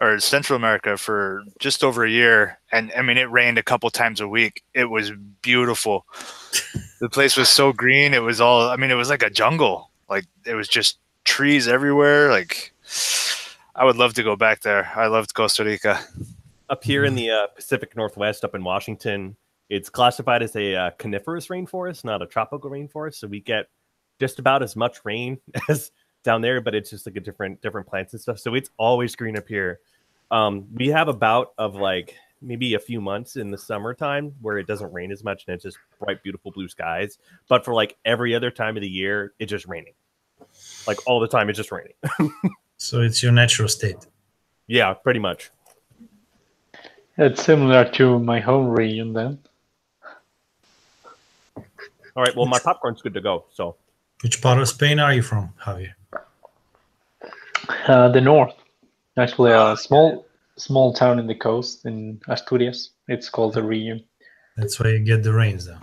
or Central America for just over a year, and I mean it rained a couple times a week. It was beautiful. The place was so green. It was like a jungle. Like it was just trees everywhere. Like I would love to go back there. I loved Costa Rica. Up here in the Pacific Northwest, up in Washington, it's classified as a coniferous rainforest, not a tropical rainforest. So we get just about as much rain as down there, but it's just like a different plants and stuff. So it's always green up here. We have a bout of like maybe a few months in the summertime where it doesn't rain as much and it's just bright, beautiful blue skies. But for like every other time of the year, it's just raining. Like all the time, it's just raining. So it's your natural state. Yeah, pretty much. It's similar to my home region then. All right, well, my popcorn's good to go. So, which part of Spain are you from, Javier? The north. Actually, a small town in the coast in Asturias. It's called the region. That's why you get the rains, though.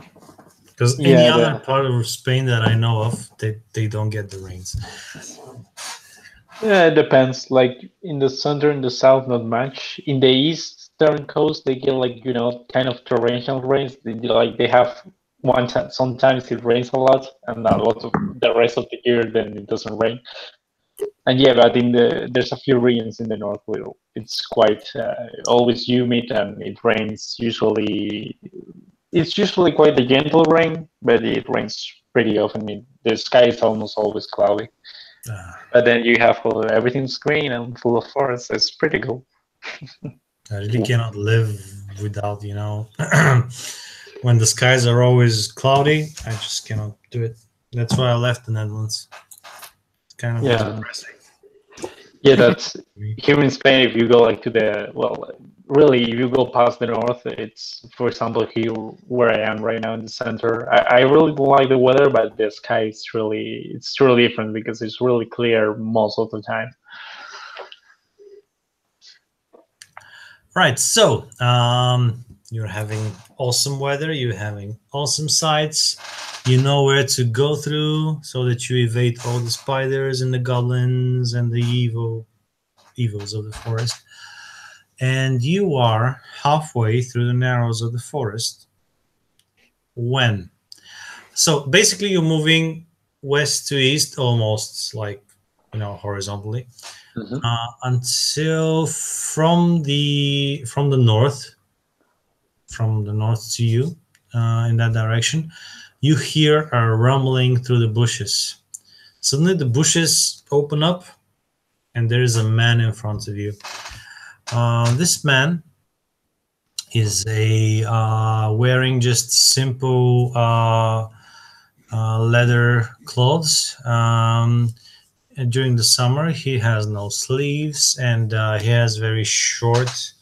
Because any other part of Spain that I know of, they don't get the rains. Yeah, it depends. Like in the center and the south, not much. In the eastern coast, they get like kind of torrential rains. They have one time. Sometimes it rains a lot, and a lot of the rest of the year, then it doesn't rain. And yeah, but there's a few regions in the north where it's quite always humid and it rains usually. It's usually quite a gentle rain, but it rains pretty often. The sky is almost always cloudy. But then you have everything's green and full of forests. It's pretty cool. I really cannot live without, when the skies are always cloudy, I just cannot do it. That's why I left the Netherlands. It's kind of depressing. Yeah, that's here in Spain. If you go like really, if you go past the north, it's, for example, here where I am right now in the center. I really don't like the weather, but the sky is it's really different because it's really clear most of the time. Right, so you're having awesome weather, you're having awesome sights, you know where to go through so that you evade all the spiders and the goblins and the evils of the forest. And you are halfway through the narrows of the forest when? So basically you're moving west to east, almost like, horizontally. Mm-hmm. Until from the north to you, in that direction, you hear a rumbling through the bushes. Suddenly the bushes open up and there is a man in front of you. This man is wearing just simple leather clothes. During the summer, he has no sleeves and he has very short.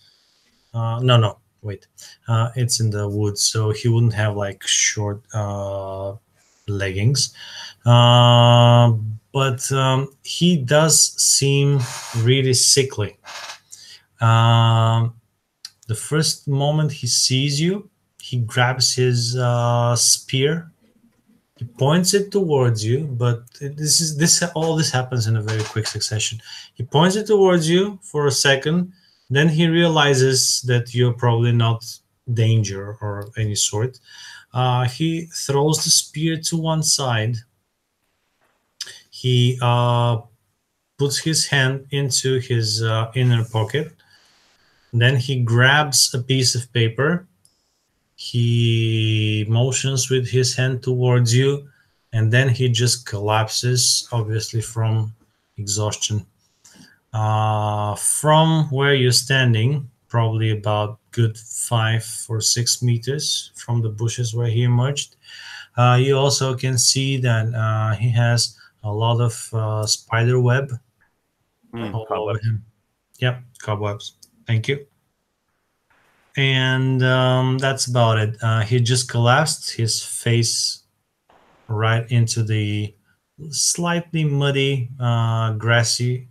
It's in the woods, so he wouldn't have like short leggings. But he does seem really sickly. The first moment he sees you, he grabs his spear. He points it towards you, but all this happens in a very quick succession. He points it towards you for a second, then he realizes that you're probably not danger or any sort. He throws the spear to one side. He puts his hand into his inner pocket. Then he grabs a piece of paper. He motions with his hand towards you, and then he just collapses, obviously from exhaustion. From where you're standing, probably about good 5 or 6 meters from the bushes where he emerged, you also can see that he has a lot of spider web all over him. Yep, cobwebs. Thank you. And that's about it. He just collapsed, his face right into the slightly muddy, grassy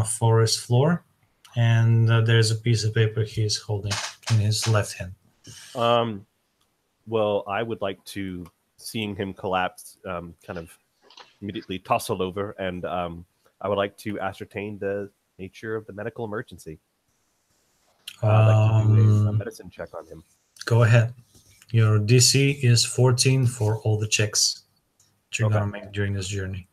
forest floor. And there's a piece of paper he is holding in his left hand. Well, I would like to, seeing him collapse, kind of immediately tousle over, and I would like to ascertain the nature of the medical emergency. I'd like to do a medicine check on him. Go ahead. Your DC is 14 for all the checks that you're gonna make during this journey.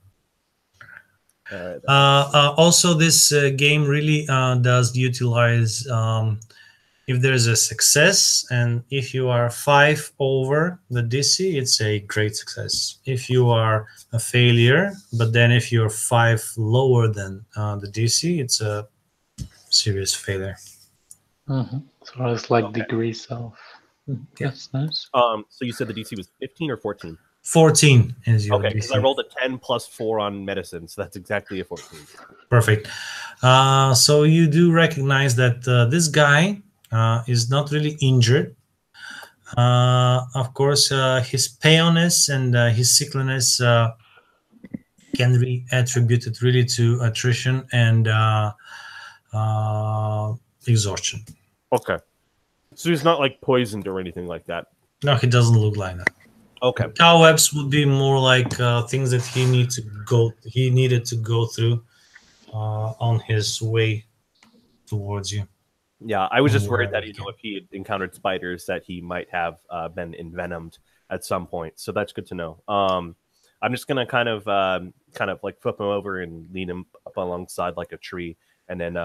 Also, this game really does utilize if there's a success, and if you are 5 over the DC, it's a great success. If you are a failure, but then if you're 5 lower than the DC, it's a serious failure. So it's like degrees of. That's nice. So you said the DC was 15 or 14? 14 is your Okay, DC. because I rolled a 10 plus 4 on medicine, so that's exactly a 14. Perfect. So you do recognize that this guy is not really injured. Of course, his paleness and his sickliness can be attributed really to attrition and exhaustion. Okay. So he's not like poisoned or anything like that? No, he doesn't look like that. Okay. Cobwebs would be more like things that he needed to go through on his way towards you. Yeah, I was just worried that if he had encountered spiders, that he might have been envenomed at some point. So that's good to know. I'm just gonna kind of like flip him over and lean him up alongside like a tree, and then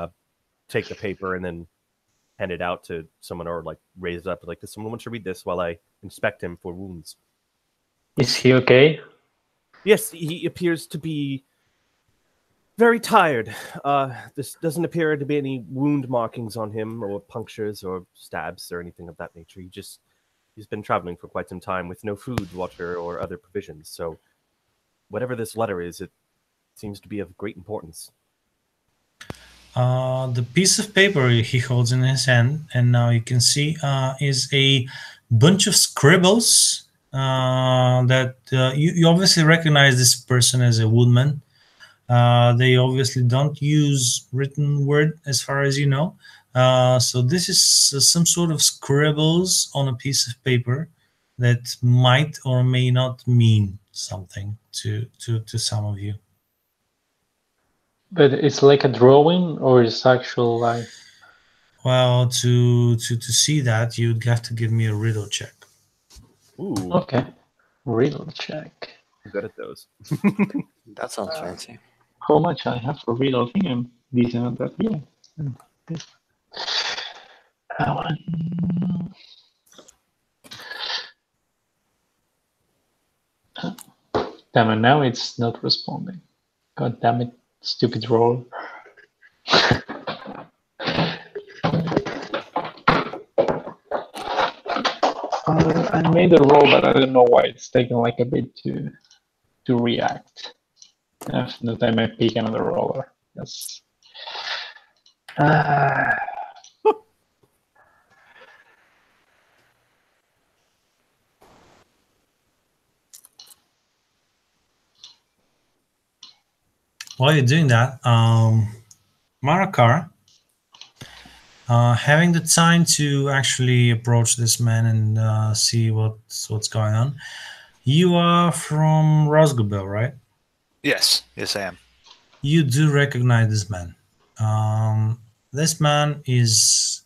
take the paper and then hand it out to someone, or like raise it up like, does someone want to read this while I inspect him for wounds? Is he okay? Yes, he appears to be very tired. This doesn't appear to be any wound markings on him, or punctures, or stabs, or anything of that nature. He's been traveling for quite some time with no food, water, or other provisions. So whatever this letter is, it seems to be of great importance. The piece of paper he holds in his hand, and now you can see, is a bunch of scribbles that you obviously recognize this person as a woodman. They obviously don't use written word as far as you know. So this is some sort of scribbles on a piece of paper that might or may not mean something to some of you. But it's like a drawing, or it's actual like. Well, to see that, you'd have to give me a riddle check. Ooh. Okay. Riddle check. I'm good at those. That sounds fancy. How much I have for riddle? I think I'm decent at that. Yeah. That one. Damn it, now it's not responding. God damn it, stupid roll. I made a roll, but I don't know why it's taking like a bit to react. After that, I might pick another roller. Yes. While you're doing that, Marakar, having the time to actually approach this man and see what's going on. You are from Rosgobel, right? Yes, I am. You do recognize this man. This man is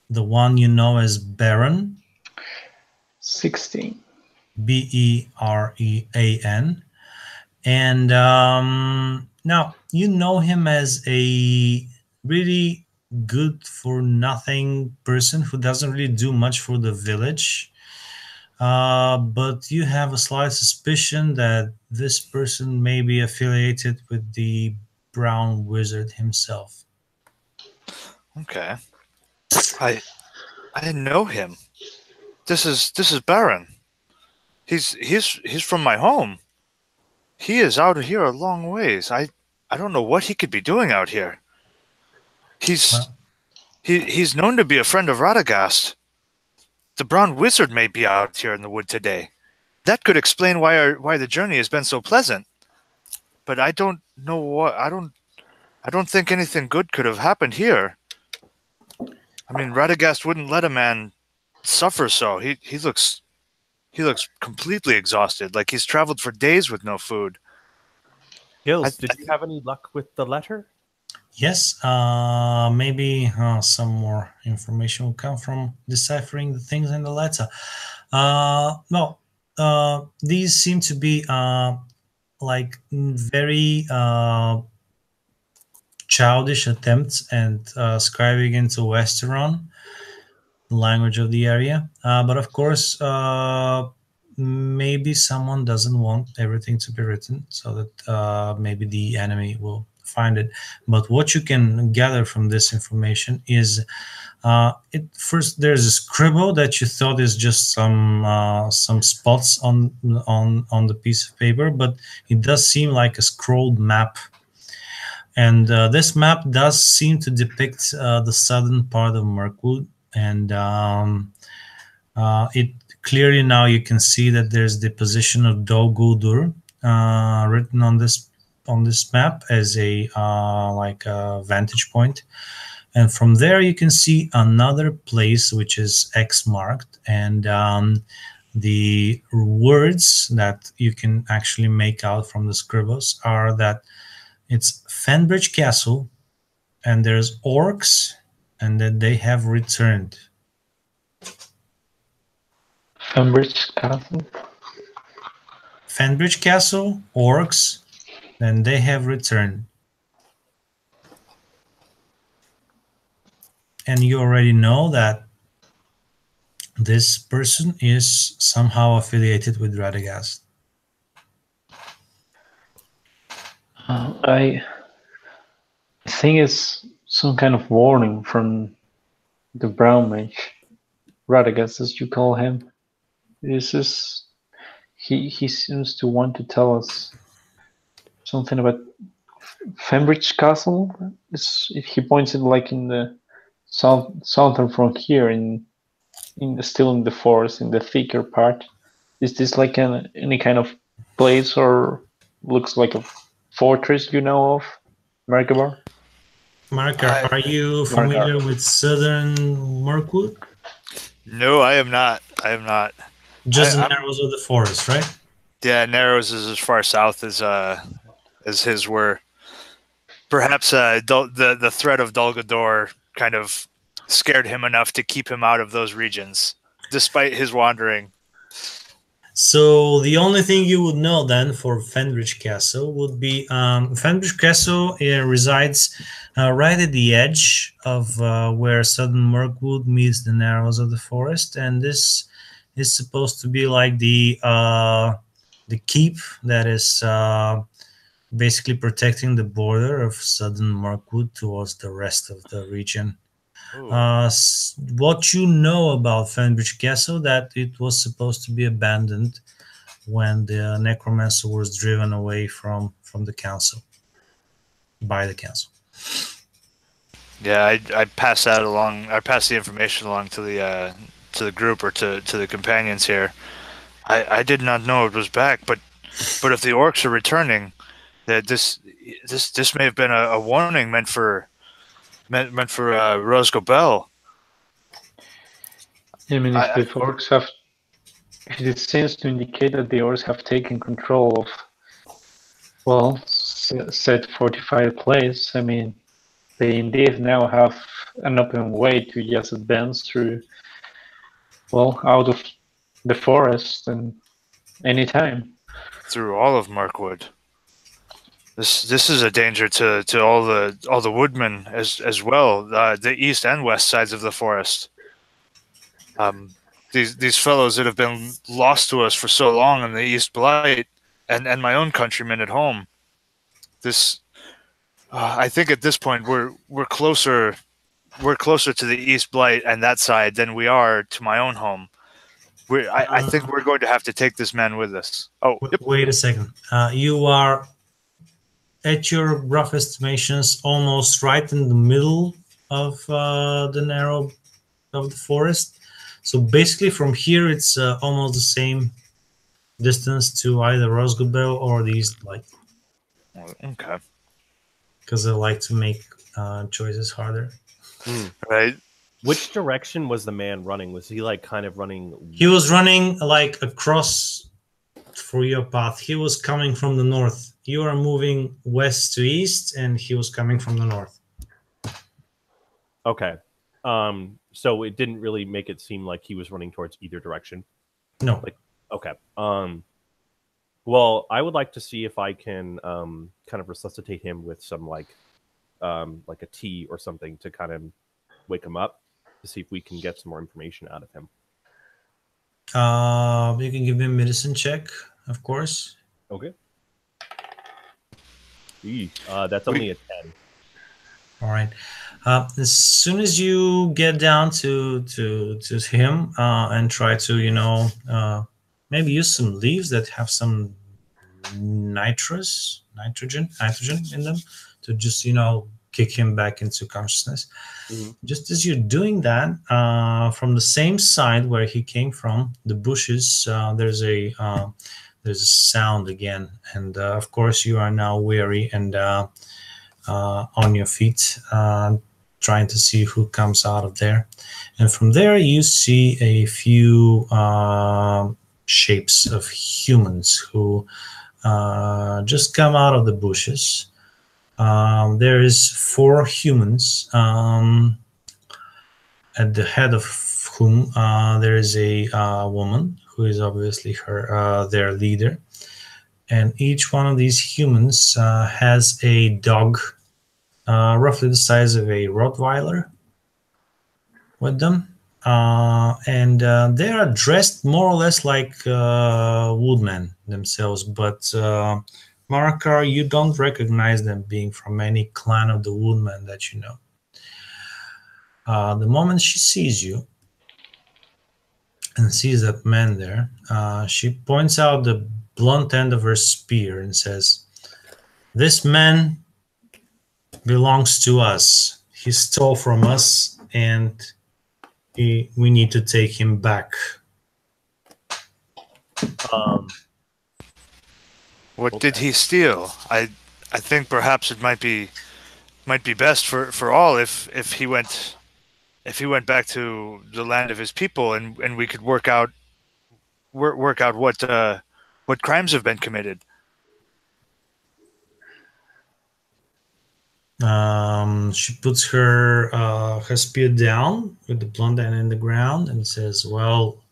the one you know as Baron. 16. Berean. And now you know him as a really good for nothing person who doesn't really do much for the village. But you have a slight suspicion that this person may be affiliated with the Brown Wizard himself. Okay. I know him. This is Baron. He's from my home. He is out here a long ways. I don't know what he could be doing out here. He's known to be a friend of Radagast. The Brown Wizard may be out here in the wood today. That could explain why the journey has been so pleasant. But I don't know what I don't think anything good could have happened here. I mean, Radagast wouldn't let a man suffer so. He looks completely exhausted, like he's traveled for days with no food. Gills, did you have any luck with the letter? Yes, maybe some more information will come from deciphering the things in the letter. No, these seem to be like very childish attempts at scribing into Westeron, the language of the area. But of course, maybe someone doesn't want everything to be written, so that maybe the enemy will find it. But what you can gather from this information is first there's a scribble that you thought is just some spots on the piece of paper, but it does seem like a scrolled map. And this map does seem to depict the southern part of Mirkwood, and it clearly now you can see that there's the position of Dol Guldur written on this map as a like a vantage point. And from there you can see another place which is X marked, and the words that you can actually make out from the scribbles are that it's Fenbridge Castle, and there's orcs, and that they have returned. Fenbridge Castle? Fenbridge Castle, orcs, and they have returned. And you already know that this person is somehow affiliated with Radagast. I think it's some kind of warning from the Brown Mage, Radagast, as you call him. This is he seems to want to tell us something about Fenbridge Castle. He points it like in the southern frontier, still in the forest, in the thicker part. Is this like any kind of place, or looks like a fortress you know of, Markabar? Marker, are you familiar with southern Mirkwood? No, I am not. I am not. Just the narrows of the forest, right? Yeah, Narrows is as far south as his were. Perhaps the threat of Dol Guldur kind of scared him enough to keep him out of those regions, despite his wandering. So the only thing you would know then for Fenbridge Castle would be Fenbridge Castle resides right at the edge of where southern Mirkwood meets the narrows of the forest, and this is supposed to be like the keep that is basically protecting the border of southern Mirkwood towards the rest of the region. What you know about Fenbridge Castle, that it was supposed to be abandoned when the necromancer was driven away from the council, by the council. Yeah, I passed that along. I passed the information along to the group, or to the companions here. I did not know it was back, but if the orcs are returning, that this may have been a warning meant for Rose Gobel. I mean, if the orcs have, it seems to indicate that the orcs have taken control of, well, said fortified place. I mean, they indeed now have an open way to just advance through, well, out of the forest and anytime. Through all of Mirkwood. This is a danger to all the woodmen as well, the east and west sides of the forest. These fellows that have been lost to us for so long in the East Blight, and my own countrymen at home. This, I think at this point we're closer to the East Blight and that side than we are to my own home. I think we're going to have to take this man with us. Oh, yep. Wait a second. You are, at your rough estimations, almost right in the middle of the narrow of the forest. So basically, from here, it's almost the same distance to either Rosgobel or the East Light, Okay. because I like to make choices harder. Right. Which direction was the man running? Was he like kind of running? He was running like across for your path. He was coming from the north. You are moving west to east, and he was coming from the north. Okay. So it didn't really make it seem like he was running towards either direction. No. Like, okay. Well, I would like to see if I can kind of resuscitate him with some like a tea or something to kind of wake him up to see if we can get some more information out of him. You can give me a medicine check, of course. Okay. That's only a 10. All right. As soon as you get down to him and try to maybe use some leaves that have some nitrogen in them to just kick him back into consciousness. Mhm. Just as you're doing that, from the same side where he came from, the bushes, there's a sound again, and of course you are now weary and on your feet, trying to see who comes out of there. And from there, you see a few shapes of humans who just come out of the bushes. There is 4 humans, at the head of whom there is a woman who is obviously their leader. And each one of these humans has a dog roughly the size of a Rottweiler with them. And they are dressed more or less like woodmen themselves. But Marakar, you don't recognize them being from any clan of the woodmen that you know. The moment she sees you and sees that man there, she points out the blunt end of her spear and says, "This man belongs to us. He stole from us, and we need to take him back." What did he steal? I think perhaps it might be best for all if he went back to the land of his people, and we could work out what crimes have been committed. She puts her spear down with the blunt end in the ground and says, "Well,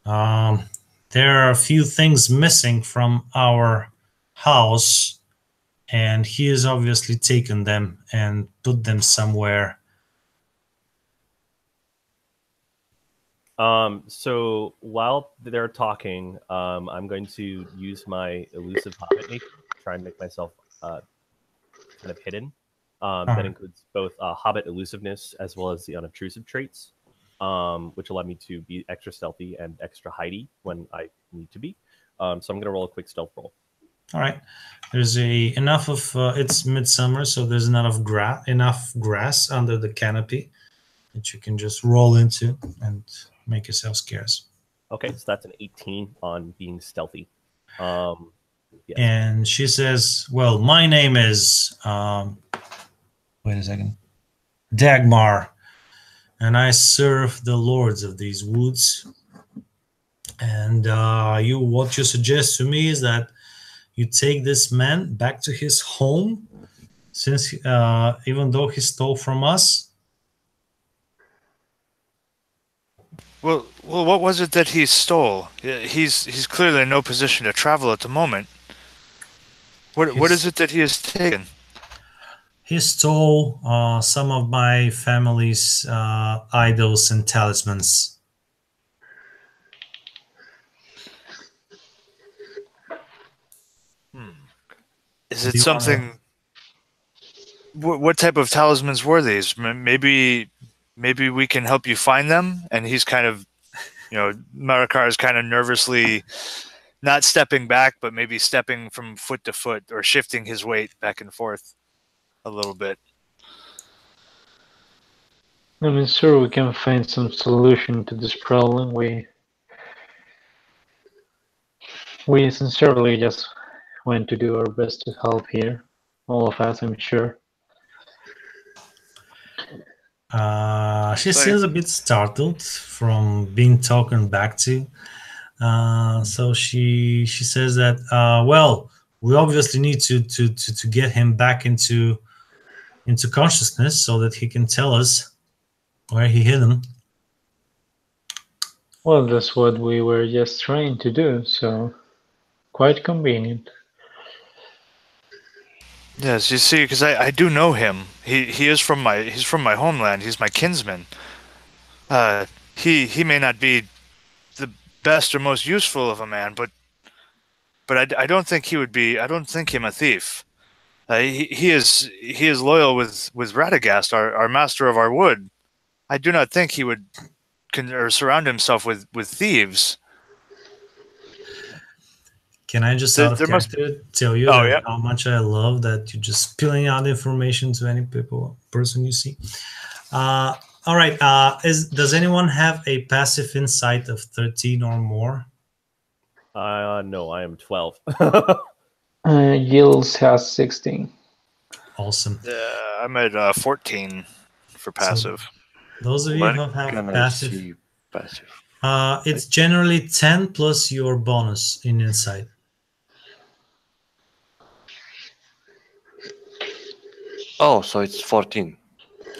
there are a few things missing from our house, and he has obviously taken them and put them somewhere." So while they're talking, I'm going to use my elusive hobbit nature to try and make myself kind of hidden. That includes both hobbit elusiveness as well as the unobtrusive traits, which allow me to be extra stealthy and extra hidey when I need to be. So I'm going to roll a quick stealth roll. All right. There's enough of it's midsummer, so there's enough grass under the canopy that you can just roll into and make yourself scarce. Okay, so that's an 18 on being stealthy. Yes. And she says, "Well, my name is wait a second, Dagmar, and I serve the lords of these woods. And what you suggest to me is that you take this man back to his home, since even though he stole from us." Well, what was it that he stole? He's clearly in no position to travel at the moment. What is it that he has taken? He stole some of my family's idols and talismans. Is it something? What type of talismans were these? Maybe we can help you find them. And he's kind of, Marakar is kind of nervously, not stepping back, but maybe stepping from foot to foot or shifting his weight back and forth a little bit. I mean, sure, we can find some solution to this problem. We sincerely just want to do our best to help here. All of us, I'm sure. She So- seems a bit startled from being taken back to. So she says that well, we obviously need to get him back into consciousness so that he can tell us where he hid him. Well, that's what we were just trying to do, so quite convenient. Yes, you see, because I do know him. He is from my homeland. He's my kinsman. He may not be the best or most useful of a man, but I don't think he would be. I don't think him a thief. He is loyal with Radagast, our master of our wood. I do not think he would or surround himself with thieves. Can I just There- out of there must- character tell you Oh, that yeah. how much I love that you're just spilling out information to any person you see? All right. Does anyone have a passive insight of 13 or more? No, I am 12. Gills has 16. Awesome. I'm at 14 for passive. Those of you Where who have can I passive, see passive? it's generally 10 plus your bonus in insight. Oh, so it's 14.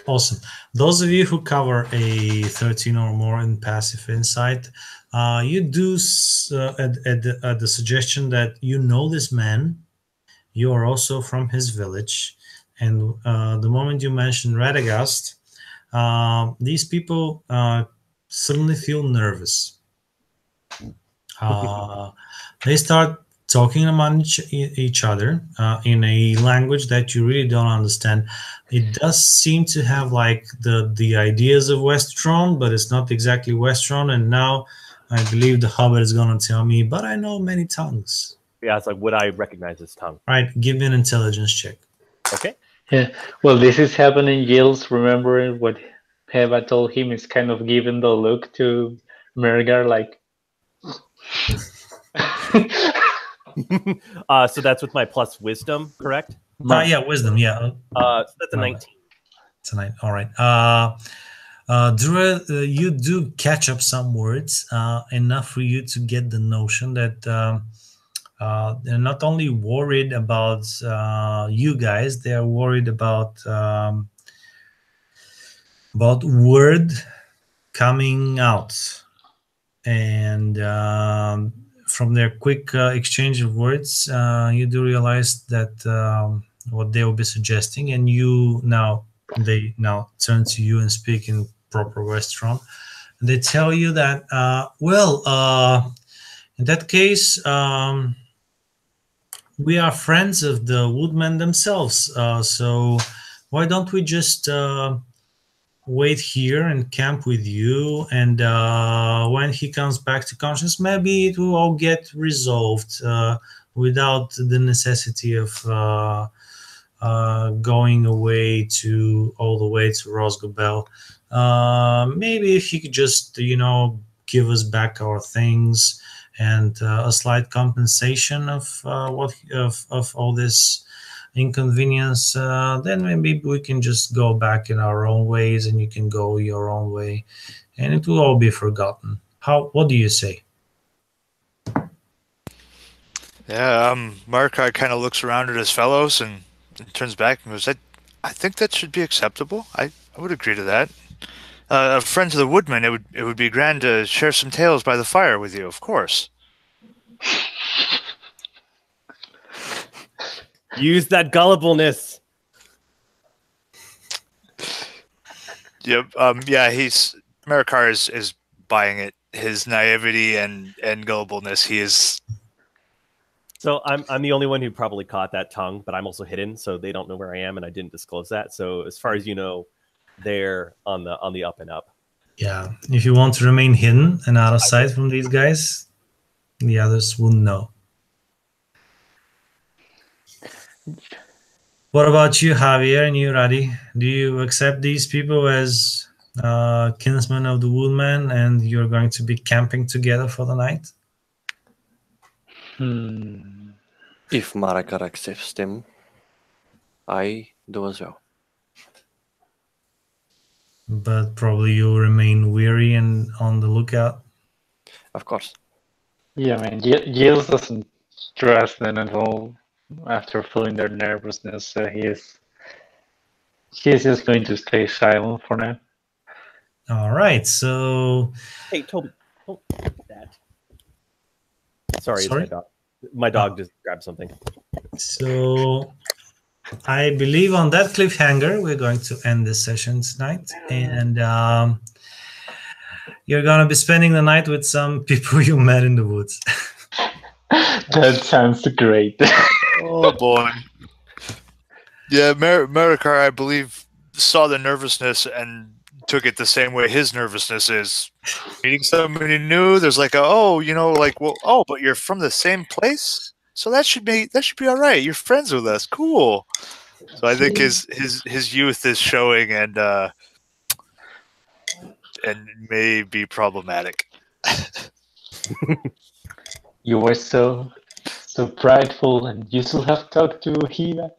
Awesome. Those of you who cover a 13 or more in passive insight, you do at the suggestion that you know this man. You are also from his village, and the moment you mention Radagast, these people suddenly feel nervous. They start talking among each other in a language that you really don't understand. It does seem to have like the ideas of Westron, but it's not exactly Westron. And now I believe the Hobbit is going to tell me, but I know many tongues. Yeah, it's like, would I recognize his tongue? Right, give me an intelligence check. Okay. Yeah, well, this is happening. Gills, remembering what Heva told him, is kind of giving the look to Mergar, like. So that's with my plus wisdom, correct? Yeah, wisdom. Yeah. So that's a No. 19. Tonight. All right. Druid, you do catch up some words enough for you to get the notion that they're not only worried about you guys; they are worried about word coming out, and from their quick exchange of words, you do realize that what they will be suggesting, and they now turn to you and speak in proper Westron. And they tell you that, in that case, we are friends of the woodmen themselves. So why don't we just wait here and camp with you? And when he comes back to conscience, maybe it will all get resolved without the necessity of going away all the way to Rosgobel. Maybe if he could just, give us back our things and a slight compensation of all this inconvenience, then maybe we can just go back in our own ways, and you can go your own way, and it will all be forgotten. What do you say? Yeah, Markai kind of looks around at his fellows and turns back and goes, I think that should be acceptable. I would agree to that. A friend to the woodman, it would be grand to share some tales by the fire with you, of course. Use that gullibleness. Yep. Yeah, Marikar is buying it. His naivety and gullibleness, he is. So I'm the only one who probably caught that tongue, but I'm also hidden, so they don't know where I am, and I didn't disclose that. So as far as you know, they're on the up and up. Yeah, if you want to remain hidden and out of sight from these guys, the others wouldn't know. What about you, Javier, and you, Radi? Do you accept these people as kinsman of the woodman, and you're going to be camping together for the night? If Marakar accepts them, I do as well. But probably you'll remain weary and on the lookout. Of course. Yeah, man. Giles doesn't trust them at all after feeling their nervousness. So he's just going to stay silent for now. All right, so Hey, Toby. Oh, that. Sorry, Sorry? it's my dog. My dog just grabbed something. So I believe on that cliffhanger, we're going to end this session tonight. And you're going to be spending the night with some people you met in the woods. That sounds great. Oh boy. Yeah, Marikar, I believe, saw the nervousness and took it the same way his nervousness is. Meeting somebody new, there's like but you're from the same place, so that should be all right. You're friends with us, cool. So I think his youth is showing and may be problematic. You were so prideful, and you still have talked to Hina.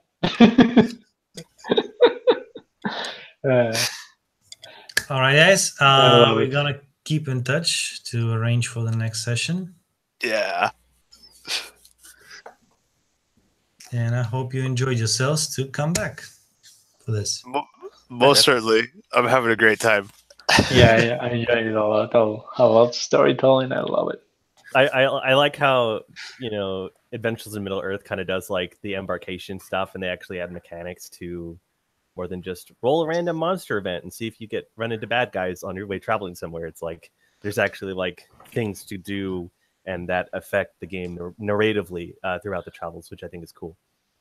All right, guys. love We're it. going to keep in touch to arrange for the next session. Yeah. And I hope you enjoyed yourselves to come back for this. Most certainly. I'm having a great time. Yeah, I enjoyed it a lot. I love storytelling. I love it. I like how Adventures in Middle Earth kind of does like the embarkation stuff, and they actually add mechanics to more than just roll a random monster event and see if you run into bad guys on your way traveling somewhere. It's like there's actually like things to do and that affect the game narratively throughout the travels, which I think is cool.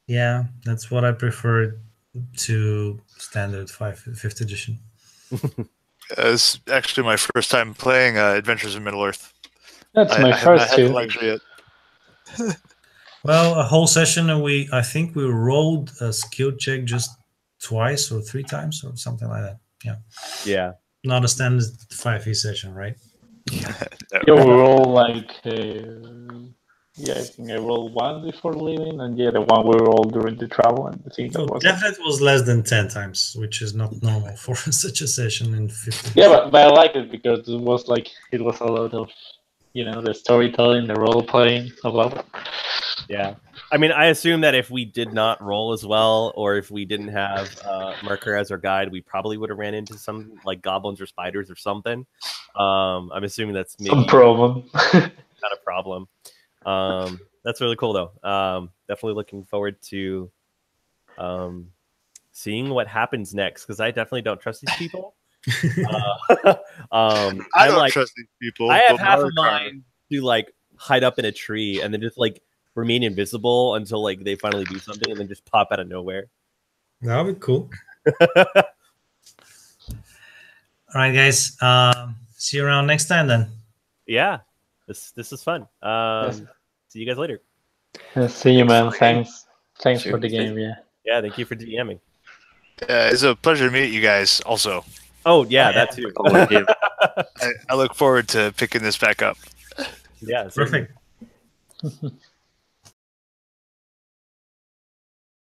Yeah, that's what I prefer to standard 5th edition. It's actually my first time playing Adventures in Middle Earth. That's my I have not first had the too. luxury yet. Well, a whole session, and I think we rolled a skill check just twice or 3 times or something like that. Yeah. Yeah. Not a standard 5e session, right? You roll like I think I rolled one before leaving, and the one we rolled during the travel, and I think that So was definitely was less than 10 times, which is not normal for such a session in 50. Yeah, but I like it because it was a lot of the storytelling, the role playing. I love it. Yeah. I mean, I assume that if we did not roll as well, or if we didn't have Merker as our guide, we probably would have ran into some like goblins or spiders or something. I'm assuming that's maybe Some problem. not a problem. That's really cool though. Definitely looking forward to seeing what happens next, because I definitely don't trust these people. I don't trust these people. I have but half a Marikar- mind to like hide up in a tree and then just like remain invisible until like they finally do something and then just pop out of nowhere. That would be cool. All right, guys. See you around next time then. Yeah, this is fun. See you guys later. See you, man. Thanks See for you. the game. Yeah. Yeah, thank you for DMing. it's a pleasure to meet you guys also. Oh yeah, that too. I look forward to picking this back up. Yeah, certainly. Perfect.